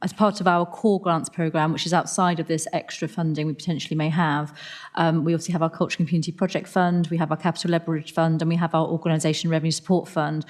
As part of our core grants programme, which is outside of this extra funding we potentially may have, we obviously have our Culture and Community Project Fund, we have our Capital Leverage Fund, and we have our Organisation Revenue Support Fund,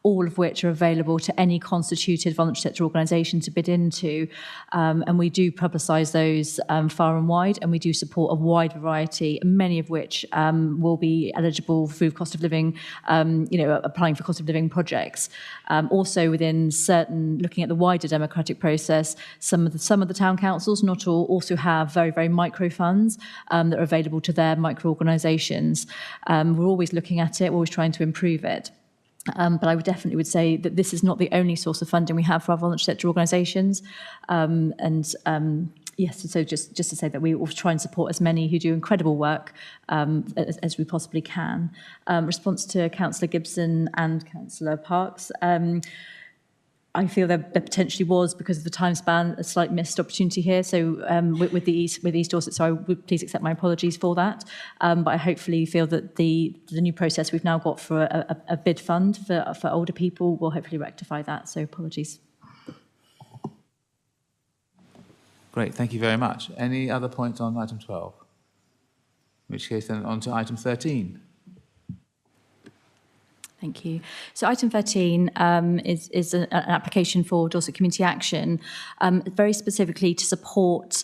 all of which are available to any constituted voluntary sector organisation to bid into. And we do publicise those far and wide, and we do support a wide variety, many of which will be eligible through cost of living, applying for cost of living projects. Also within certain, looking at the wider democratic process, some of the town councils, not all, also have very, very micro funds that are available to their micro organisations. We're always looking at it, we're always trying to improve it. But I would say that this is not the only source of funding we have for our voluntary sector organisations. Yes, so just to say that we will try and support as many who do incredible work as we possibly can. Response to Councillor Gibson and Councillor Parks. I feel there potentially was, because of the time span, a slight missed opportunity here. So with East Dorset, so I would please accept my apologies for that. But I hopefully feel that the new process we've now got for a bid fund for older people will hopefully rectify that. So apologies. Great, thank you very much. Any other points on item 12? In which case then on to item 13. Thank you. So item 13 is an application for Dorset Community Action, very specifically to support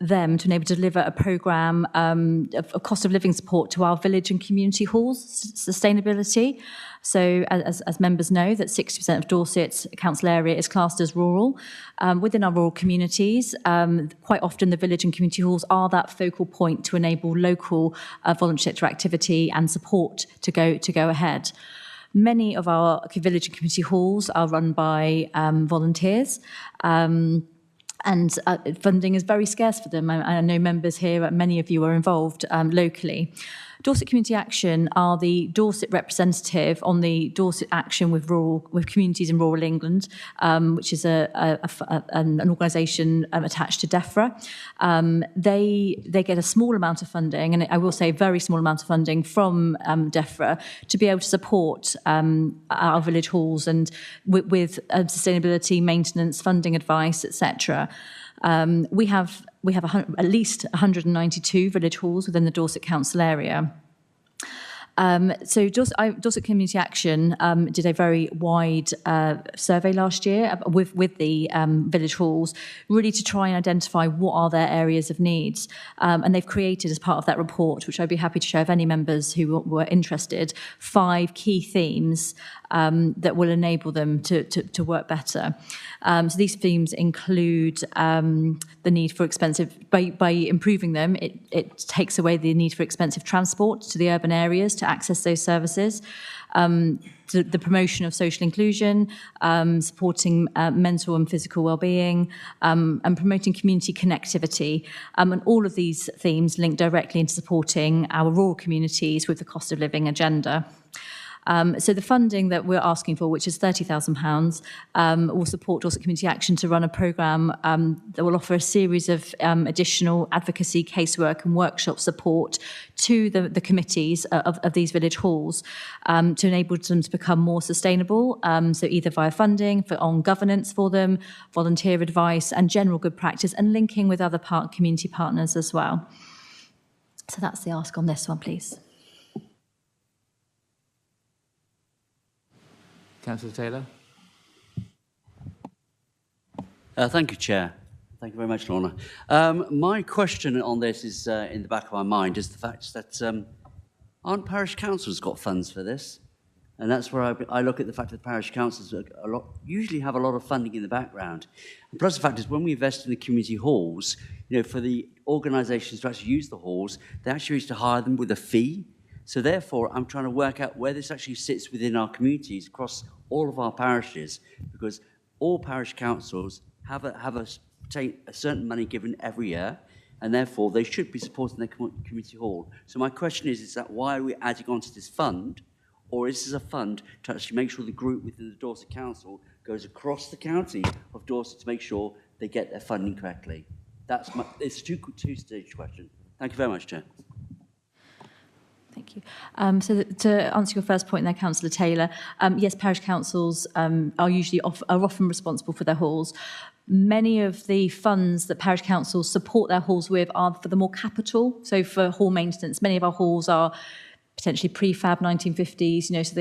them to enable to deliver a programme of cost of living support to our village and community halls, sustainability. So as members know, that 60% of Dorset's council area is classed as rural. Within our rural communities, quite often the village and community halls are that focal point to enable local voluntary sector activity and support to go ahead. Many of our village and community halls are run by volunteers. And funding is very scarce for them. I know members here, many of you are involved locally. Dorset Community Action are the Dorset representative on the Dorset Action with communities in rural England, which is an organisation attached to DEFRA. They get a small amount of funding, and I will say a very small amount of funding from DEFRA to be able to support our village halls and with sustainability, maintenance, funding advice, etc. We have at least 192 village halls within the Dorset Council area. So Dorset Community Action did a very wide survey last year with the village halls, really to try and identify what are their areas of needs. And they've created, as part of that report, which I'd be happy to share with any members who were interested, 5 key themes that will enable them to work better. So these themes include the need for expensive, by improving them, it takes away the need for expensive transport to the urban areas to access those services. The promotion of social inclusion, supporting mental and physical well-being, and promoting community connectivity. And all of these themes link directly into supporting our rural communities with the cost of living agenda. So the funding that we're asking for, which is £30,000, will support Dorset Community Action to run a programme that will offer a series of additional advocacy, casework and workshop support to the committees of these village halls to enable them to become more sustainable, so either via funding, on governance for them, volunteer advice and general good practice, and linking with other community partners as well. So that's the ask on this one, please. Councillor Taylor. Thank you, Chair. Thank you very much, Lorna. My question on this is, in the back of my mind, is the fact that aren't parish councils got funds for this? And that's where I look at the fact that parish councils usually have a lot of funding in the background. And plus the fact is, when we invest in the community halls, for the organisations to actually use the halls, they actually used to hire them with a fee. So therefore, I'm trying to work out where this actually sits within our communities across all of our parishes, because all parish councils have a certain money given every year, and therefore they should be supporting their community hall. So my question is that why are we adding on to this fund, or is this a fund to actually make sure the group within the Dorset Council goes across the county of Dorset to make sure they get their funding correctly? It's a two-stage question. Thank you very much, Chair. Thank you. So to answer your first point there, Councillor Taylor, yes, parish councils are often responsible for their halls. Many of the funds that parish councils support their halls with are for the more capital, so for hall maintenance. Many of our halls are potentially prefab 1950s, so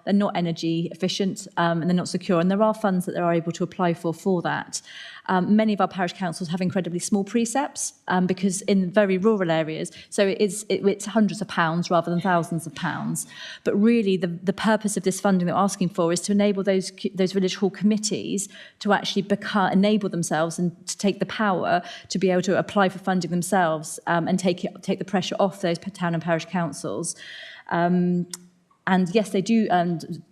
they're not energy efficient and they're not secure, and there are funds that they're able to apply for that. Many of our parish councils have incredibly small precepts because in very rural areas, so it's hundreds of pounds rather than thousands of pounds. But really, the purpose of this funding that we're asking for is to enable those village hall committees to actually enable themselves and to take the power to be able to apply for funding themselves and take the pressure off those town and parish councils. And yes, they do,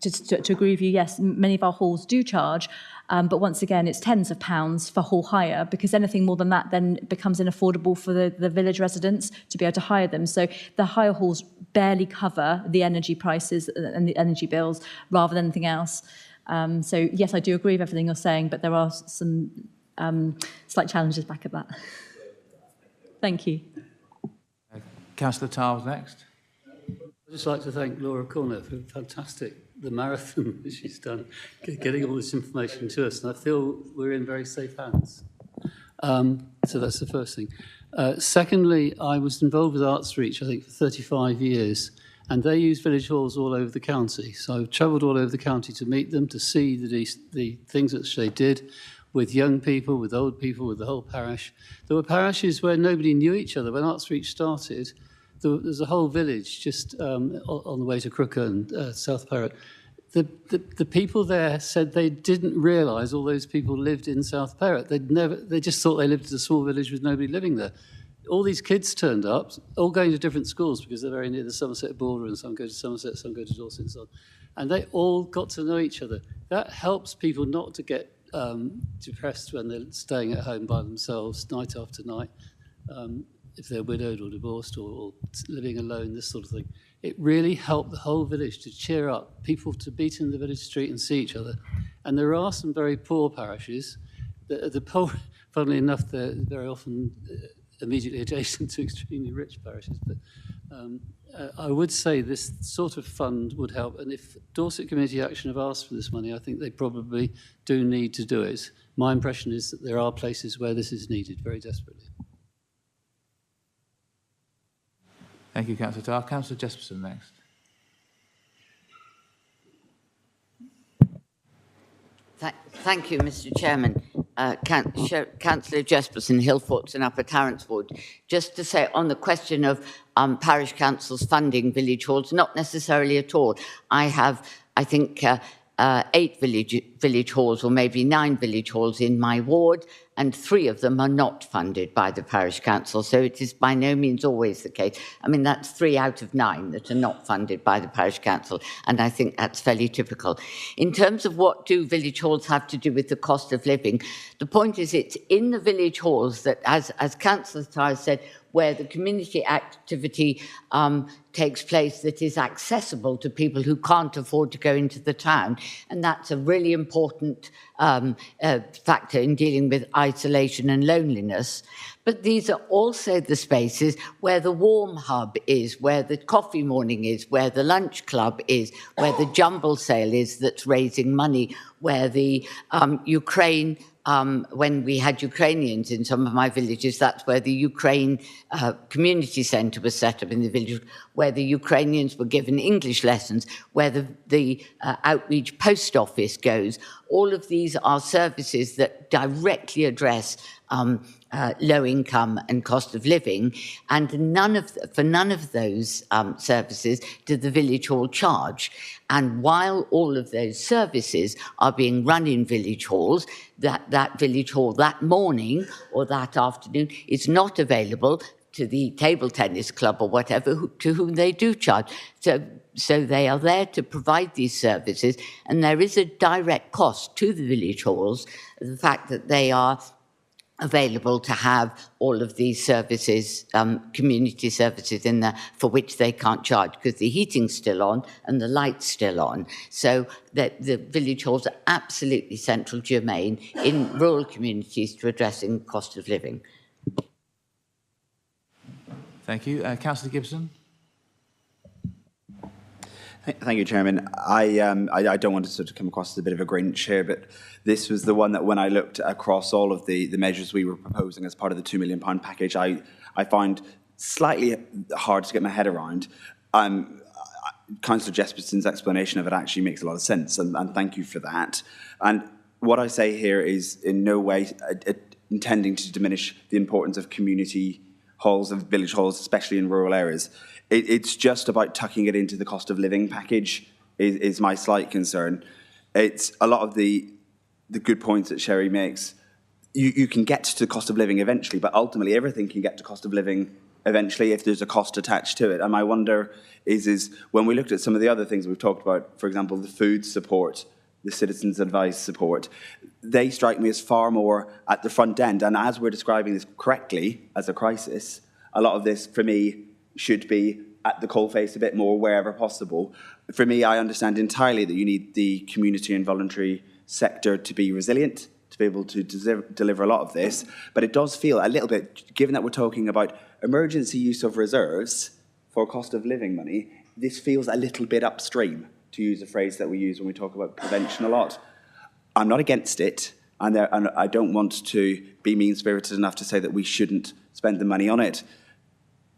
just to agree with you, yes, many of our halls do charge, but once again, it's tens of pounds for hall hire, because anything more than that then becomes inaffordable for the village residents to be able to hire them. So the hire halls barely cover the energy prices and the energy bills rather than anything else. So yes, I do agree with everything you're saying, but there are some slight challenges back at that. Thank you. Councillor Tarr next. I'd just like to thank Laura Corner for the marathon that she's done, getting all this information to us, and I feel we're in very safe hands. So that's the first thing. Secondly, I was involved with Arts Reach, I think, for 35 years, and they use village halls all over the county. So I've travelled all over the county to meet them, to see the things that they did with young people, with old people, with the whole parish. There were parishes where nobody knew each other. When Artsreach started, there's a whole village just on the way to Crooker and South Perrott. The people there said they didn't realise all those people lived in South Perrott. They just thought they lived in a small village with nobody living there. All these kids turned up, all going to different schools because they're very near the Somerset border, and some go to Somerset, some go to Dorset and so on. And they all got to know each other. That helps people not to get depressed when they're staying at home by themselves night after night, if they're widowed or divorced or living alone, this sort of thing. It really helped the whole village to cheer up, people to beat in the village street and see each other. And there are some very poor parishes. The poor, funnily enough, they're very often immediately adjacent to extremely rich parishes. But I would say this sort of fund would help. And if Dorset Community Action have asked for this money, I think they probably do need to do it. My impression is that there are places where this is needed very desperately. Thank you, Councillor Tarr. Councillor Jesperson next. Thank you, Mr. Chairman. Councillor Jesperson, Hillforts and Upper Clarence Ward. Just to say on the question of parish councils funding village halls, not necessarily at all. I have, I think, 8 village halls or maybe 9 village halls in my ward, and 3 of them are not funded by the parish council. So it is by no means always the case. I mean, that's 3 out of 9 that are not funded by the parish council, and I think that's fairly typical. In terms of what do village halls have to do with the cost of living, the point is it's in the village halls that, as Councillor Tarr said, where the community activity takes place that is accessible to people who can't afford to go into the town. And that's a really important factor in dealing with isolation and loneliness. But these are also the spaces where the warm hub is, where the coffee morning is, where the lunch club is, where the jumble sale is that's raising money, where the Ukraine when we had Ukrainians in some of my villages, that's where the Ukraine community centre was set up in the village, where the Ukrainians were given English lessons, where the outreach post office goes. All of these are services that directly address low income and cost of living, and for none of those services did the village hall charge. And while all of those services are being run in village halls, that village hall that morning or that afternoon is not available to the table tennis club or whatever to whom they do charge. So they are there to provide these services, and there is a direct cost to the village halls, the fact that they are available to have all of these services, community services in there for which they can't charge because the heating's still on and the light's still on. So the village halls are absolutely central germane in rural communities to addressing cost of living. Thank you. Councillor Gibson. Thank you, Chairman. I don't want to sort of come across as a bit of a Grinch here, but this was the one that when I looked across all of the measures we were proposing as part of the £2 million package, I find slightly hard to get my head around. Councillor Jesperson's explanation of it actually makes a lot of sense, and thank you for that. And what I say here is in no way intending to diminish the importance of community halls and village halls, especially in rural areas. It's just about tucking it into the cost of living package is my slight concern. It's a lot of the good points that Sherry makes. You can get to cost of living eventually, but ultimately everything can get to cost of living eventually if there's a cost attached to it. And my wonder is when we looked at some of the other things we've talked about, for example, the food support, the citizens' advice support, they strike me as far more at the front end. And as we're describing this correctly as a crisis, a lot of this, for me, should be at the coalface a bit more wherever possible. For me, I understand entirely that you need the community and voluntary sector to be resilient, to be able to deliver a lot of this. But it does feel a little bit, given that we're talking about emergency use of reserves for cost of living money, this feels a little bit upstream, to use a phrase that we use when we talk about prevention a lot. I'm not against it, and I don't want to be mean-spirited enough to say that we shouldn't spend the money on it,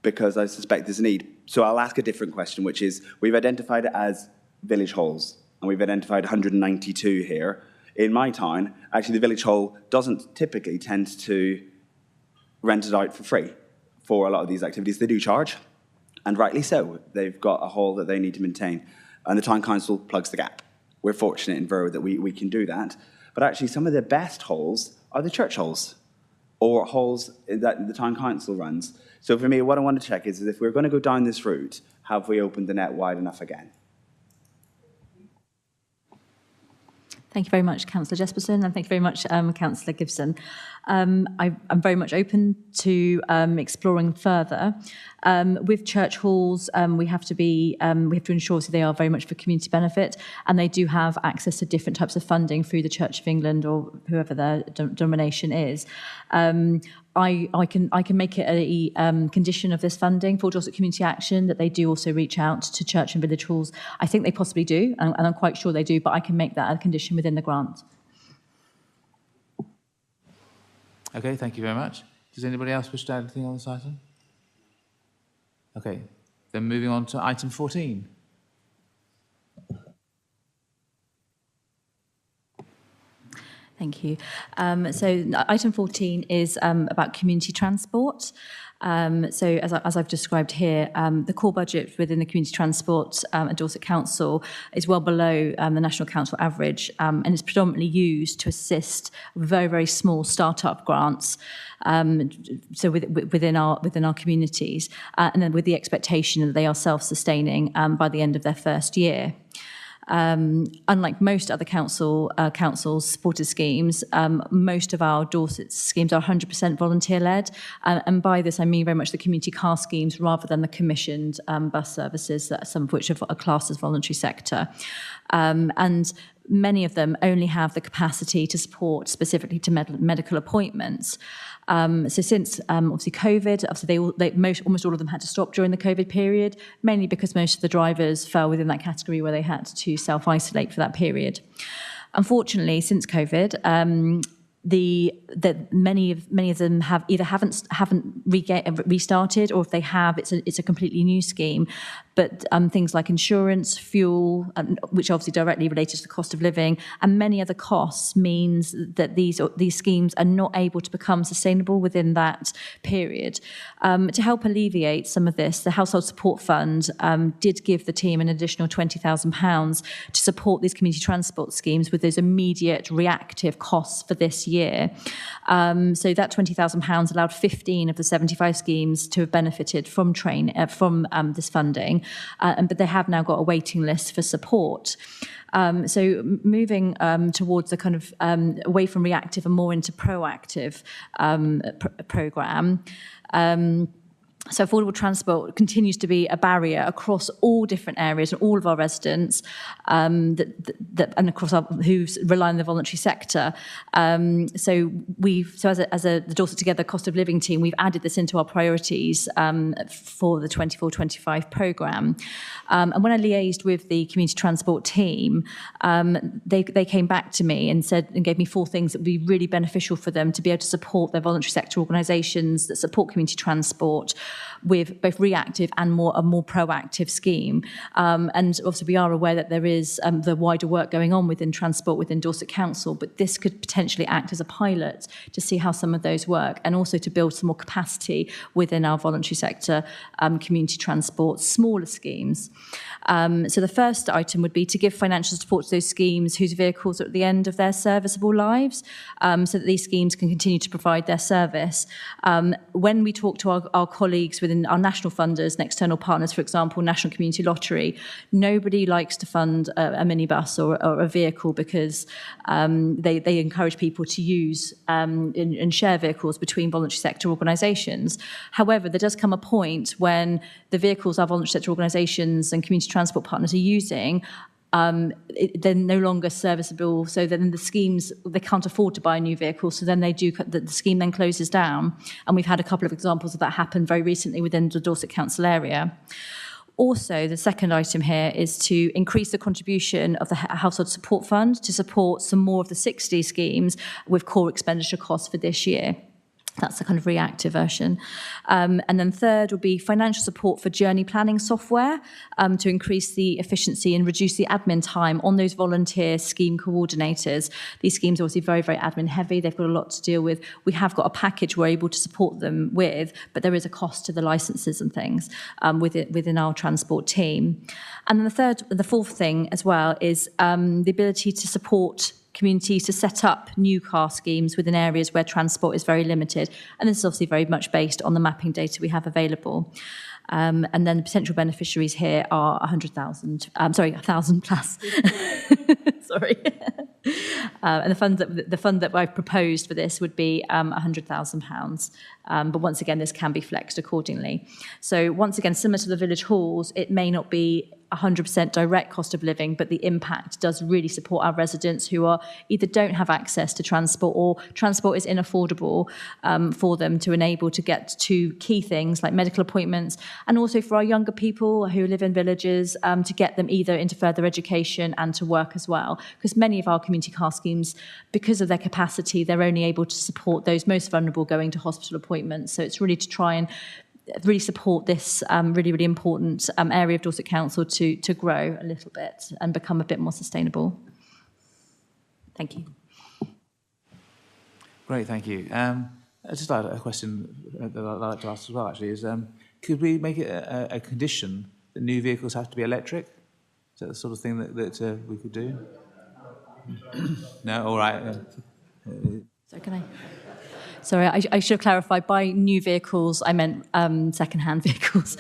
because I suspect there's a need. So I'll ask a different question, which is, we've identified it as village halls, and we've identified 192 here. In my town, actually, the village hall doesn't typically tend to rent it out for free for a lot of these activities. They do charge, and rightly so. They've got a hall that they need to maintain, and the town council plugs the gap. We're fortunate in Verwood that we can do that. But actually, some of the best halls are the church halls, or halls that the town council runs. So for me, what I want to check is if we're going to go down this route, have we opened the net wide enough again? Thank you very much, Councillor Jesperson, and thank you very much, Councillor Gibson. I'm very much open to exploring further. With church halls, we have to ensure so they are very much for community benefit, and they do have access to different types of funding through the Church of England or whoever their denomination is. I can make it a condition of this funding for Dorset Community Action that they do also reach out to church and village halls. I think they possibly do, and I'm quite sure they do, but I can make that a condition within the grant. Okay, thank you very much. Does anybody else wish to add anything on this item? Okay, then moving on to item 14. Thank you. So item 14 is about community transport. So as I've described here, the core budget within the community transport at Dorset Council is well below the national council average, and is predominantly used to assist very, very small start-up grants. So within our communities, and then with the expectation that they are self-sustaining by the end of their first year. Unlike most other councils' supported schemes, most of our Dorset schemes are 100% volunteer-led, and by this I mean very much the community car schemes rather than the commissioned bus services, some of which are classed as voluntary sector. And many of them only have the capacity to support specifically to medical appointments. So since obviously COVID, obviously almost all of them had to stop during the COVID period, mainly because most of the drivers fell within that category where they had to self-isolate for that period. Unfortunately, since COVID, many of them have either haven't restarted, or if they have, it's a completely new scheme. But things like insurance, fuel, which obviously directly related to the cost of living, and many other costs means that these schemes are not able to become sustainable within that period. To help alleviate some of this, the Household Support Fund did give the team an additional £20,000 to support these community transport schemes with those immediate reactive costs for this year. So that £20,000 allowed 15 of the 75 schemes to have benefited from this funding. But they have now got a waiting list for support. So moving towards a kind of away from reactive and more into proactive programme. So affordable transport continues to be a barrier across all different areas and all of our residents, and across who rely on the voluntary sector. So as the Dorset Together cost of living team, we've added this into our priorities for the 24-25 programme. And when I liaised with the community transport team, they came back to me and gave me 4 things that would be really beneficial for them to be able to support their voluntary sector organisations that support community transport with both reactive and a more proactive scheme. And obviously we are aware that there is the wider work going on within transport within Dorset Council, but this could potentially act as a pilot to see how some of those work, and also to build some more capacity within our voluntary sector community transport smaller schemes. So the first item would be to give financial support to those schemes whose vehicles are at the end of their serviceable lives, so that these schemes can continue to provide their service. When we talk to our colleagues within our national funders and external partners, for example, National Community Lottery, nobody likes to fund a minibus or a vehicle because they encourage people to use and share vehicles between voluntary sector organisations. However, there does come a point when the vehicles our voluntary sector organisations and community transport partners are using they're no longer serviceable, so then the schemes, they can't afford to buy a new vehicle, so then the scheme then closes down. And we've had a couple of examples of that happen very recently within the Dorset Council area. Also, the second item here is to increase the contribution of the Household Support Fund to support some more of the 60 schemes with core expenditure costs for this year. That's the kind of reactive version. And then third would be financial support for journey planning software to increase the efficiency and reduce the admin time on those volunteer scheme coordinators. These schemes are obviously very, very admin heavy. They've got a lot to deal with. We have got a package we're able to support them with, but there is a cost to the licenses and things within our transport team. And then the fourth thing as well is the ability to support communities to set up new car schemes within areas where transport is very limited. And this is obviously very much based on the mapping data we have available. And then the potential beneficiaries here are 1,000 plus. Sorry. And the fund that I've proposed for this would be £100,000. But once again, this can be flexed accordingly. So once again, similar to the village halls, it may not be 100% direct cost of living, but the impact does really support our residents who are either don't have access to transport or transport is inaffordable for them to enable to get to key things like medical appointments, and also for our younger people who live in villages to get them either into further education and to work as well. Because many of our community car schemes, because of their capacity, they're only able to support those most vulnerable going to hospital appointments. So it's really to try and really support this really, really important area of Dorset Council to grow a little bit and become a bit more sustainable. Thank you. Great, thank you. I just had a question that I'd like to ask as well, actually, is could we make it a condition that new vehicles have to be electric? Is that the sort of thing that we could do? No? All right. So can I? Sorry, I should have clarified. By new vehicles, I meant second-hand vehicles.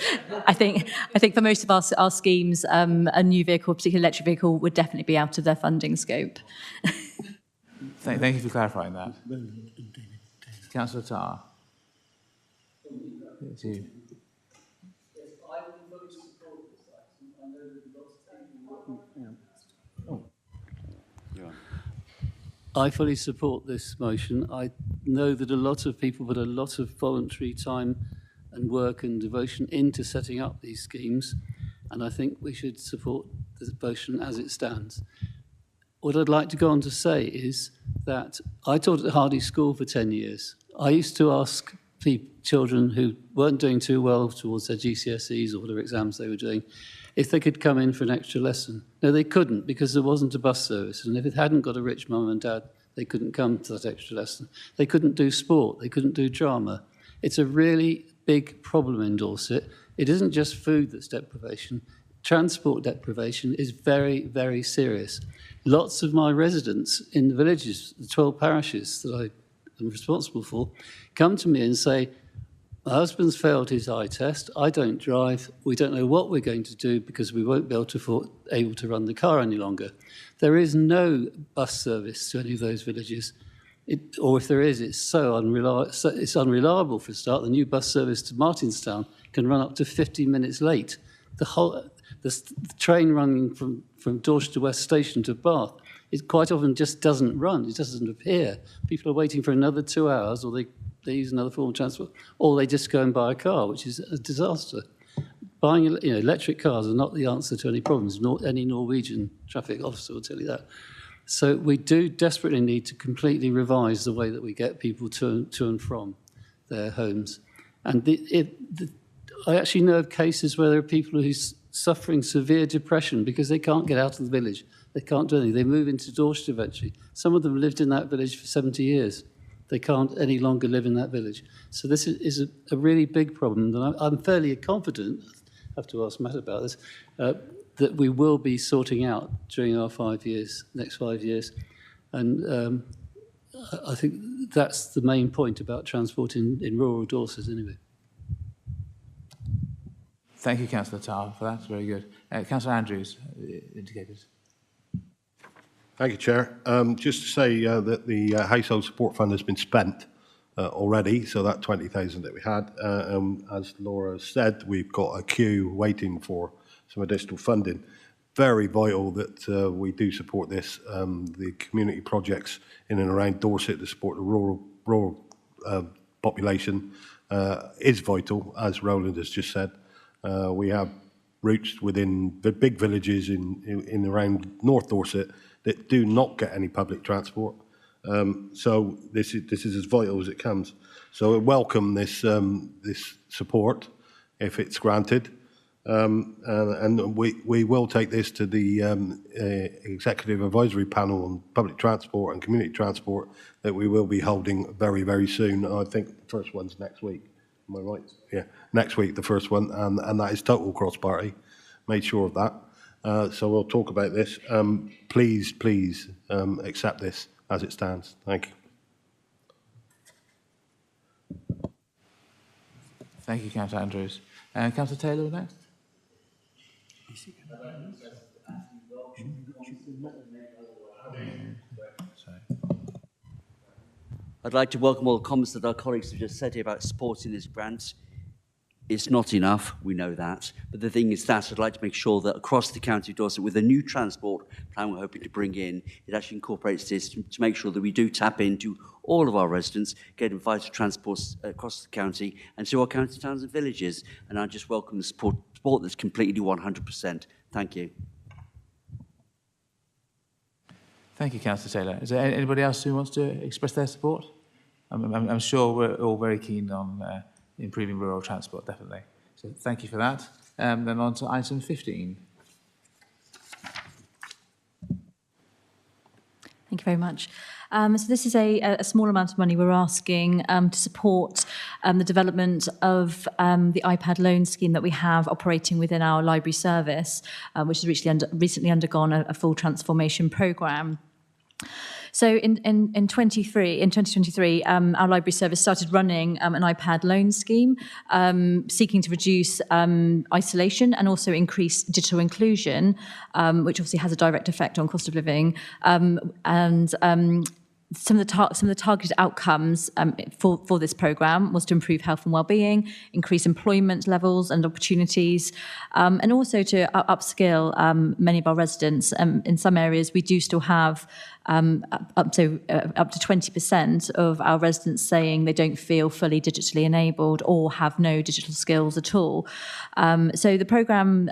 I think for most of our schemes, a new vehicle, particularly electric vehicle, would definitely be out of their funding scope. Thank you for clarifying that. Councillor Tarr. It's you. I fully support this motion. I know that a lot of people put a lot of voluntary time and work and devotion into setting up these schemes, and I think we should support the motion as it stands. What I'd like to go on to say is that I taught at Hardy School for 10 years. I used to ask children who weren't doing too well towards their GCSEs or whatever exams they were doing, if they could come in for an extra lesson. No, they couldn't, because there wasn't a bus service. And if it hadn't got a rich mum and dad, they couldn't come to that extra lesson. They couldn't do sport. They couldn't do drama. It's a really big problem in Dorset. It isn't just food that's deprivation. Transport deprivation is very, very serious. Lots of my residents in the villages, the 12 parishes that I am responsible for, come to me and say, my husband's failed his eye test, I don't drive, we don't know what we're going to do because we won't be able to run the car any longer. There is no bus service to any of those villages, or if there is, it's so unreliable for a start. The new bus service to Martinstown can run up to 50 minutes late. The train running from Dorset to West Station to Bath, it quite often just doesn't run, it doesn't appear. People are waiting for another 2 hours, or they use another form of transport, or they just go and buy a car, which is a disaster. Buying electric cars are not the answer to any problems. Any Norwegian traffic officer will tell you that. So we do desperately need to completely revise the way that we get people to and from their homes. And I actually know of cases where there are people who are suffering severe depression because they can't get out of the village. They can't do anything. They move into Dorset eventually. Some of them lived in that village for 70 years. They can't any longer live in that village. So this is a really big problem. And I'm fairly confident, I have to ask Matt about this, that we will be sorting out during our next 5 years. And I think that's the main point about transport in rural Dorset anyway. Thank you, Councillor Tarr, for that. That's very good. Councillor Andrews indicated. Thank you, Chair. Just to say that the Household Support Fund has been spent already, so that 20,000 that we had. As Laura said, we've got a queue waiting for some additional funding. Very vital that we do support this. The community projects in and around Dorset to support the rural population is vital, as Roland has just said. We have routes within the big villages in around North Dorset that do not get any public transport. So this is as vital as it comes. So I welcome this this support if it's granted, and we will take this to the executive advisory panel on public transport and community transport that we will be holding very, very soon. I think the first one's next week. Am I right? Yeah, next week, the first one, and that is total cross-party. Made sure of that. So we'll talk about this. Please accept this as it stands. Thank you. Thank you, Councillor Andrews. Councillor Taylor next. I'd like to welcome all the comments that our colleagues have just said here about supporting this grant. It's not enough, we know that. But the thing is that I'd like to make sure that across the County of Dorset, with the new transport plan we're hoping to bring in, it actually incorporates this to make sure that we do tap into all of our residents, getting vital transport across the county and to our county towns and villages. And I just welcome the support that's completely 100%. Thank you. Thank you, Councillor Taylor. Is there anybody else who wants to express their support? I'm sure we're all very keen on improving rural transport, definitely. So thank you for that. Then on to item 15. Thank you very much. So this is a small amount of money we're asking to support the development of the iPad loan scheme that we have operating within our library service, which has recently undergone a full transformation programme. So in 2023, our library service started running an iPad loan scheme, seeking to reduce isolation and also increase digital inclusion, which obviously has a direct effect on cost of living. Some of the targeted outcomes for this programme was to improve health and well-being, increase employment levels and opportunities, and also to upskill many of our residents. In some areas, we do still have up to 20% of our residents saying they don't feel fully digitally enabled or have no digital skills at all. So the programme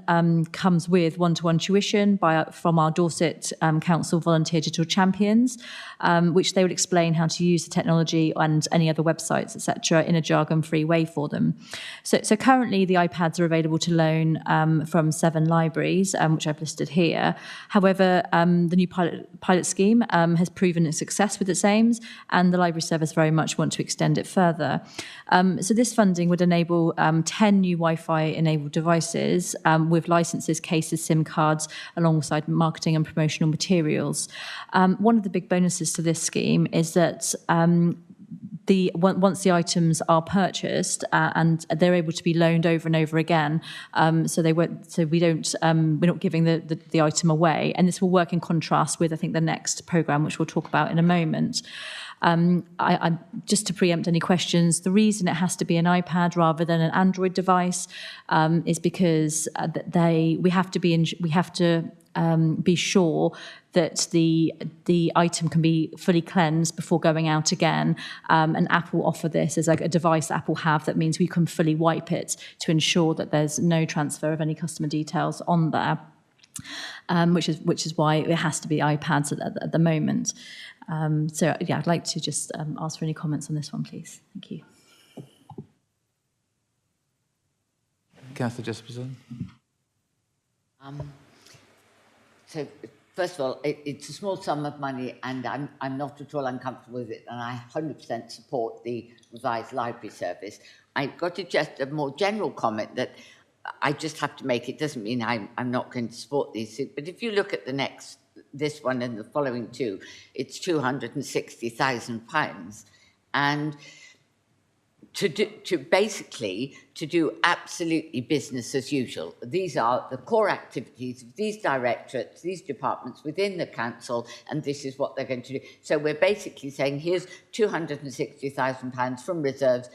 comes with one-to-one tuition from our Dorset Council volunteer digital champions, which they will explain how to use the technology and any other websites, etc., in a jargon-free way for them. So currently the iPads are available to loan from 7 libraries, which I've listed here. However, the new pilot scheme has proven a success with its aims, and the library service very much want to extend it further. So this funding would enable 10 new Wi-Fi enabled devices with licenses, cases, SIM cards, alongside marketing and promotional materials. One of the big bonuses to this scheme is that once the items are purchased and they're able to be loaned over and over again, we're not giving the item away, and this will work in contrast with, I think, the next programme, which we'll talk about in a moment. Just to preempt any questions, the reason it has to be an iPad rather than an Android device is because we have to be sure that the item can be fully cleansed before going out again. And Apple offer this as like a device that Apple have that means we can fully wipe it to ensure that there's no transfer of any customer details on there. Which is why it has to be iPads at the moment. So yeah, I'd like to just ask for any comments on this one, please. Thank you. Councillor Jesperson. So first of all, it's a small sum of money, and I'm not at all uncomfortable with it, and I 100% support the revised library service. I've got to just a more general comment that I just have to make. It doesn't mean I'm not going to support these, but if you look at this one and the following two, it's £260,000, and to do absolutely business as usual. These are the core activities of these directorates, these departments within the council, and this is what they're going to do. So we're basically saying, here's £260,000 from reserves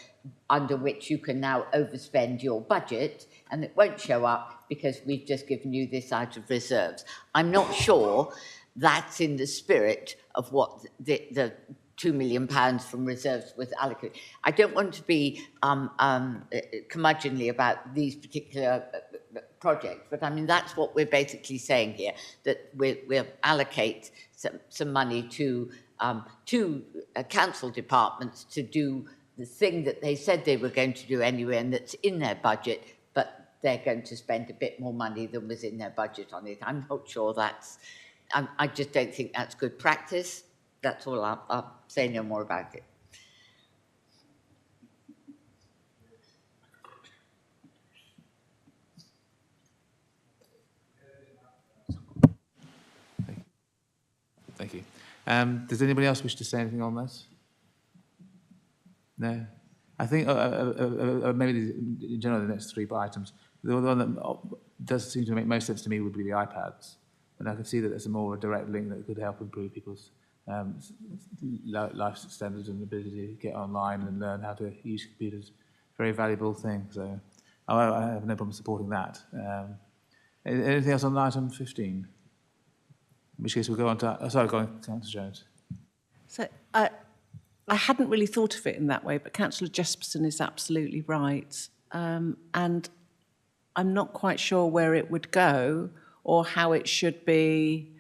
under which you can now overspend your budget, and it won't show up because we've just given you this out of reserves. I'm not sure that's in the spirit of what the £2 million from reserves was allocated. I don't want to be curmudgeonly about these particular projects, but I mean, that's what we're basically saying here, that we'll allocate some money to two council departments to do the thing that they said they were going to do anyway, and that's in their budget, but they're going to spend a bit more money than was in their budget on it. I'm not sure that's, I just don't think that's good practice. That's all. I'll say no more about it. Thank you. Does anybody else wish to say anything on this? No? I think maybe in general the next three items, the one that does seem to make most sense to me would be the iPads. And I can see that there's a more direct link that could help improve people's life standards and ability to get online and learn how to use computers. Very valuable thing. So I have no problem supporting that. Anything else on item 15? In which case we'll go on to... sorry, go on, Councillor Jones. So I hadn't really thought of it in that way, but Councillor Jesperson is absolutely right. And I'm not quite sure where it would go or how it should be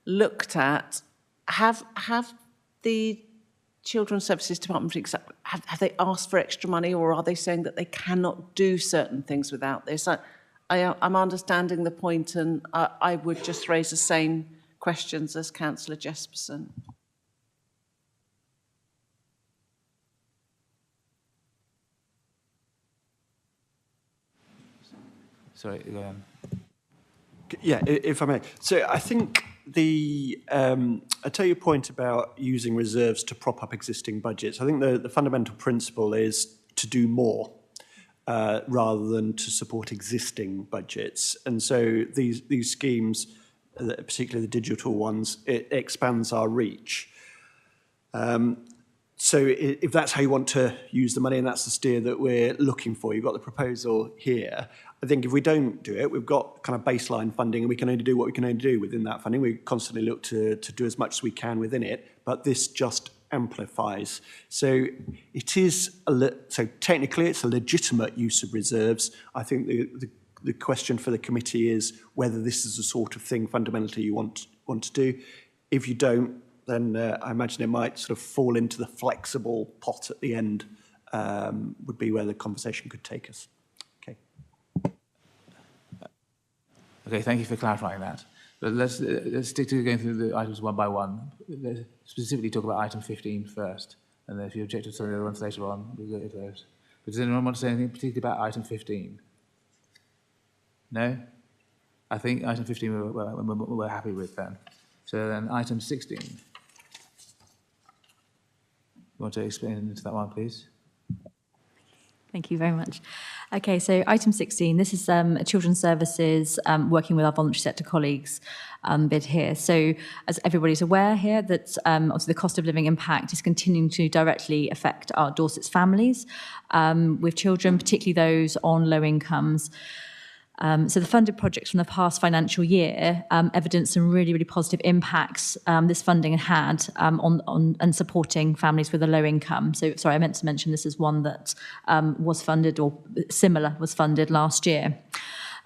looked at. Have the Children's Services Department, have they asked for extra money, or are they saying that they cannot do certain things without this? I'm understanding the point, and I would just raise the same questions as Councillor Jesperson. Sorry, go on. Yeah, if I may. So I think I tell your point about using reserves to prop up existing budgets. I think the fundamental principle is to do more rather than to support existing budgets. And so these schemes, particularly the digital ones, it expands our reach. So if that's how you want to use the money and that's the steer that we're looking for, you've got the proposal here. I think if we don't do it, we've got kind of baseline funding and we can only do what we can only do within that funding. We constantly look to do as much as we can within it, but this just amplifies. So it is, so technically it's a legitimate use of reserves. I think the question for the committee is whether this is the sort of thing fundamentally you want to do. If you don't, then I imagine it might sort of fall into the flexible pot at the end, would be where the conversation could take us. Okay. Okay, thank you for clarifying that. But let's stick to going through the items one by one. Let's specifically talk about item 15 first, and then if you object to some of the other ones later on, we'll go to those. But does anyone want to say anything particularly about item 15? No? I think item 15 we're happy with then. So then item 16. You want to explain into that one, please? Thank you very much. Okay, so item 16, this is Children's Services working with our voluntary sector colleagues bid here. So as everybody's aware here that obviously the cost of living impact is continuing to directly affect our Dorset's families with children, particularly those on low incomes. So the funded projects from the past financial year evidenced some really, really positive impacts this funding had on and supporting families with a low income. So, sorry, I meant to mention this is one that was funded or similar was funded last year.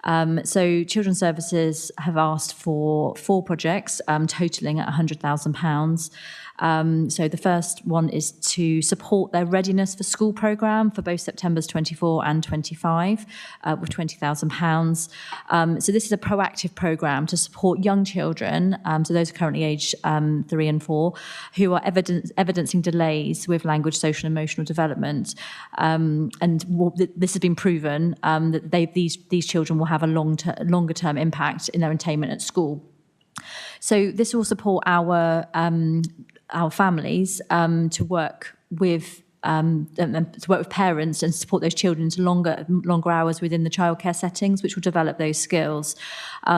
So Children's Services have asked for 4 projects totalling at £100,000. So the first one is to support their Readiness for School programme for both September's 24 and 25 with £20,000. So this is a proactive programme to support young children, so those currently aged 3 and 4, who are evidencing delays with language, social and emotional development. And this has been proven that these children will have a longer term impact in their attainment at school. So this will support our families to work with parents and support those children to longer hours within the childcare settings, which will develop those skills.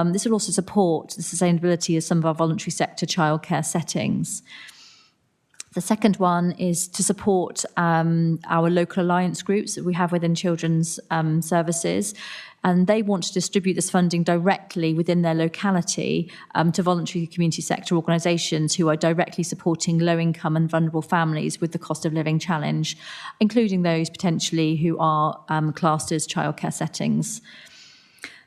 This will also support the sustainability of some of our voluntary sector childcare settings. The second one is to support our local alliance groups that we have within Children's Services. And they want to distribute this funding directly within their locality to voluntary community sector organisations who are directly supporting low-income and vulnerable families with the cost of living challenge, including those potentially who are classed as childcare settings.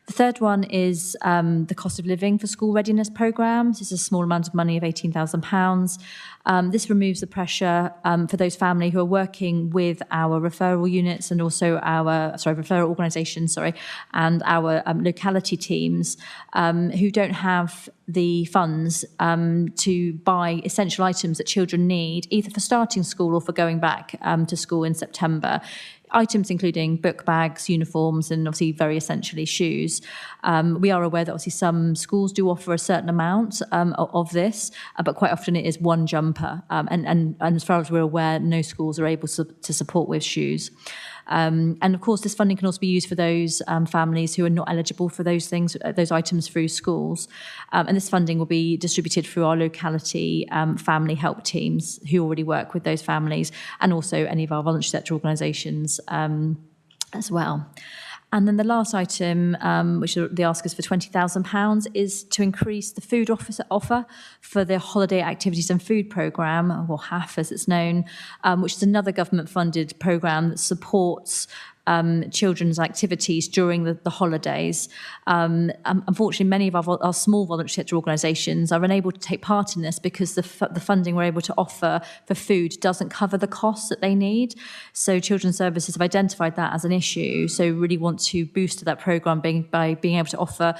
The third one is the cost of living for school readiness programmes. This is a small amount of money of £18,000. This removes the pressure for those families who are working with our referral units and also our, referral organisations, and our locality teams who don't have the funds to buy essential items that children need, either for starting school or for going back to school in September. Items including book bags, uniforms, and obviously very essentially shoes. We are aware that obviously some schools do offer a certain amount of this, but quite often it is one jumper. And as far as we're aware, no schools are able to support with shoes. And of course, this funding can also be used for those families who are not eligible for those things, those items through schools. And this funding will be distributed through our locality family help teams who already work with those families, and also any of our voluntary sector organisations as well. And then the last item, which the ask is for £20,000, is to increase the food offer for the Holiday Activities and Food Programme, or HAF as it's known, which is another government-funded programme that supports children's activities during the holidays. Unfortunately, many of our small voluntary sector organisations are unable to take part in this because the funding we're able to offer for food doesn't cover the costs that they need. So Children's Services have identified that as an issue. So really want to boost that programme by being able to offer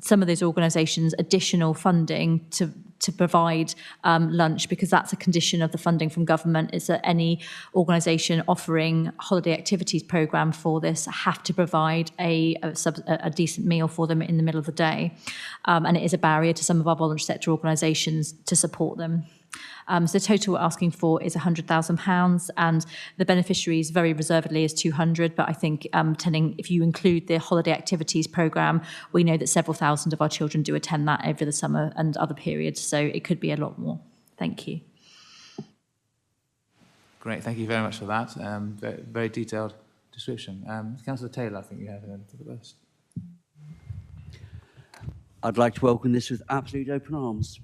some of those organisations additional funding to provide lunch, because that's a condition of the funding from government, is that any organisation offering holiday activities programme for this have to provide a decent meal for them in the middle of the day. And it is a barrier to some of our voluntary sector organisations to support them. So the total we're asking for is £100,000, and the beneficiaries very reservedly is 200. But I think if you include the holiday activities programme, we know that several thousand of our children do attend that over the summer and other periods. So it could be a lot more. Thank you. Great, thank you very much for that. Very, very detailed description. Councillor Taylor, I think you have the first. I'd like to welcome this with absolute open arms.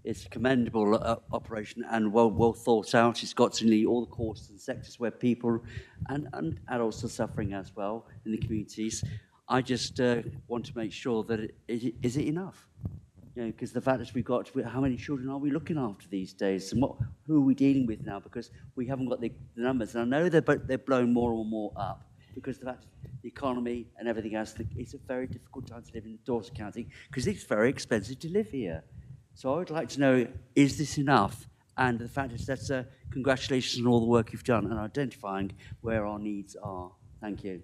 It's a commendable operation and well thought out. It's got to nearly all the quarters and sectors where people and adults are suffering as well in the communities. I just want to make sure that is it enough? You know, because the fact is how many children are we looking after these days, and who are we dealing with now? Because we haven't got the numbers, and I know they're blown more and more up. Because the fact the economy and everything else, it's a very difficult time to live in Dorset County because it's very expensive to live here. So I would like to know, is this enough? And the fact is that's congratulations on all the work you've done and identifying where our needs are. Thank you.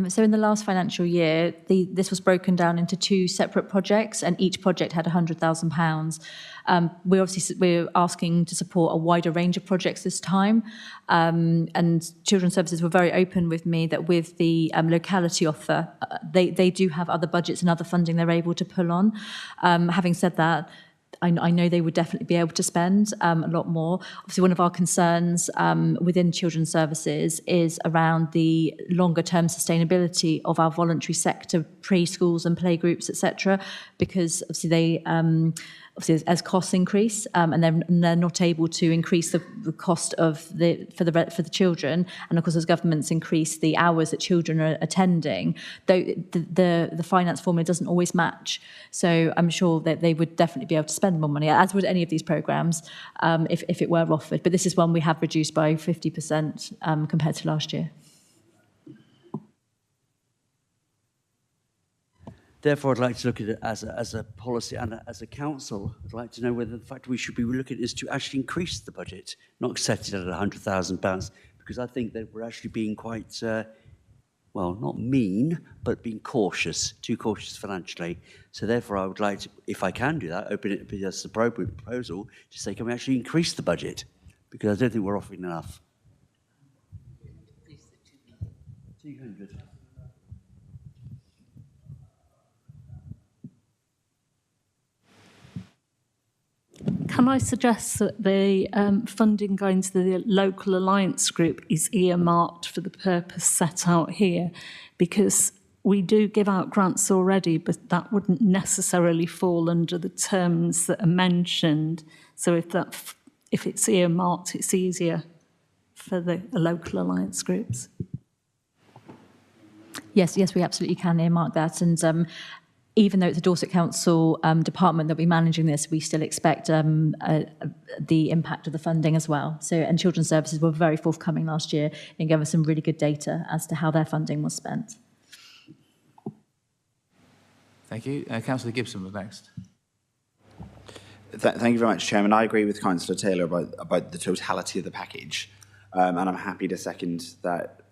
So in the last financial year, this was broken down into two separate projects, and each project had £100,000. We're asking to support a wider range of projects this time, and Children's Services were very open with me that with the locality offer, they do have other budgets and other funding they're able to pull on. Having said that, I know they would definitely be able to spend a lot more. Obviously, one of our concerns within Children's Services is around the longer-term sustainability of our voluntary sector, preschools and playgroups, etc., because obviously they as costs increase and they're not able to increase the cost of for the children, and of course as governments increase the hours that children are attending, though the finance formula doesn't always match. So I'm sure that they would definitely be able to spend more money, as would any of these programmes, if it were offered. But this is one we have reduced by 50% compared to last year. Therefore, I'd like to look at it as a policy and as a council. I'd like to know whether the fact we should be looking at is to actually increase the budget, not set it at £100,000, because I think that we're actually being quite, well, not mean, but being cautious, too cautious financially. So therefore, I would like to, if I can do that, open it as an appropriate proposal to say, can we actually increase the budget? Because I don't think we're offering enough. 200. Can I suggest that the funding going to the local alliance group is earmarked for the purpose set out here? Because we do give out grants already, but that wouldn't necessarily fall under the terms that are mentioned. So if it's earmarked, it's easier for the local alliance groups. Yes, we absolutely can earmark that. And even though it's a Dorset Council department that will be managing this, we still expect the impact of the funding as well. So, and Children's Services were very forthcoming last year and gave us some really good data as to how their funding was spent. Thank you. Councillor Gibson was next. Thank you very much, Chairman. I agree with Councillor Taylor about the totality of the package, and I'm happy to second that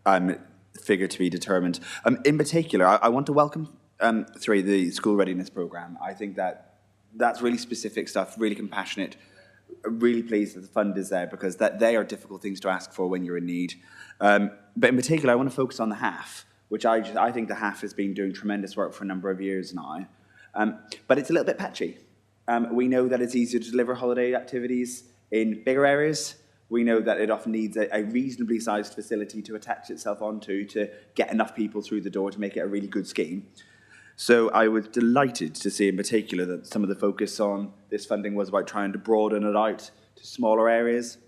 figure to be determined. In particular, I want to welcome the school readiness programme. I think that's really specific stuff, really compassionate. Really pleased that the fund is there, because they are difficult things to ask for when you're in need. But in particular, I want to focus on the HAF, which I think the HAF has been doing tremendous work for a number of years now. But it's a little bit patchy. We know that it's easier to deliver holiday activities in bigger areas. We know that it often needs a reasonably sized facility to attach itself onto to get enough people through the door to make it a really good scheme. So I was delighted to see in particular that some of the focus on this funding was about trying to broaden it out to smaller areas.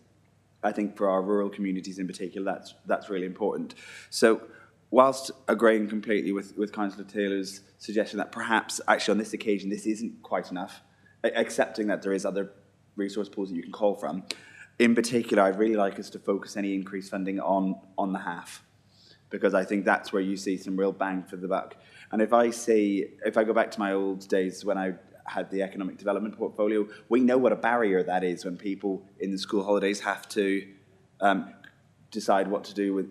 I think for our rural communities in particular, that's really important. So whilst agreeing completely with Councillor Taylor's suggestion that perhaps actually on this occasion this isn't quite enough, accepting that there is other resource pools that you can call from, in particular I'd really like us to focus any increased funding on the HAF, because I think that's where you see some real bang for the buck. And if I go back to my old days when I had the economic development portfolio, we know what a barrier that is when people in the school holidays have to decide what to do with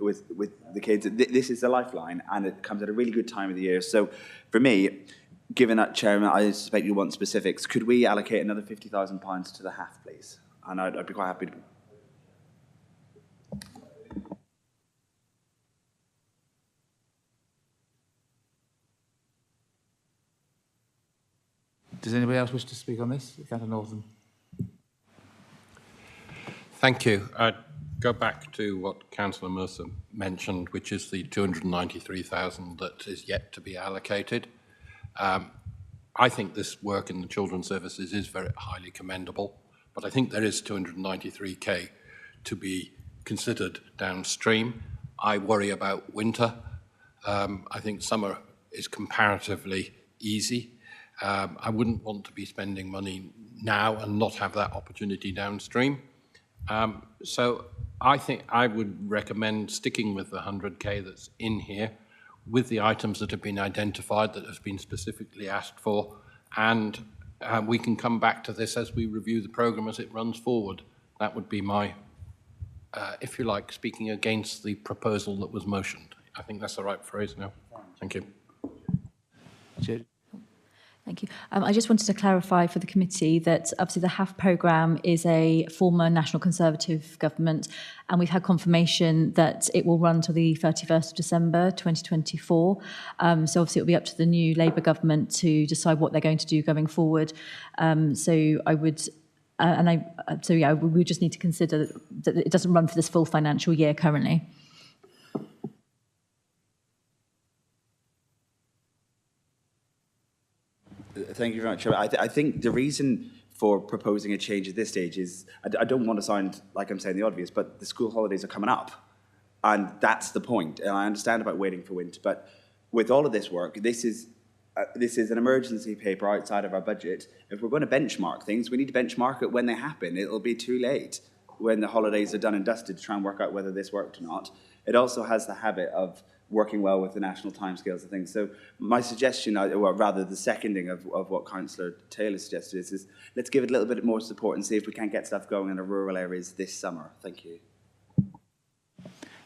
the kids. This is a lifeline, and it comes at a really good time of the year. So for me, given that, Chairman, I suspect you want specifics, could we allocate another £50,000 to the HAF, please? And I'd be quite happy to. Does anybody else wish to speak on this? Councillor Northam. Thank you. I'd go back to what Councillor Mercer mentioned, which is the 293,000 that is yet to be allocated. I think this work in the Children's Services is very highly commendable, but I think there is 293k to be considered downstream. I worry about winter. I think summer is comparatively easy. I wouldn't want to be spending money now and not have that opportunity downstream. So I think I would recommend sticking with the 100k that's in here, with the items that have been identified, that have been specifically asked for, and we can come back to this as we review the programme as it runs forward. That would be my, if you like, speaking against the proposal that was motioned. I think that's the right phrase now. Thank you. Thank you. I just wanted to clarify for the committee that obviously the HAF programme is a former National Conservative government, and we've had confirmation that it will run till the 31st of December 2024. So obviously it'll be up to the new Labour government to decide what they're going to do going forward. So I would, we just need to consider that it doesn't run for this full financial year currently. Thank you very much. I think the reason for proposing a change at this stage is, I don't want to sound like I'm saying the obvious, but the school holidays are coming up. And that's the point. And I understand about waiting for winter, but with all of this work, this is an emergency paper outside of our budget. If we're going to benchmark things, we need to benchmark it when they happen. It'll be too late when the holidays are done and dusted to try and work out whether this worked or not. It also has the habit of working well with the national timescales and things. So my suggestion, or rather the seconding of what Councillor Taylor suggested is let's give it a little bit more support and see if we can get stuff going in the rural areas this summer. Thank you.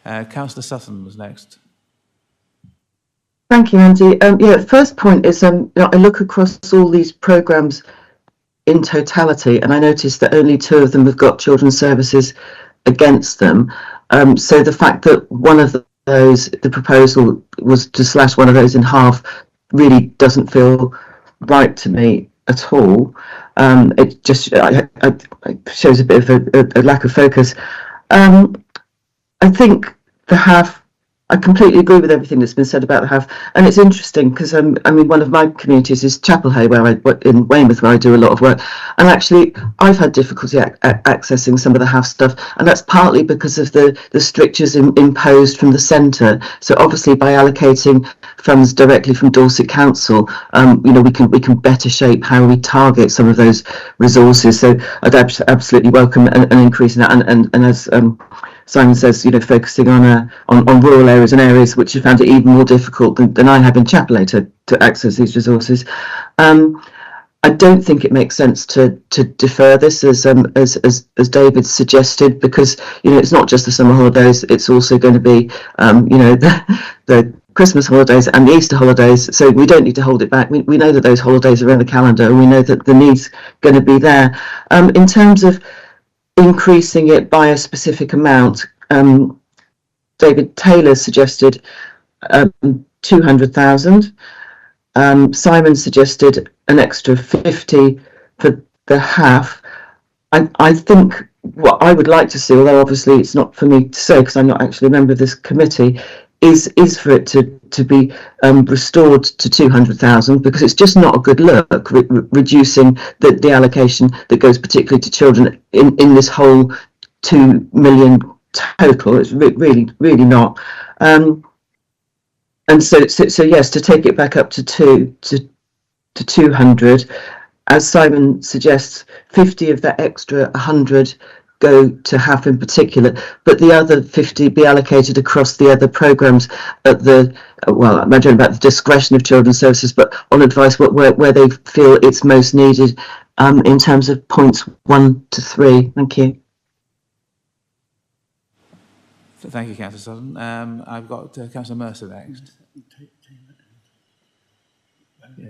Councillor Sutton was next. Thank you, Andy. First point is I look across all these programmes in totality, and I noticed that only 2 of them have got Children's Services against them. So the fact that one of those, the proposal was to slash one of those in half, really doesn't feel right to me at all. It just shows a bit of a lack of focus. I think the HAF I completely agree with everything that's been said about the house, and it's interesting because I mean, one of my communities is Chapelhay, in Weymouth, where I do a lot of work, and actually I've had difficulty accessing some of the house stuff, and that's partly because of the strictures imposed from the centre. So obviously, by allocating funds directly from Dorset Council, you know, we can better shape how we target some of those resources. So I'd absolutely welcome an increase in that, and as Simon says, you know, focusing on rural areas and areas which have found it even more difficult than I have in Chapelhay to access these resources. I don't think it makes sense to defer this as David suggested, because, you know, it's not just the summer holidays, it's also going to be you know, the Christmas holidays and the Easter holidays, so we don't need to hold it back. We know that those holidays are in the calendar, and we know that the need's going to be there. In terms of increasing it by a specific amount, David Taylor suggested 200,000. Simon suggested an extra 50 for the half. I think what I would like to see, although obviously it's not for me to say because I'm not actually a member of this committee, is for it to be restored to 200,000, because it's just not a good look reducing the allocation that goes particularly to children in this whole 2 million total. It's really not. And so yes, to take it back up to 200, as Simon suggests, 50 of that extra 100 go to HAF in particular, but the other 50 be allocated across the other programmes at the, well, I imagine about the discretion of Children's Services, but on advice where they feel it's most needed, in terms of points 1 to 3. Thank you. Thank you, Councillor Sutton. I've got Councillor Mercer next. Yeah.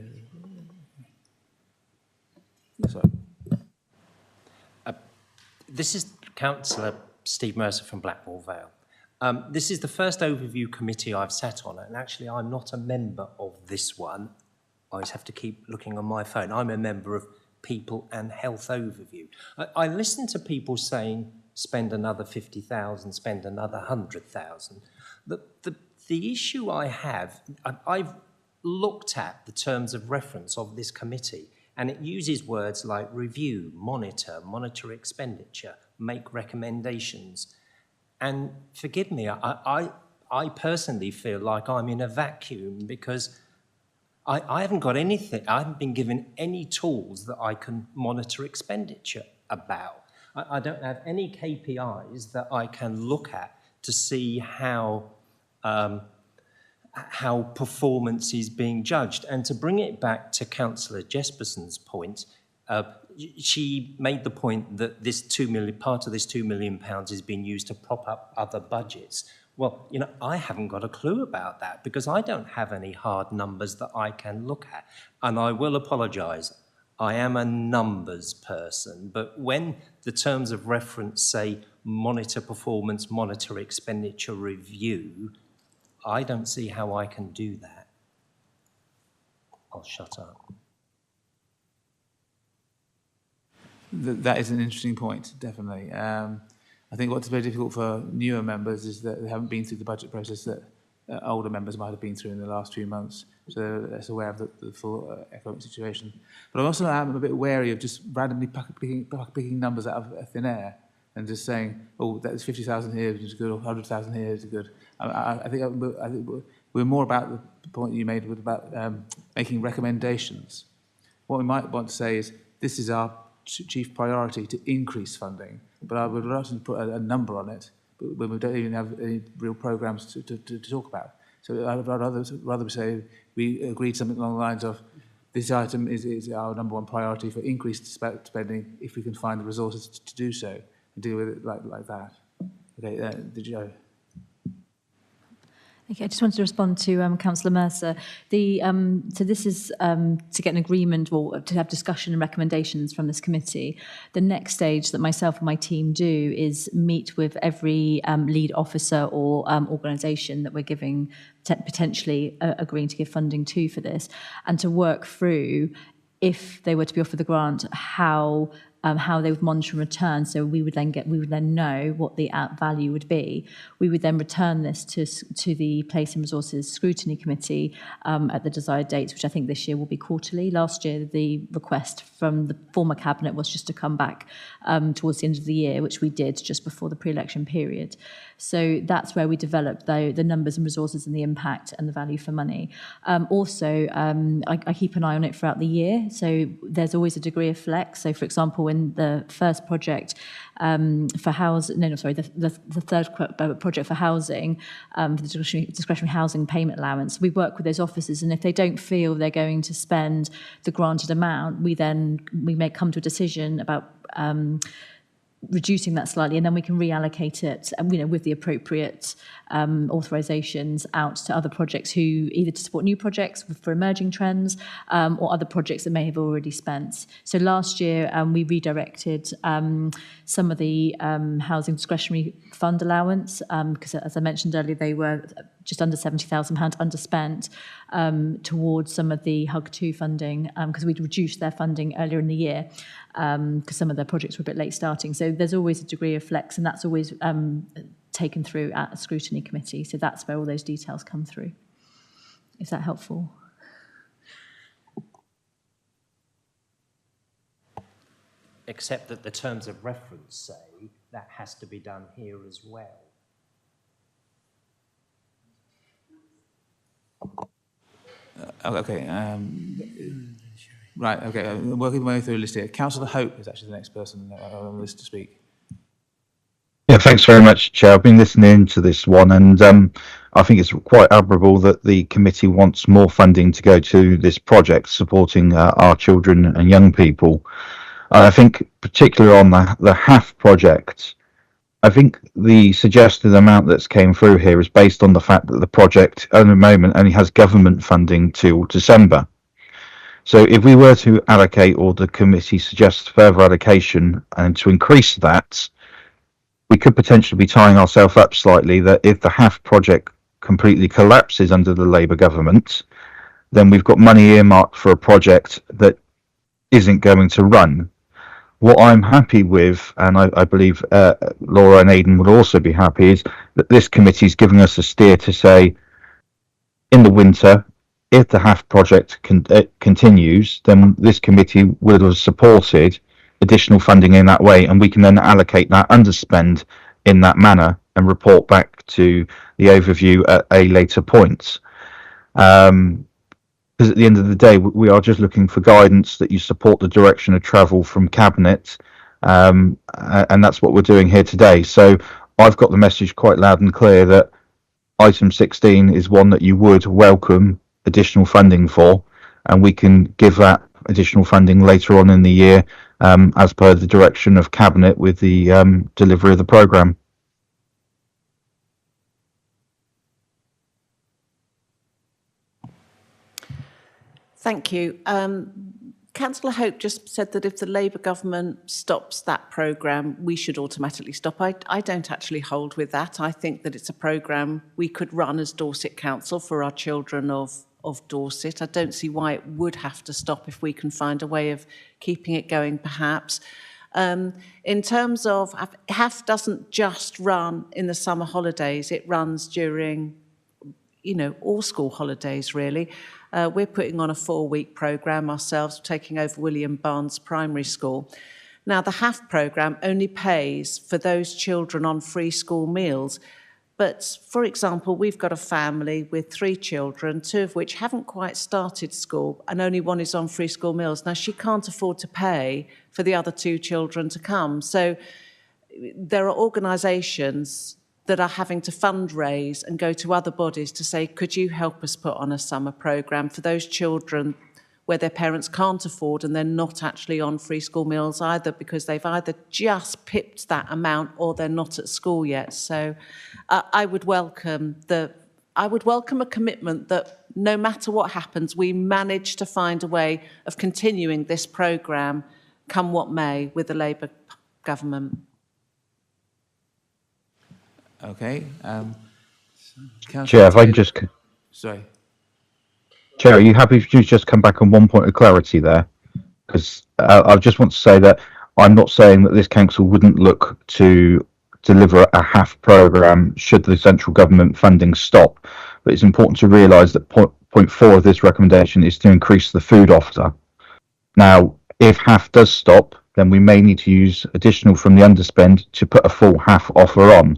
Sorry. This is Councillor Steve Mercer from Blackwall Vale. This is the first overview committee I've sat on, and actually I'm not a member of this one. I always have to keep looking on my phone. I'm a member of People and Health Overview. I listen to people saying, spend another 50,000, spend another 100,000. The issue I have, I've looked at the terms of reference of this committee, and it uses words like review, monitor expenditure, make recommendations. And forgive me, I personally feel like I'm in a vacuum, because I haven't got anything, I haven't been given any tools that I can monitor expenditure about. I don't have any KPIs that I can look at to see how performance is being judged. And to bring it back to Councillor Jesperson's point, she made the point that this part of this £2 million is being used to prop up other budgets. Well, you know, I haven't got a clue about that, because I don't have any hard numbers that I can look at. And I will apologise, I am a numbers person, but when the terms of reference say monitor performance, monitor expenditure review, I don't see how I can do that. I'll shut up. That is an interesting point, definitely. I think what's very difficult for newer members is that they haven't been through the budget process that older members might have been through in the last few months. So they're less aware of the full economic situation. But I also am a bit wary of just randomly picking numbers out of thin air and just saying, oh, that's 50,000 here is good, or 100,000 here is good. I think we're more about the point you made about making recommendations. What we might want to say is, this is our chief priority to increase funding, but I would rather put a number on it when we don't even have any real programmes to talk about. So I'd rather say we agreed something along the lines of, this item is our number one priority for increased spending, if we can find the resources to do so, and deal with it like that. Okay, did you? Okay, I just wanted to respond to Councillor Mercer. So this is to get an agreement or to have discussion and recommendations from this committee. The next stage that myself and my team do is meet with every lead officer or organisation that we're giving, potentially agreeing to give funding to for this, and to work through, if they were to be offered the grant, how how they would monitor and return. So we would then know what the value would be. We would then return this to the Place and Resources Scrutiny Committee at the desired dates, which I think this year will be quarterly. Last year, the request from the former cabinet was just to come back towards the end of the year, which we did just before the pre-election period. So that's where we developed the numbers and resources and the impact and the value for money. I keep an eye on it throughout the year. So there's always a degree of flex. So for example, in the first project for housing, the third project for housing, for the discretionary housing payment allowance, we work with those officers, and if they don't feel they're going to spend the granted amount, we may come to a decision about reducing that slightly, and then we can reallocate it, with the appropriate authorisations out to other projects who either to support new projects for emerging trends or other projects that may have already spent. So last year we redirected some of the housing discretionary fund allowance because, as I mentioned earlier, they were just under £70,000 underspent towards some of the HUG 2 funding because we'd reduced their funding earlier in the year because some of their projects were a bit late starting. So there's always a degree of flex, and that's always taken through at a scrutiny committee. So that's where all those details come through. Is that helpful? Except that the terms of reference say that has to be done here as well. Okay. Right, okay. I'm working my way through a list here. Councillor Hope is actually the next person on the list to speak. Yeah, thanks very much, Chair. I've been listening to this one, and I think it's quite admirable that the committee wants more funding to go to this project supporting our children and young people. I think particularly on the HAF project, I think the suggested amount that's came through here is based on the fact that the project at the moment only has government funding till December. So if we were to allocate, or the committee suggests further allocation and to increase that, we could potentially be tying ourselves up slightly that if the HAF project completely collapses under the Labour government, then we've got money earmarked for a project that isn't going to run. What I'm happy with, and I believe Laura and Aidan would also be happy, is that this committee is giving us a steer to say, in the winter, if the HAF project continues, then this committee would have supported additional funding in that way, and we can then allocate that underspend in that manner and report back to the overview at a later point. Because at the end of the day, we are just looking for guidance that you support the direction of travel from Cabinet, and that's what we're doing here today. So I've got the message quite loud and clear that item 16 is one that you would welcome additional funding for, and we can give that additional funding later on in the year as per the direction of Cabinet with the delivery of the programme. Thank you. Councillor Hope just said that if the Labour government stops that programme, we should automatically stop. I don't actually hold with that. I think that it's a programme we could run as Dorset Council for our children of Dorset. I don't see why it would have to stop if we can find a way of keeping it going, perhaps. In terms of, HAF doesn't just run in the summer holidays, it runs during, all school holidays, really. We're putting on a 4-week programme ourselves, taking over William Barnes Primary School. Now, the HAF programme only pays for those children on free school meals. But, for example, we've got a family with 3 children, 2 of which haven't quite started school, and only one is on free school meals. Now, she can't afford to pay for the other 2 children to come. So there are organisations that are having to fundraise and go to other bodies to say, could you help us put on a summer programme for those children where their parents can't afford and they're not actually on free school meals either, because they've either just pipped that amount or they're not at school yet. So I would welcome a commitment that no matter what happens, we manage to find a way of continuing this programme, come what may, with the Labour government. Okay. Chair, if I can just... Sorry. Chair, are you happy to just come back on one point of clarity there? Because I just want to say that I'm not saying that this council wouldn't look to deliver a HAF programme should the central government funding stop, but it's important to realise that point 4 of this recommendation is to increase the food offer. Now, if HAF does stop, then we may need to use additional from the underspend to put a full HAF offer on.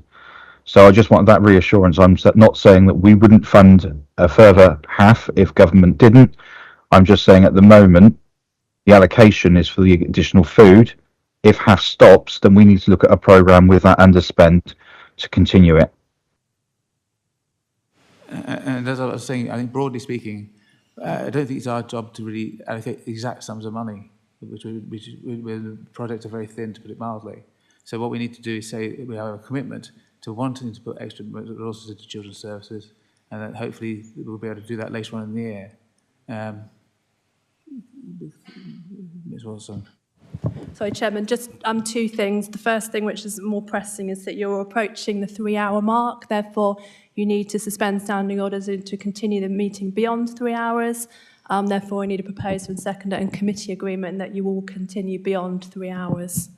So I just want that reassurance. I'm not saying that we wouldn't fund a further HAF if government didn't. I'm just saying at the moment, the allocation is for the additional food. If HAF stops, then we need to look at a programme with that underspend to continue it. And as I was saying, I think broadly speaking, I don't think it's our job to really allocate exact sums of money, which the projects are very thin, to put it mildly. So what we need to do is say we have a commitment to wanting to put extra resources into children's services, and then hopefully we'll be able to do that later on in the year. Ms. Wilson. Sorry, Chairman, just two things. The first thing, which is more pressing, is that you're approaching the 3-hour mark. Therefore, you need to suspend standing orders and to continue the meeting beyond 3 hours. Therefore, we need a proposer and seconder and committee agreement that you will continue beyond 3 hours.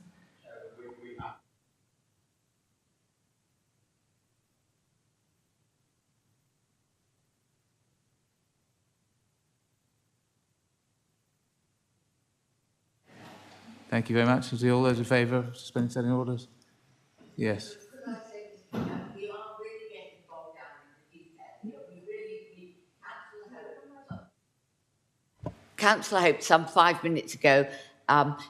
Thank you very much. Is all those in favour of suspending standing orders? Yes. Councillor Hope, some 5 minutes ago,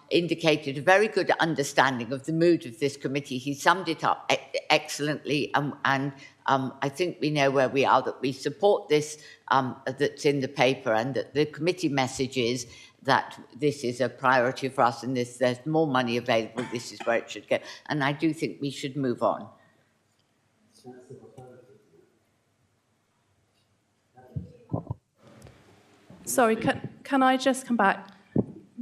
indicated a very good understanding of the mood of this committee. He summed it up excellently, and I think we know where we are, that we support this that's in the paper, and that the committee message is that this is a priority for us, and there's more money available, this is where it should go. And I do think we should move on. Sorry, can I just come back?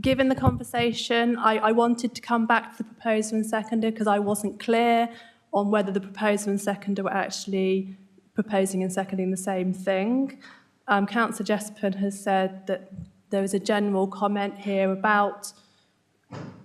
Given the conversation, I wanted to come back to the proposer and seconder because I wasn't clear on whether the proposer and seconder were actually proposing and seconding the same thing. Councillor Jessopin has said that there was a general comment here about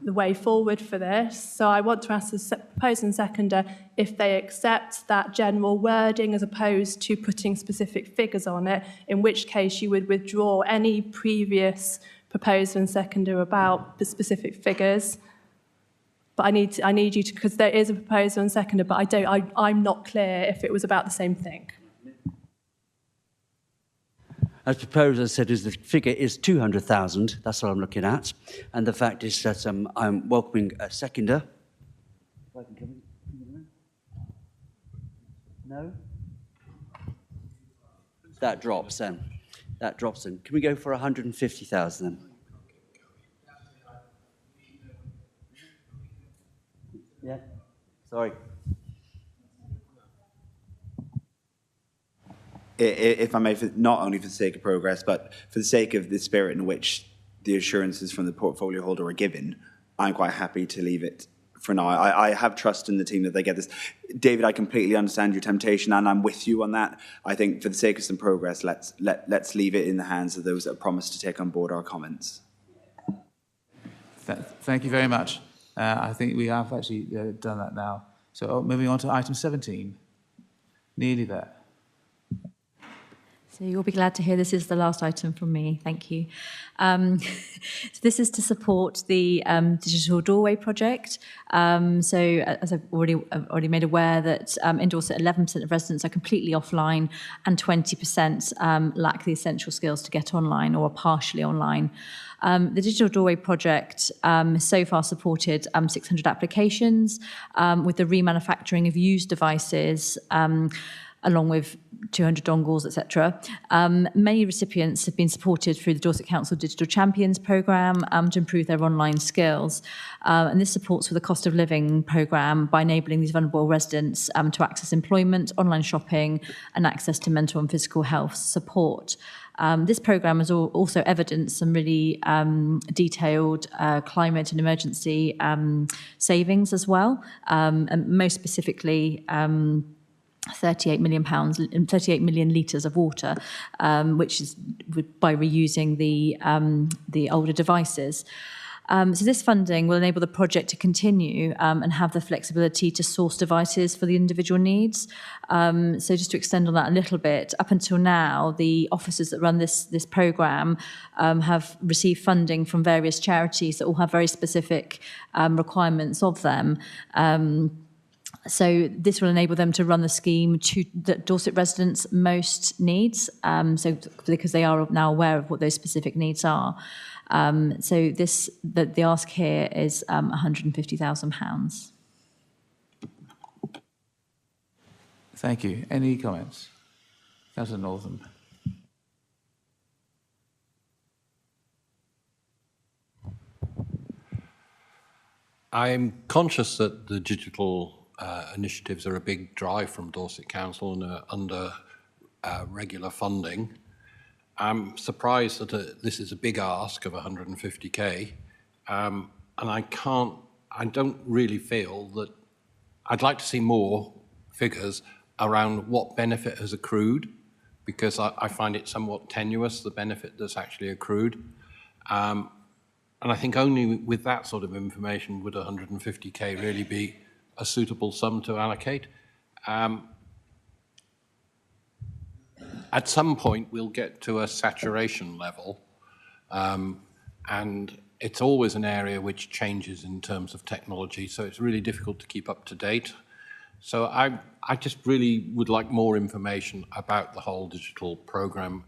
the way forward for this. So I want to ask the proposer and seconder if they accept that general wording as opposed to putting specific figures on it, in which case you would withdraw any previous proposer and seconder about the specific figures. But I need you to, because there is a proposer and seconder, but I'm not clear if it was about the same thing. As proposed, as I said, is the figure is 200,000. That's what I'm looking at. And the fact is that I'm welcoming a seconder. If I can come in. No? That drops then. That drops then. Can we go for 150,000 then? Yeah. Sorry. If I may, not only for the sake of progress, but for the sake of the spirit in which the assurances from the portfolio holder are given, I'm quite happy to leave it for now. I have trust in the team that they get this. David, I completely understand your temptation, and I'm with you on that. I think for the sake of some progress, let's leave it in the hands of those that promised to take on board our comments. Thank you very much. I think we have actually done that now. So moving on to item 17. Nearly there. So you'll be glad to hear this is the last item from me. Thank you. So this is to support the Digital Doorway project. So as I've already made aware that in Dorset, 11% of residents are completely offline and 20% lack the essential skills to get online or are partially online. The Digital Doorway project has so far supported 600 applications with the remanufacturing of used devices, along with 200 dongles, etc. Many recipients have been supported through the Dorset Council Digital Champions programme to improve their online skills. And this supports with a cost of living programme by enabling these vulnerable residents to access employment, online shopping, and access to mental and physical health support. This programme has also evidenced some really detailed climate and emergency savings as well, and most specifically 38 million litres of water, which is by reusing the older devices. So this funding will enable the project to continue and have the flexibility to source devices for the individual needs. So just to extend on that a little bit, up until now, the officers that run this programme have received funding from various charities that all have very specific requirements of them. So this will enable them to run the scheme to the Dorset residents' most needs, so because they are now aware of what those specific needs are. So the ask here is £150,000. Thank you. Any comments? Councillor Northam. I'm conscious that the digital initiatives are a big drive from Dorset Council and are under regular funding. I'm surprised that this is a big ask of 150k, and I don't really feel that. I'd like to see more figures around what benefit has accrued, because I find it somewhat tenuous, the benefit that's actually accrued. And I think only with that sort of information would 150k really be a suitable sum to allocate. At some point, we'll get to a saturation level, and it's always an area which changes in terms of technology, so it's really difficult to keep up to date. So I just really would like more information about the whole digital programme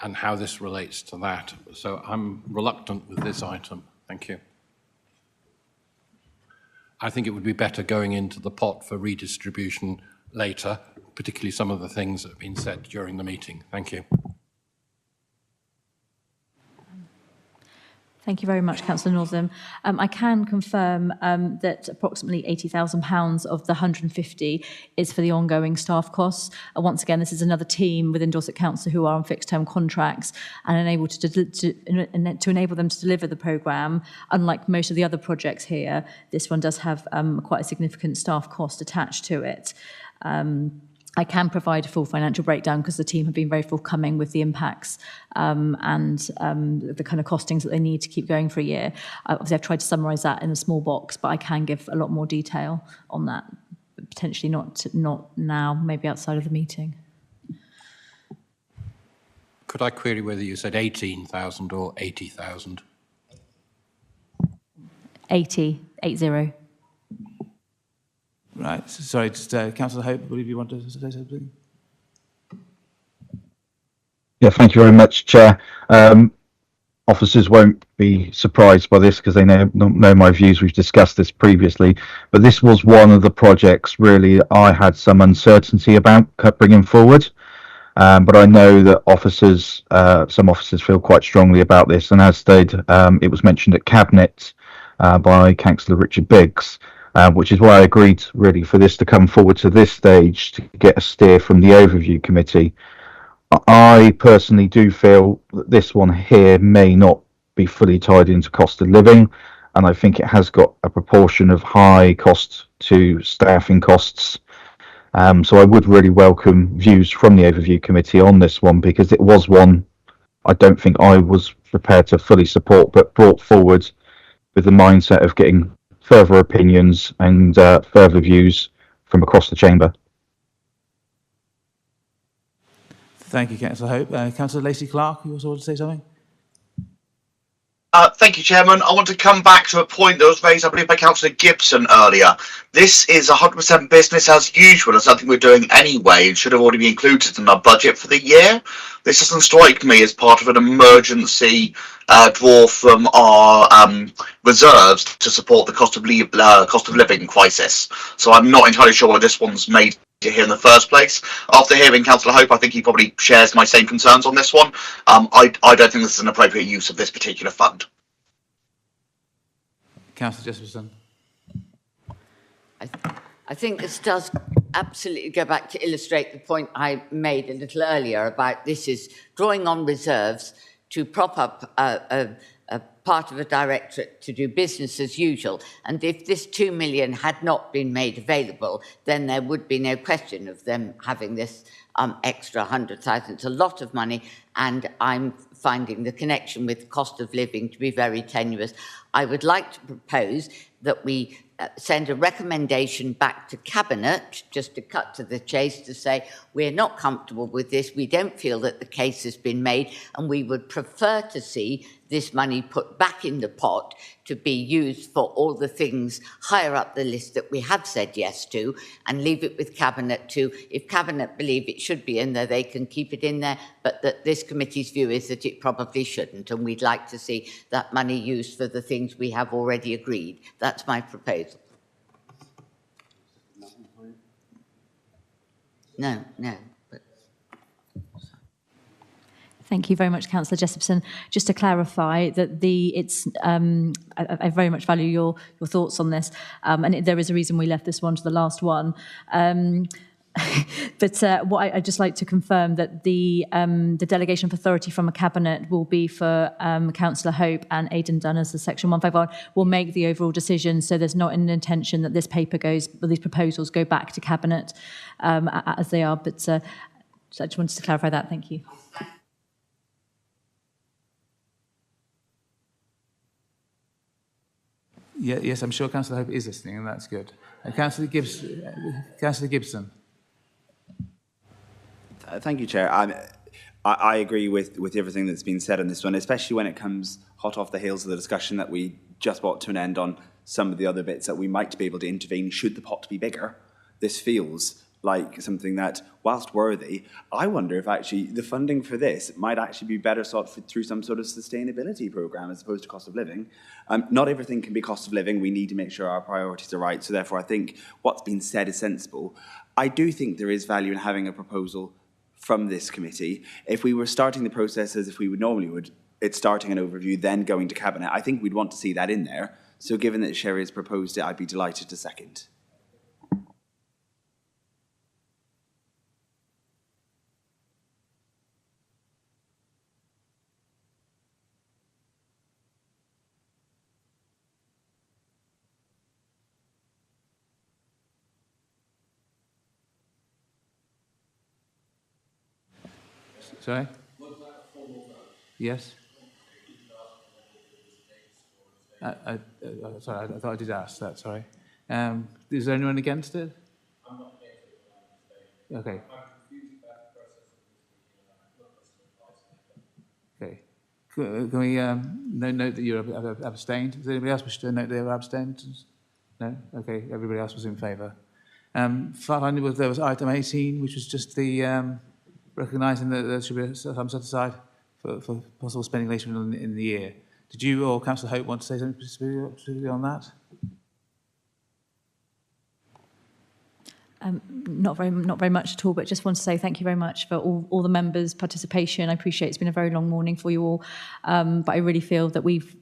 and how this relates to that. So I'm reluctant with this item. Thank you. I think it would be better going into the pot for redistribution later, particularly some of the things that have been said during the meeting. Thank you. Thank you very much, Councillor Northam. I can confirm that approximately £80,000 of the 150 is for the ongoing staff costs. Once again, this is another team within Dorset Council who are on fixed-term contracts and unable to enable them to deliver the programme. Unlike most of the other projects here, this one does have quite a significant staff cost attached to it. I can provide a full financial breakdown because the team have been very forthcoming with the impacts and the kind of costings that they need to keep going for a year. Obviously, I've tried to summarise that in a small box, but I can give a lot more detail on that, potentially not now, maybe outside of the meeting. Could I query whether you said 18,000 or 80,000? 80. Right. Sorry, just Councillor Hope, I believe you want to say something? Yeah, thank you very much, Chair. Officers won't be surprised by this because they know my views. We've discussed this previously, but this was one of the projects really I had some uncertainty about bringing forward. But I know that some officers feel quite strongly about this, and as stated, it was mentioned at Cabinet by Councillor Richard Biggs. Which is why I agreed really for this to come forward to this stage to get a steer from the overview committee. I personally do feel that this one here may not be fully tied into cost of living, and I think it has got a proportion of high cost to staffing costs. So I would really welcome views from the overview committee on this one, because it was one I don't think I was prepared to fully support, but brought forward with the mindset of getting further opinions and further views from across the chamber. Thank you, Councillor Hope. Councillor Lacey-Clark, you also want to say something? Thank you, Chairman. I want to come back to a point that was raised, I believe, by Councillor Gibson earlier. This is 100% business as usual, and something we're doing anyway and should have already been included in our budget for the year. This doesn't strike me as part of an emergency draw from our reserves to support the cost of living crisis. So I'm not entirely sure why this one's made it here in the first place. After hearing Councillor Hope, I think he probably shares my same concerns on this one. I don't think this is an appropriate use of this particular fund. Councillor Jesperson. I think this does absolutely go back to illustrate the point I made a little earlier about this is drawing on reserves to prop up a part of a directorate to do business as usual. And if this 2 million had not been made available, then there would be no question of them having this extra 100,000. It's a lot of money, and I'm finding the connection with cost of living to be very tenuous. I would like to propose that we send a recommendation back to Cabinet, just to cut to the chase, to say we're not comfortable with this, we don't feel that the case has been made, and we would prefer to see this money put back in the pot to be used for all the things higher up the list that we have said yes to, and leave it with Cabinet to, if Cabinet believe it should be in there, they can keep it in there, but that this committee's view is that it probably shouldn't, and we'd like to see that money used for the things we have already agreed. That's my proposal. No. Thank you very much, Councillor Jesperson. Just to clarify that I very much value your thoughts on this, and there is a reason we left this one to the last one. But what I'd just like to confirm that the delegation of authority from a cabinet will be for Councillor Hope and Aidan Dunn as the Section 151 will make the overall decision. So there's not an intention that this paper these proposals go back to cabinet as they are. But so I just wanted to clarify that. Thank you. Yeah, yes, I'm sure Councillor Hope is listening, and that's good. Councillor Gibson. Thank you, Chair. I agree with everything that's been said on this one, especially when it comes hot off the heels of the discussion that we just brought to an end on some of the other bits that we might be able to intervene should the pot be bigger. This feels like something that, whilst worthy, I wonder if actually the funding for this might actually be better sought through some sort of sustainability programme as opposed to cost of living. Not everything can be cost of living. We need to make sure our priorities are right. So therefore, I think what's been said is sensible. I do think there is value in having a proposal from this committee. If we were starting the process as if we would normally would, it's starting an overview, then going to Cabinet, I think we'd want to see that in there. So given that Sherry has proposed it, I'd be delighted to second. Sorry? Yes? Sorry, I thought I did ask that, sorry. Is there anyone against it? Okay. Okay. Can we note that you're abstained? Does anybody else wish to note they were abstained? No? Okay, everybody else was in favour. Finally, there was item 18, which was just the recognising that there should be some set aside for possible spending later in the year. Did you or Councillor Hope want to say something specifically on that? Not very much at all, but just want to say thank you very much for all the members' participation. I appreciate it's been a very long morning for you all, but I really feel that we've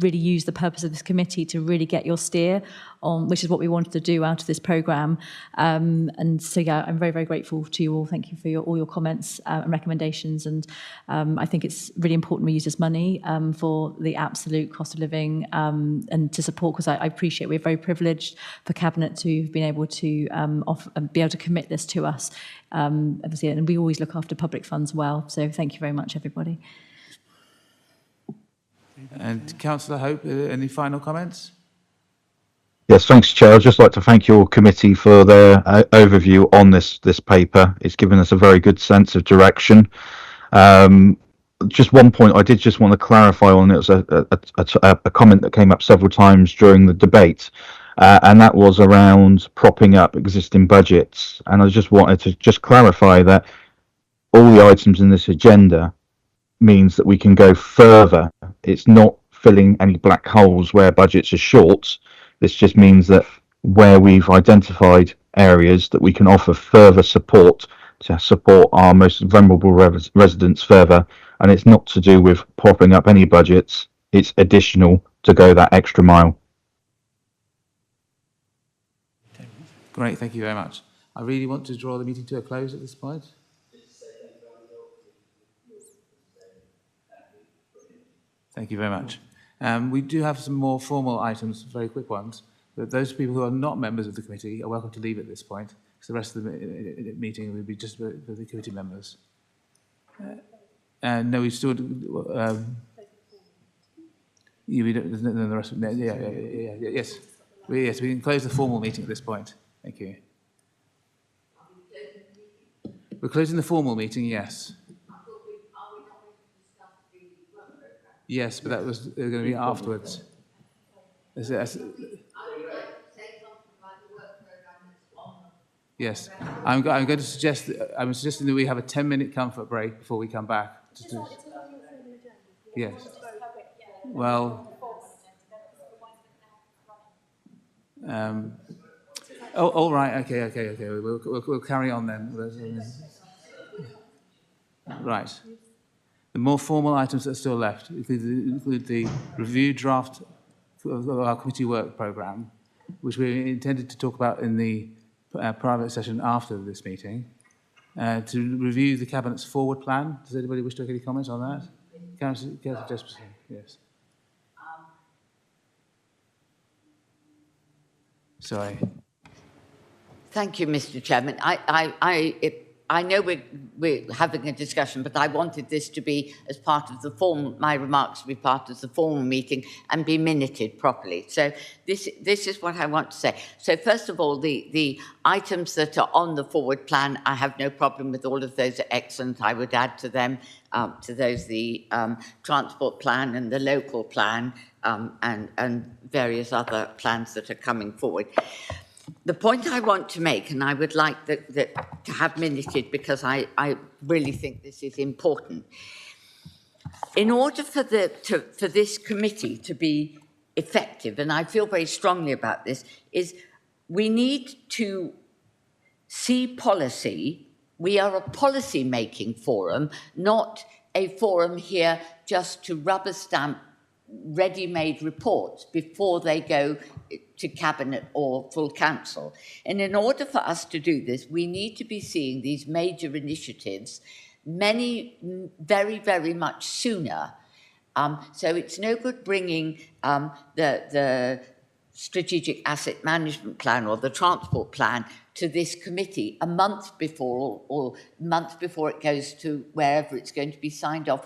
really used the purpose of this committee to really get your steer on, which is what we wanted to do out of this programme. And so, yeah, I'm very, very grateful to you all. Thank you for all your comments and recommendations. And I think it's really important we use this money for the absolute cost of living and to support, because I appreciate we're very privileged for Cabinet to have been able to be able to commit this to us. Obviously, and we always look after public funds well. So thank you very much, everybody. And Councillor Hope, any final comments? Yes, thanks, Chair. I'd just like to thank your committee for their overview on this paper. It's given us a very good sense of direction. Just one point I did just want to clarify on. It was a comment that came up several times during the debate, and that was around propping up existing budgets. And I just wanted to just clarify that all the items in this agenda means that we can go further. It's not filling any black holes where budgets are short. This just means that where we've identified areas that we can offer further support to support our most vulnerable residents further, and it's not to do with propping up any budgets. It's additional to go that extra mile. Great, thank you very much. I really want to draw the meeting to a close at this point. Thank you very much. We do have some more formal items, very quick ones, but those people who are not members of the committee are welcome to leave at this point, because the rest of the meeting will be just for the committee members. No, we still do, the rest of yes. Yes, we can close the formal meeting at this point. Thank you. We're closing the formal meeting, yes. Yes, but that was going to be afterwards. Yes, I'm going to suggest. I'm suggesting that we have a 10-minute comfort break before we come back. Yes. Well. All right. Okay. We'll carry on then. Right. The more formal items that are still left include the review draft of our committee work programme, which we intended to talk about in the private session after this meeting, to review the Cabinet's forward plan. Does anybody wish to make any comments on that? Councillor Jesperson, yes. Sorry. Thank you, Mr. Chairman. I know we're having a discussion, but I wanted this to be as part of the my remarks to be part of the formal meeting and be minuted properly. So this is what I want to say. So first of all, the items that are on the forward plan, I have no problem with. All of those are excellent. I would add to them, to those the transport plan and the local plan and various other plans that are coming forward. The point I want to make, and I would like that to have minuted because I really think this is important. In order for this committee to be effective, and I feel very strongly about this, is we need to see policy. We are a policy-making forum, not a forum here just to rubber stamp ready-made reports before they go to Cabinet or full council. And in order for us to do this, we need to be seeing these major initiatives very, very much sooner. So it's no good bringing the strategic asset management plan or the transport plan to this committee a month before or month before it goes to wherever it's going to be signed off.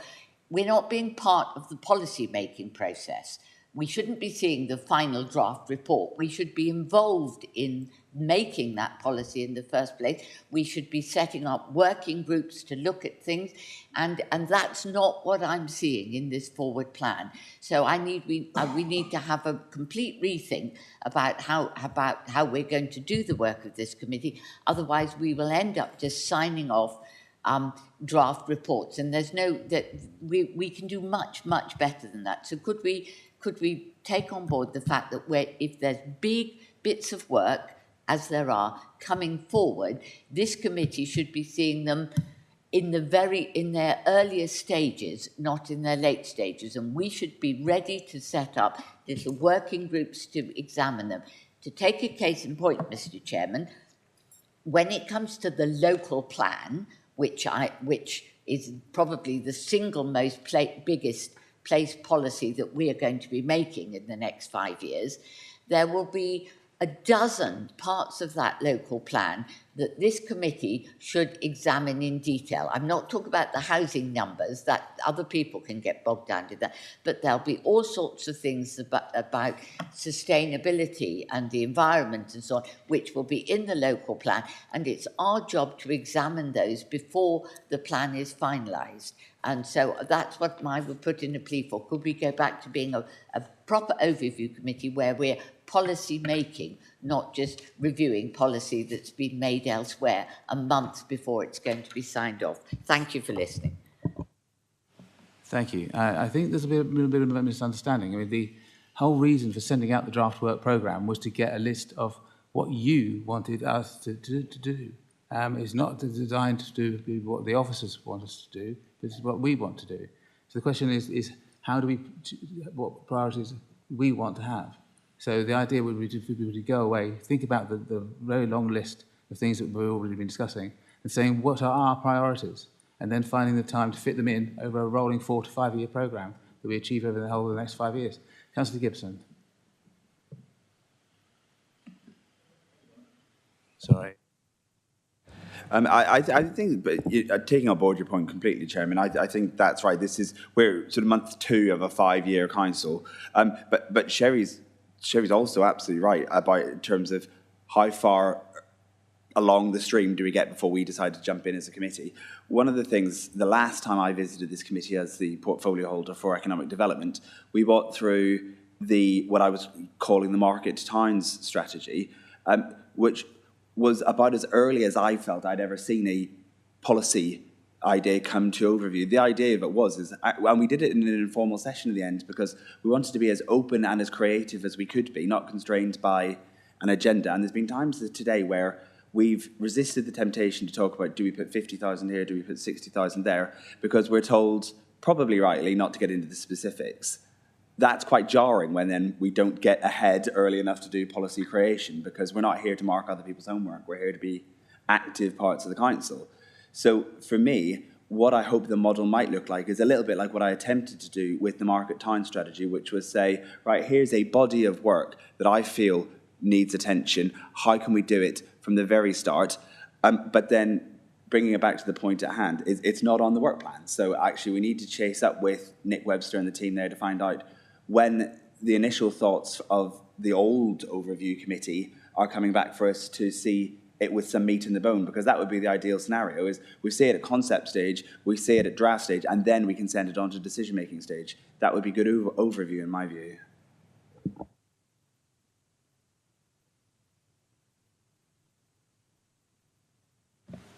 We're not being part of the policy-making process. We shouldn't be seeing the final draft report. We should be involved in making that policy in the first place. We should be setting up working groups to look at things, and that's not what I'm seeing in this forward plan. So we need to have a complete rethink about how we're going to do the work of this committee. Otherwise, we will end up just signing off draft reports, and there's we can do much better than that. So could we take on board the fact that if there's big bits of work, as there are, coming forward, this committee should be seeing them in their earliest stages, not in their late stages, and we should be ready to set up little working groups to examine them. To take a case in point, Mr. Chairman, when it comes to the local plan, which is probably the single most biggest place policy that we are going to be making in the next 5 years, there will be a dozen parts of that local plan that this committee should examine in detail. I'm not talking about the housing numbers, that other people can get bogged down to that, but there'll be all sorts of things about sustainability and the environment and so on, which will be in the local plan, and it's our job to examine those before the plan is finalised. And so that's what I would put in a plea for. Could we go back to being a proper overview committee where we're policy making, not just reviewing policy that's been made elsewhere a month before it's going to be signed off? Thank you for listening. Thank you. I think there's a bit of a misunderstanding. I mean, the whole reason for sending out the draft work programme was to get a list of what you wanted us to do. It's not designed to do what the officers want us to do. This is what we want to do. So the question is how do what priorities we want to have? So the idea would be to go away, think about the very long list of things that we've already been discussing, and saying what are our priorities, and then finding the time to fit them in over a rolling 4 to 5 year programme that we achieve over the whole of the next 5 years. Councillor Gibson. Sorry. I think, but taking on board your point completely, Chairman, I think that's right. We're sort of month 2 of a 5-year council. But Sherry's also absolutely right about in terms of how far along the stream do we get before we decide to jump in as a committee. One of the things, the last time I visited this committee as the portfolio holder for economic development, we walked through what I was calling the market towns strategy, which was about as early as I felt I'd ever seen a policy idea come to overview. The idea of it and we did it in an informal session at the end because we wanted to be as open and as creative as we could be, not constrained by an agenda. And there's been times today where we've resisted the temptation to talk about, do we put 50,000 here, do we put 60,000 there, because we're told, probably rightly, not to get into the specifics. That's quite jarring when then we don't get ahead early enough to do policy creation, because we're not here to mark other people's homework. We're here to be active parts of the council. So for me, what I hope the model might look like is a little bit like what I attempted to do with the market town strategy, which was say, right, here's a body of work that I feel needs attention. How can we do it from the very start? But then bringing it back to the point at hand, it's not on the work plan. So actually we need to chase up with Nick Webster and the team there to find out when the initial thoughts of the old overview committee are coming back for us to see it with some meat in the bone, because that would be the ideal scenario, is we see it at concept stage, we see it at draft stage, and then we can send it on to decision-making stage. That would be good overview in my view.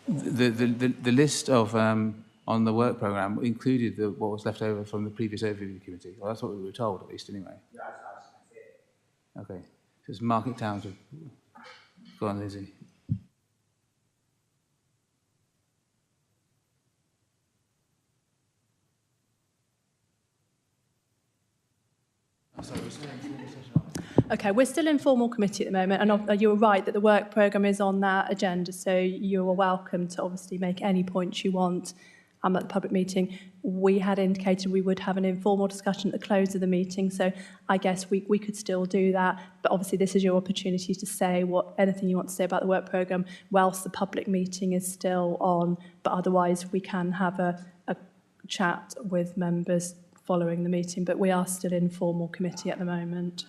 The list of on the work programme included what was left over from the previous overview committee. Well, that's what we were told, at least, anyway. Okay. So it's market towns. Go on, Lizzie. Okay, we're still in formal committee at the moment, and you're right that the work programme is on that agenda, so you are welcome to obviously make any points you want at the public meeting. We had indicated we would have an informal discussion at the close of the meeting, so I guess we could still do that, but obviously this is your opportunity to say anything you want to say about the work programme whilst the public meeting is still on, but otherwise we can have a chat with members following the meeting, but we are still in formal committee at the moment.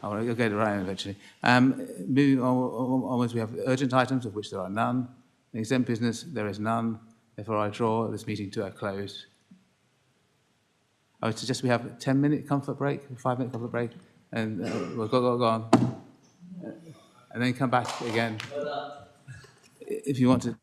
You'll get it right eventually. Moving onwards, we have urgent items, of which there are none. Exempt business, there is none. Therefore, I draw this meeting to a close. I would suggest we have a 10-minute comfort break, a 5-minute comfort break, and we'll go on. And then come back again. If you want to.